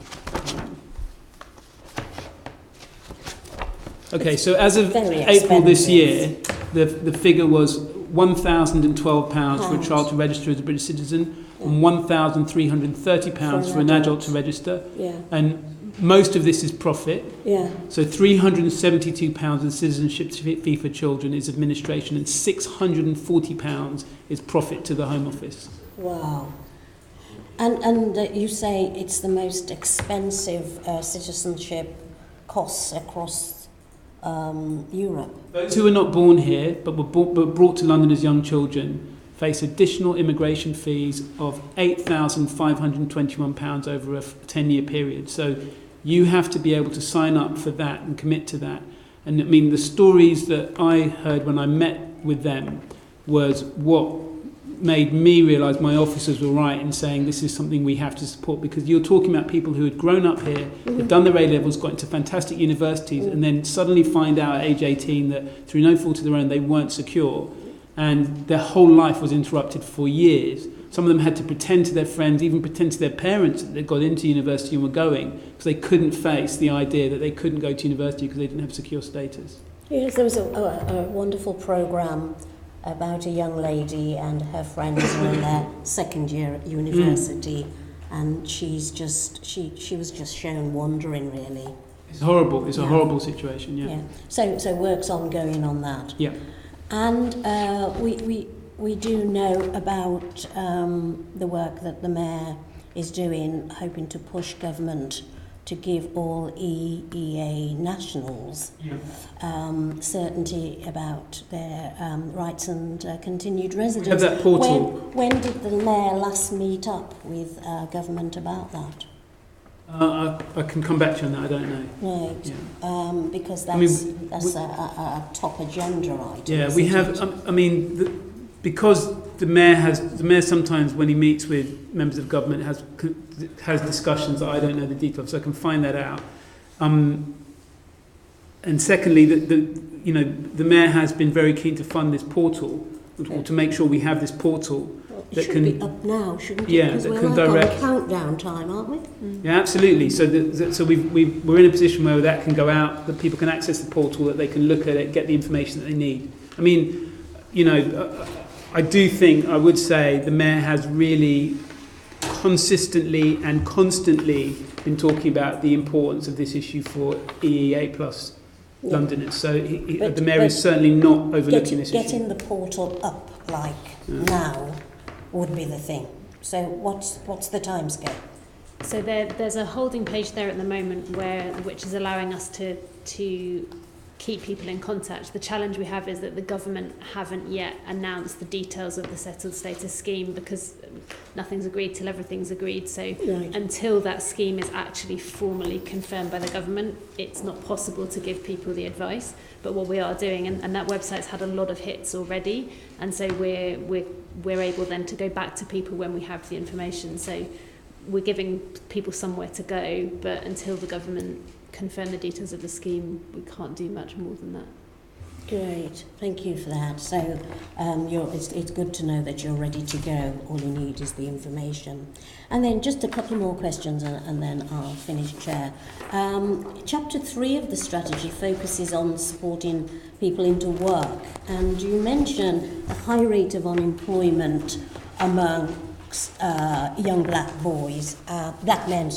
Okay, so as of April this year, the figure was £1,012 for a child to register as a British citizen, and £1,330 for an adult to register. Yeah. And most of this is profit. Yeah. So £372 of citizenship fee for children is administration, and £640 is profit to the Home Office. Wow. And you say it's the most expensive citizenship costs across Europe. Those who are not born here but were brought to London as young children face additional immigration fees of £8,521 over a 10-year period. So you have to be able to sign up for that and commit to that. And I mean, the stories that I heard when I met with them was what made me realise my officers were right in saying this is something we have to support, because you're talking about people who had grown up here, had done their A-levels, got into fantastic universities, and then suddenly find out at age 18 that through no fault of their own they weren't secure, and their whole life was interrupted for years. Some of them had to pretend to their friends, even pretend to their parents that they got into university and were going, because they couldn't face the idea that they couldn't go to university because they didn't have secure status. Yes, there was a wonderful programme about a young lady and her friends were in their second year at university, and she was just shown wandering, really. It's horrible. It's a horrible situation. Yeah. So work's ongoing on that. Yeah. And we do know about the work that the Mayor is doing, hoping to push government to give all EEA nationals certainty about their rights and continued residence. We have that portal. When did the Mayor last meet up with government about that? I can come back to you on that, I don't know. Right, yeah. Because that's a top agenda item. Yeah, we have, because the Mayor sometimes, when he meets with members of government, has discussions that I don't know the details, so I can find that out. And secondly, the Mayor has been very keen to fund this portal, or to make sure we have this portal. It should be up now, shouldn't it? Yeah, because that we're can like direct. On countdown time, aren't we? Yeah, absolutely. So we're in a position where that can go out, that people can access the portal, that they can look at it, get the information that they need. I mean, I do think, I would say, the Mayor has really consistently and constantly been talking about the importance of this issue for EEA plus Londoners. So the Mayor is certainly not overlooking this issue. Getting the portal up now would be the thing. So what's the timescale? So there's a holding page there at the moment which is allowing us to keep people in contact. The challenge we have is that the government haven't yet announced the details of the settled status scheme, because nothing's agreed till everything's agreed. So until that scheme is actually formally confirmed by the government, it's not possible to give people the advice. But what we are doing, and that website's had a lot of hits already, and so we're able then to go back to people when we have the information. So we're giving people somewhere to go, but until the government confirm the details of the scheme, we can't do much more than that. Great, thank you for that. So it's good to know that you're ready to go. All you need is the information. And then just a couple more questions and then I'll finish, Chair. Chapter 3 of the strategy focuses on supporting people into work, and you mention a high rate of unemployment among young black men,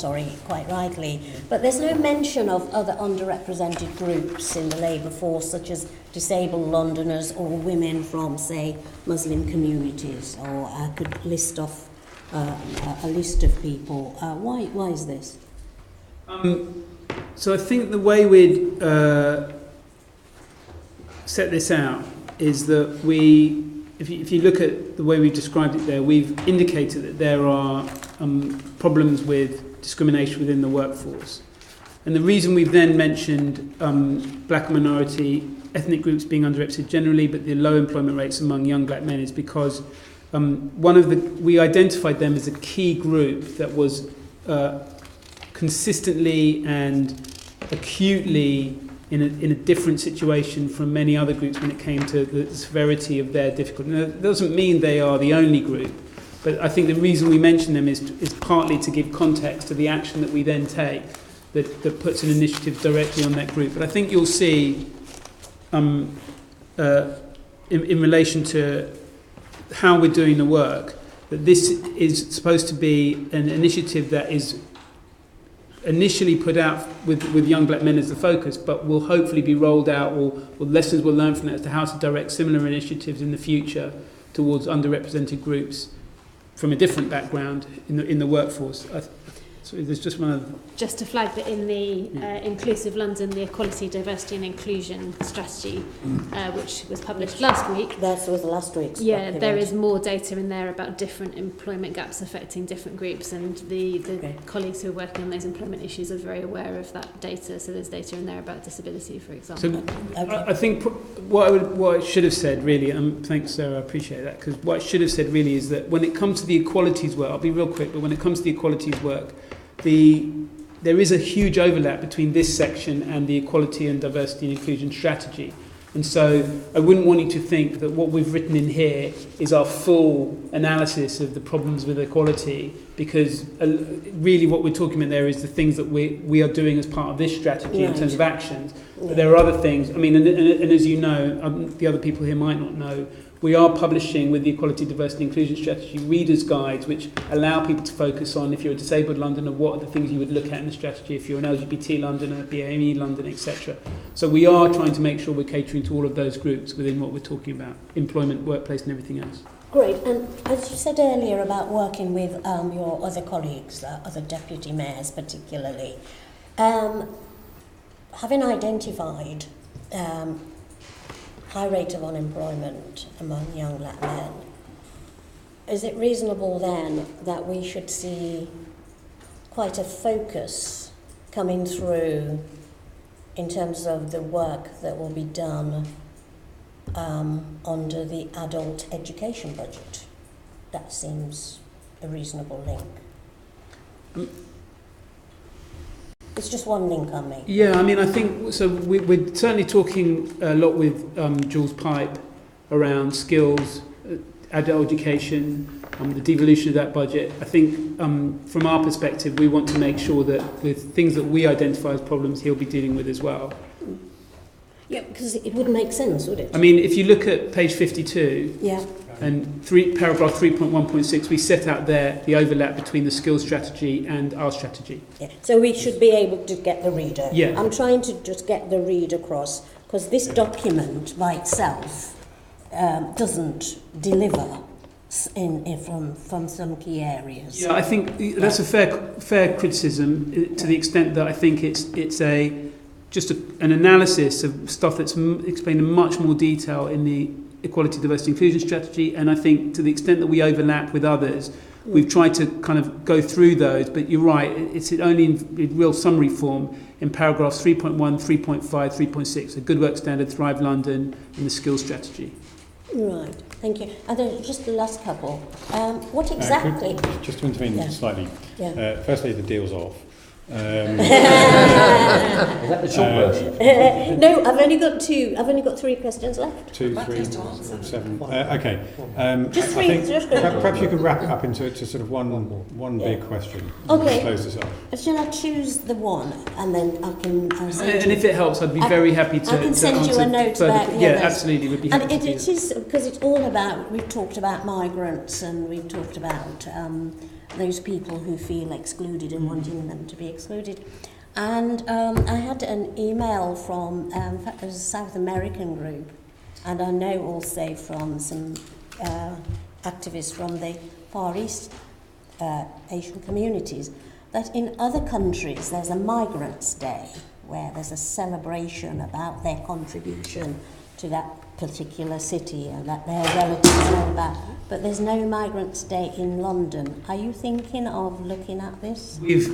quite rightly. But there's no mention of other underrepresented groups in the labour force, such as disabled Londoners or women from, say, Muslim communities. Or I could list off a list of people. Why is this? So I think the way we'd set this out is that if you look at the way we've described it there, we've indicated that there are problems with discrimination within the workforce. And the reason we've then mentioned black and minority ethnic groups being underrepresented generally, but the low employment rates among young black men, is because we identified them as a key group that was consistently and acutely in a different situation from many other groups when it came to the severity of their difficulty. Now, that doesn't mean they are the only group, but I think the reason we mention them is partly to give context to the action that we then take that puts an initiative directly on that group. But I think you'll see in relation to how we're doing the work, that this is supposed to be an initiative that is initially put out with young black men as the focus, but will hopefully be rolled out, or lessons we'll learn from that as to how to direct similar initiatives in the future towards underrepresented groups from a different background in the workforce. So there's just one other. Just to flag that in the Inclusive London, the Equality, Diversity and Inclusion Strategy, which was published last week. That was last week's. Yeah, there is more data in there about different employment gaps affecting different groups, and the colleagues who are working on those employment issues are very aware of that data. So there's data in there about disability, for example. So I think what I should have said really, and thanks Sarah, I appreciate that, because what I should have said really is that when it comes to the equalities work, I'll be real quick, but when it comes to the equalities work, there is a huge overlap between this section and the Equality and Diversity and Inclusion Strategy. And so I wouldn't want you to think that what we've written in here is our full analysis of the problems with equality, because really what we're talking about there is the things that we are doing as part of this strategy in terms of actions. But there are other things, I mean, and as you know, the other people here might not know, we are publishing with the Equality, Diversity and Inclusion Strategy readers' guides which allow people to focus on, if you're a disabled Londoner, what are the things you would look at in the strategy, if you're an LGBT Londoner, BAME London, etc. So we are trying to make sure we're catering to all of those groups within what we're talking about, employment, workplace and everything else. Great, and as you said earlier about working with your other colleagues, other deputy mayors particularly, having identified high rate of unemployment among young black men, is it reasonable then that we should see quite a focus coming through in terms of the work that will be done under the adult education budget? That seems a reasonable link. It's just one link I make. Yeah, I mean, I think, so we're certainly talking a lot with Jules Pipe around skills, adult education, the devolution of that budget. I think from our perspective, we want to make sure that with things that we identify as problems, he'll be dealing with as well. Yeah, because it wouldn't make sense, would it? I mean, if you look at page 52, yeah. And paragraph 3.1.6, we set out there the overlap between the skills strategy and our strategy. Yeah. So we should be able to get the reader. Yeah. I'm trying to just get the read across, because this document by itself doesn't deliver from some key areas. Yeah, I think that's a fair criticism to the extent that I think it's an analysis of stuff that's explained in much more detail in the Equality, Diversity, Inclusion Strategy, and I think to the extent that we overlap with others, we've tried to kind of go through those, but you're right, it's only in real summary form in paragraphs 3.1, 3.5, 3.6, a Good Work Standard, Thrive London, and the Skills Strategy. Right, thank you. And then just the last couple. What exactly... just to intervene slightly. Yeah. Firstly, the deal's off. Is that the short version? No, I've only got two. I've only got 3 questions left. 2, 3, 7. Okay. Just I 3. think Just perhaps you could wrap it up into sort of one big question. Okay. Close this up. Shall I choose the one and then I can... and if it helps, I'd be very happy to... I can send you a note about... Yeah, absolutely. Would be happy and to it is, because it's all about... We've talked about migrants and we've talked about... those people who feel excluded and wanting them to be excluded. And I had an email from a South American group, and I know also from some activists from the Far East Asian communities, that in other countries there's a Migrants' Day, where there's a celebration about their contribution to that particular city and that their relatives know about. But there's no Migrants' Day in London. Are you thinking of looking at this? We've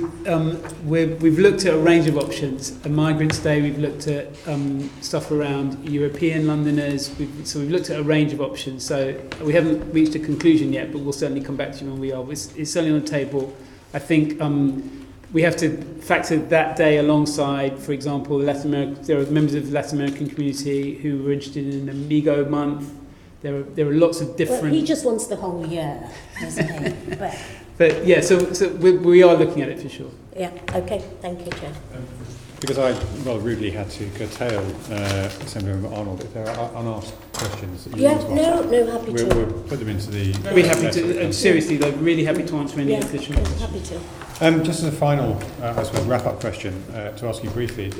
looked at a range of options. A Migrants' Day, we've looked at stuff around European Londoners. We've looked at a range of options. So we haven't reached a conclusion yet, but we'll certainly come back to you when we are. It's certainly on the table. I think we have to factor that day alongside, for example, Latin America. There are members of the Latin American community who were interested in Amigo Month. There are lots of different... Well, he just wants the whole year, doesn't he? But yeah, so we are looking at it for sure. Yeah, okay. Thank you, Chair. because I rather rudely had to curtail Assemblymember Arnold, if there are unasked questions that you want to ask, happy we'll put them into the... Really happy to, and seriously though, really happy to answer any additional questions. Happy to. Just as a final, I suppose, wrap-up question to ask you briefly,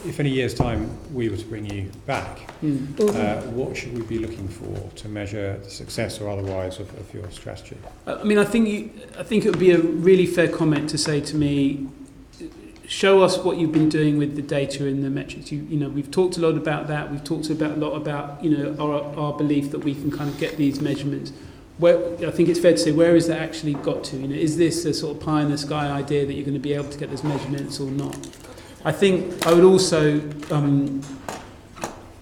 if in a year's time we were to bring you back, what should we be looking for to measure the success or otherwise of your strategy? I mean, I think it would be a really fair comment to say to me, show us what you've been doing with the data and the metrics. You know, we've talked a lot about that. We've talked a lot about, you know, our belief that we can kind of get these measurements. Where, I think it's fair to say, where has that actually got to? You know, is this a sort of pie in the sky idea that you're going to be able to get those measurements or not? I think I would also,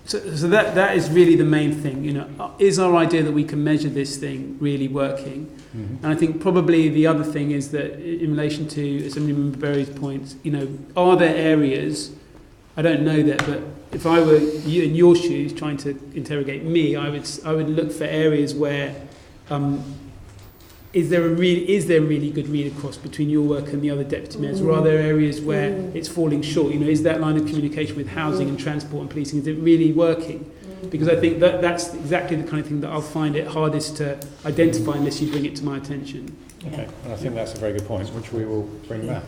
so that is really the main thing. You know, is our idea that we can measure this thing really working? And I think probably the other thing is that in relation to Assemblymember Berry's point, you know, are there areas, I don't know that, but if I were you in your shoes trying to interrogate me, I would look for areas where is there a really good read across between your work and the other deputy mayors, or are there areas where it's falling short? You know, is that line of communication with housing and transport and policing, is it really working? Because I think that's exactly the kind of thing that I'll find it hardest to identify unless you bring it to my attention. Okay, and I think that's a very good point, which we will bring back.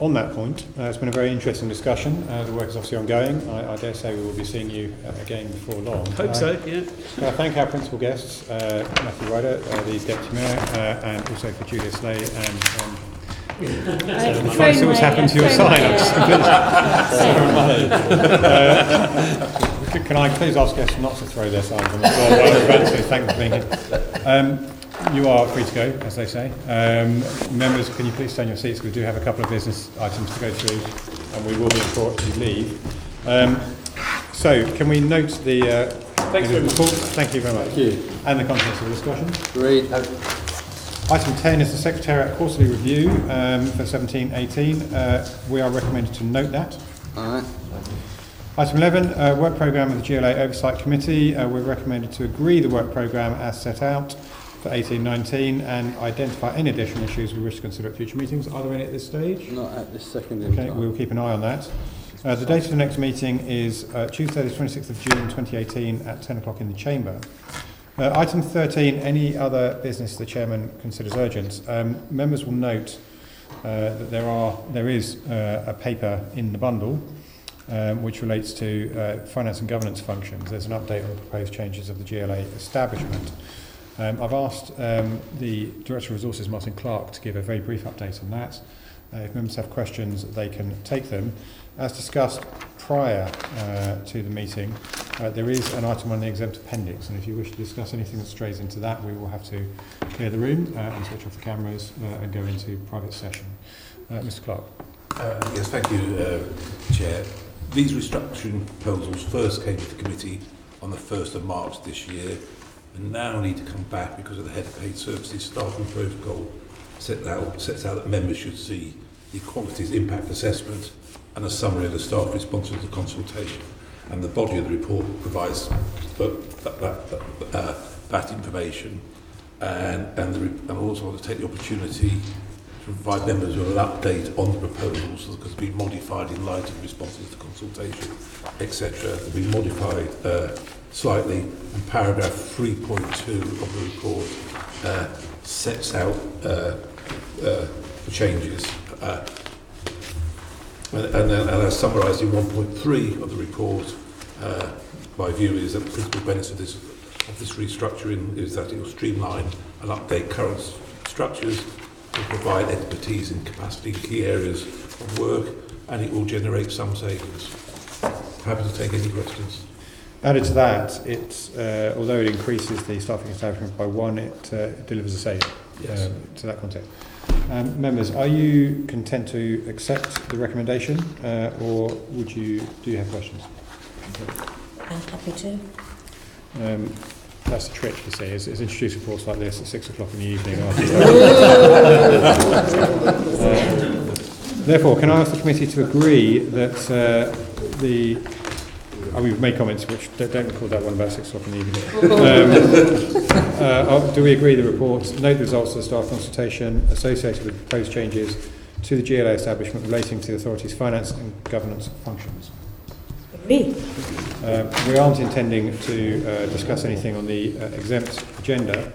On that point, it's been a very interesting discussion. The work is obviously ongoing. I dare say we will be seeing you again before long. Hope so, yeah. Can I thank our principal guests, Matthew Ryder, the Deputy Mayor, and also for Julia Slay and... I'm trying to see what's happened to your sign. I've just completely... Can I please ask guests not to throw their signs on the floor while we're about to? Thank you for being here. You are free to go, as they say. Members, can you please stay in your seats? We do have a couple of business items to go through, and we will be before you leave. So, can we note the report? Thank you very much. Thank you. And the contents of the discussion. Great. Item 10 is the Secretariat Quarterly Review for 17-18. We are recommended to note that. All right. Item 11, work programme of the GLA Oversight Committee. We're recommended to agree the work programme as set out for 18-19 and identify any additional issues we wish to consider at future meetings. Are there any at this stage? Not at this second. Okay, we will keep an eye on that. The date of the next meeting is Tuesday the 26th of June 2018 at 10 o'clock in the Chamber. Item 13, any other business the Chairman considers urgent. Members will note that there is a paper in the bundle which relates to finance and governance functions. There's an update on the proposed changes of the GLA establishment. I've asked the Director of Resources, Martin Clark, to give a very brief update on that. If members have questions, they can take them. As discussed prior to the meeting, there is an item on the exempt appendix, and if you wish to discuss anything that strays into that, we will have to clear the room and switch off the cameras and go into private session. Mr. Clark. Yes, thank you, Chair. These restructuring proposals first came to the committee on the 1st of March this year, and now need to come back because of the Head of Paid Services Staffing Protocol sets out that members should see the Equalities Impact Assessment and a summary of the staff response to the consultation. And the body of the report provides that information, and also want to take the opportunity to provide members with an update on the proposals because they've been modified in light of responses to consultation, etc. They've been modified slightly, and paragraph 3.2 of the report sets out the changes. And as summarised in 1.3 of the report, my view is that the principal benefit of this restructuring is that it will streamline and update current structures, will provide expertise and capacity in key areas of work, and it will generate some savings. Happy to take any questions. Added to that, although it increases the staffing establishment by 1, it delivers a saving to that context. Members, are you content to accept the recommendation, or do you have questions? I'm happy to. That's the trick, you see, is introduce reports like this at 6 o'clock in the evening. Therefore, can I ask the committee to agree that we've made comments which don't record that one about 6 o'clock in the evening. Do we agree the report, note the results of the staff consultation associated with proposed changes to the GLA establishment relating to the authority's finance and governance functions. Me. We aren't intending to discuss anything on the exempt agenda,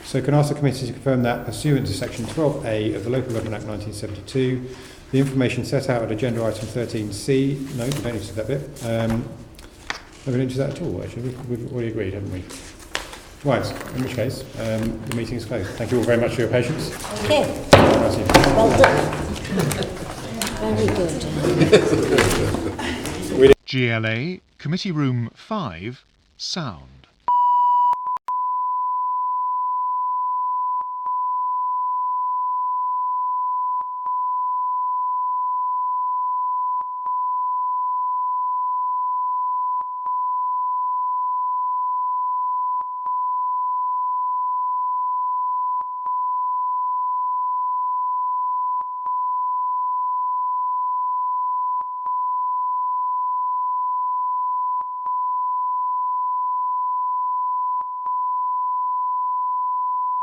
so can I ask the committee to confirm that pursuant to section 12A of the Local Government Act 1972, the information set out at agenda item 13C, no, we don't need to do that bit, no, we don't do that at all actually, we've already agreed, haven't we? Right, in which case, the meeting is closed. Thank you all very much for your patience. Okay. Well done. Very good. GLA Committee Room 5, Sound.